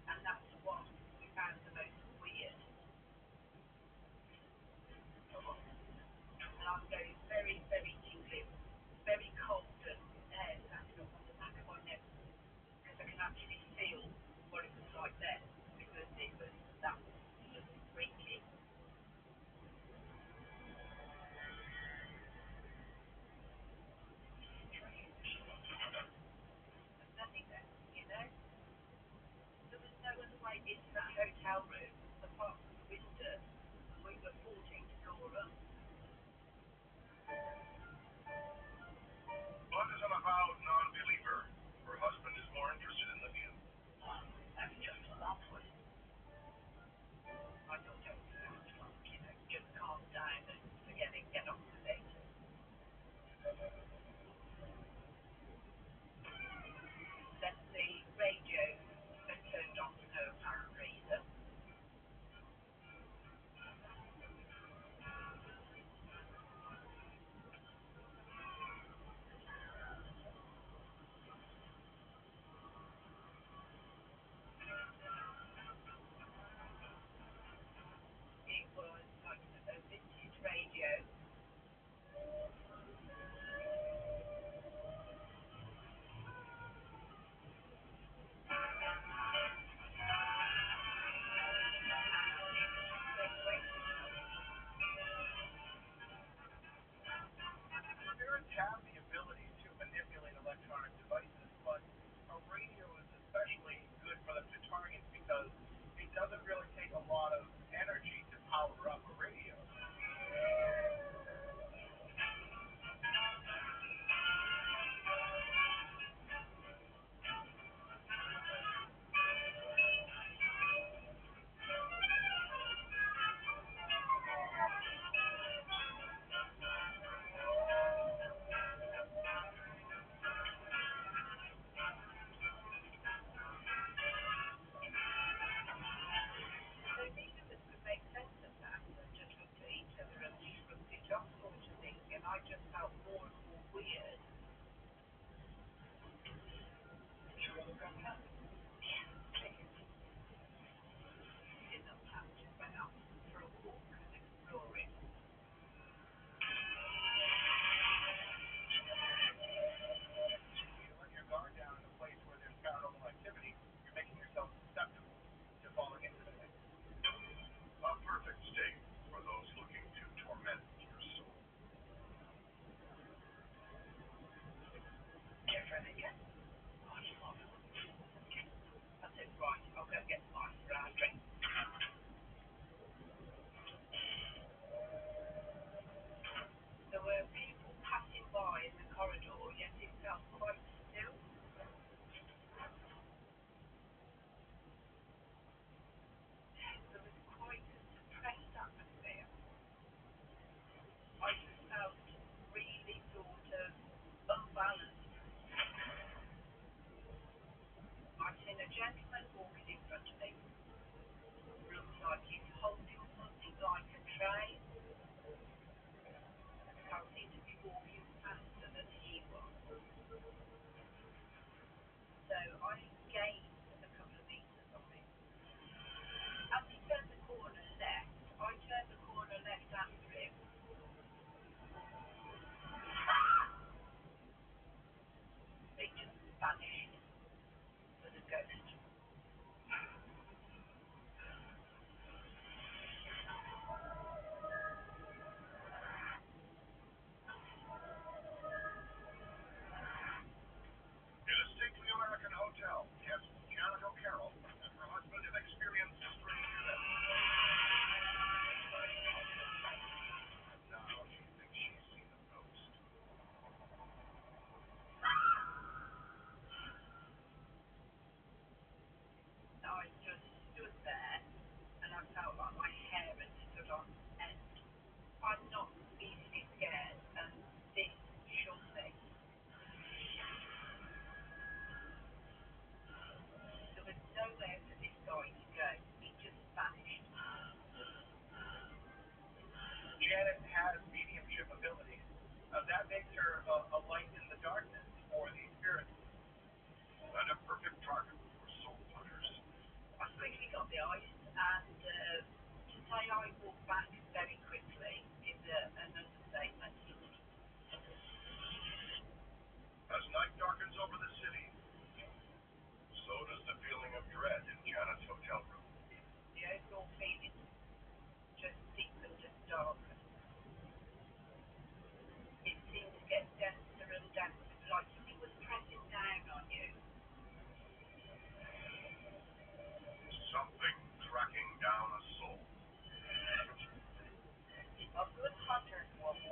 and that's what we found the most weird. And I'm going very, very tingly, very cold and hair standing up on the back of my neck, because I can actually feel what it was like then, because it was that just freaky. There's nothing there, you know? There was no other way into that hotel room apart from the window, and we were 14th floor up. Blood is an avowed non-believer. Her husband is more interested in the view. That's just lovely. I thought it was like, you know, just calm down and forget it, get on with it. Then the radio had turned on for no apparent reason.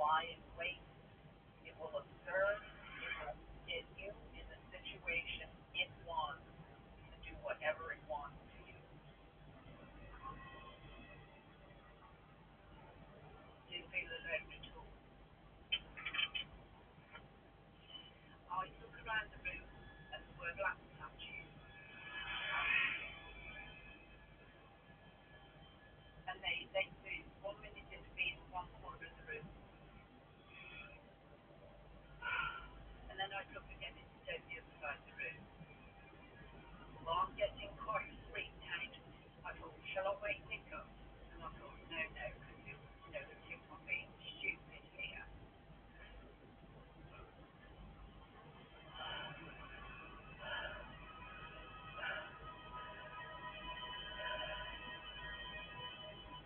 lie in wait. It will observe. It will get you in the situation it wants to do whatever it wants to you. Do you feel alone at all? I look around the room and the word laughs at you. And they do. 1 minute it'll be in one corner of the room. And then I'd look again into the other side of the room. Well, I'm getting quite freaked out. I thought, shall I wake Nick up? And I thought, no, because he'll think I'm being stupid here.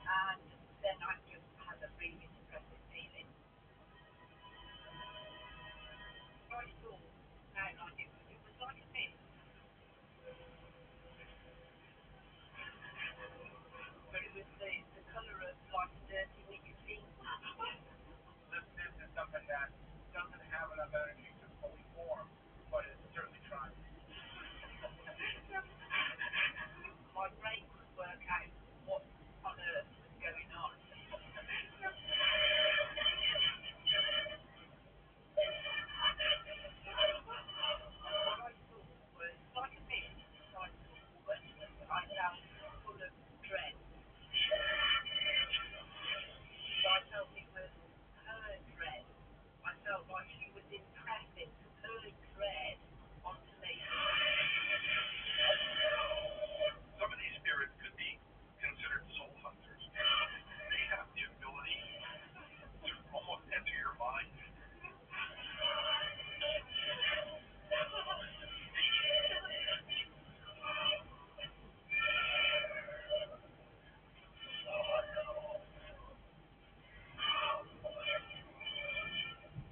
And then I just had a really depressive feeling. I saw outline, it was like a mist, but it was the colour of like dirty nicotine. This is something that doesn't have enough energy to fully form, but it's certainly trying. My brain could work out what on earth was going on. What I saw was like a mist, so I saw, but I felt full of dread. So I felt it was her dread. I felt like she was impressing her dread onto me. Some of these spirits could be considered soul hunters. They have the ability to almost enter your mind.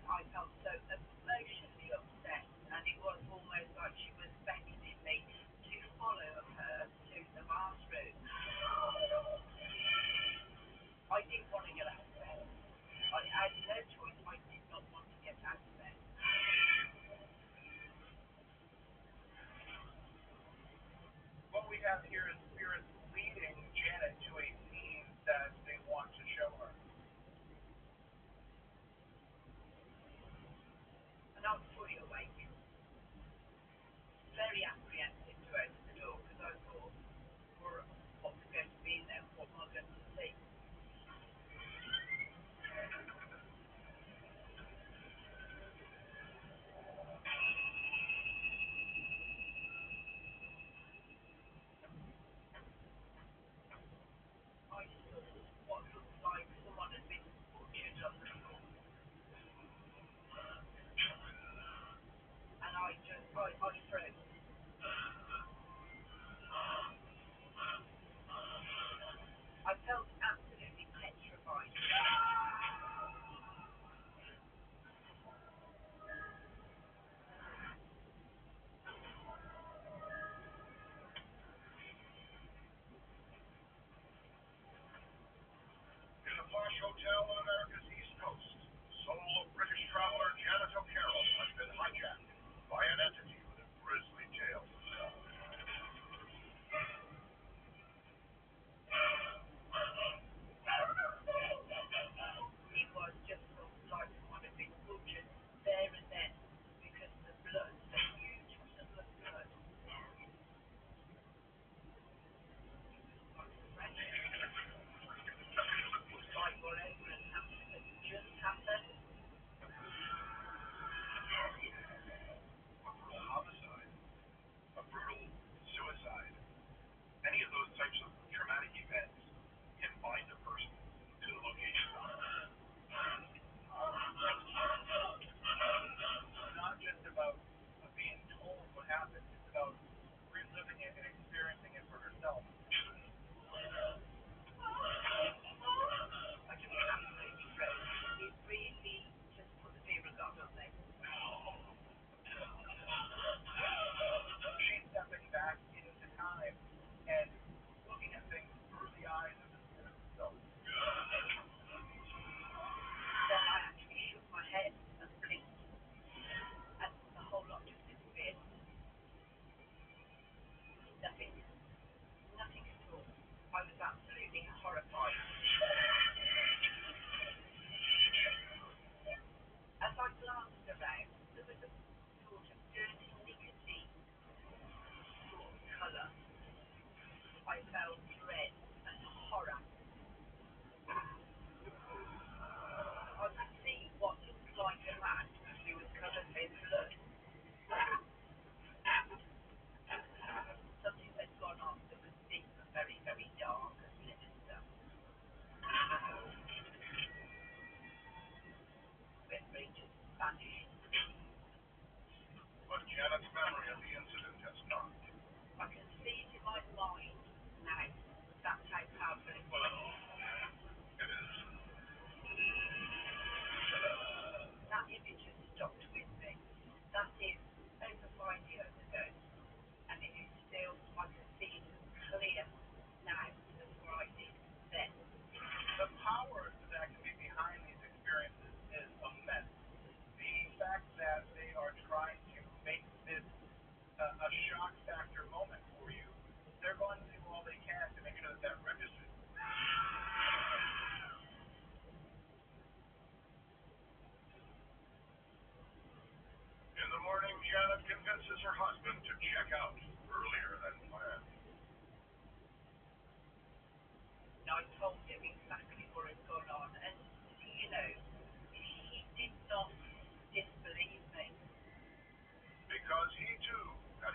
I felt so emotionally upset, and it was almost like she was beckoning me to follow her to the bathroom. I didn't want to get out of bed. I had no choice. I did not want to get out of bed. What we have here is spirits leading Janet to a scene that they want to show her. And I was fully awake, very apprehensive to open the door because I thought, what's going to be in there? What am I going to see? I saw what looked like someone had been butchered on the floor. And I froze. I felt absolutely petrified. In a posh hotel on America's East Coast, solo British traveler Janet O'Carroll has been hijacked by an entity with a grisly tail. It was just like someone had been butchered there and then because the blood, the huge puddle of blood, like fresh, was like all over and her husband to check out earlier than planned. I told him exactly what had gone on, and you know, he did not disbelieve me. Because he too had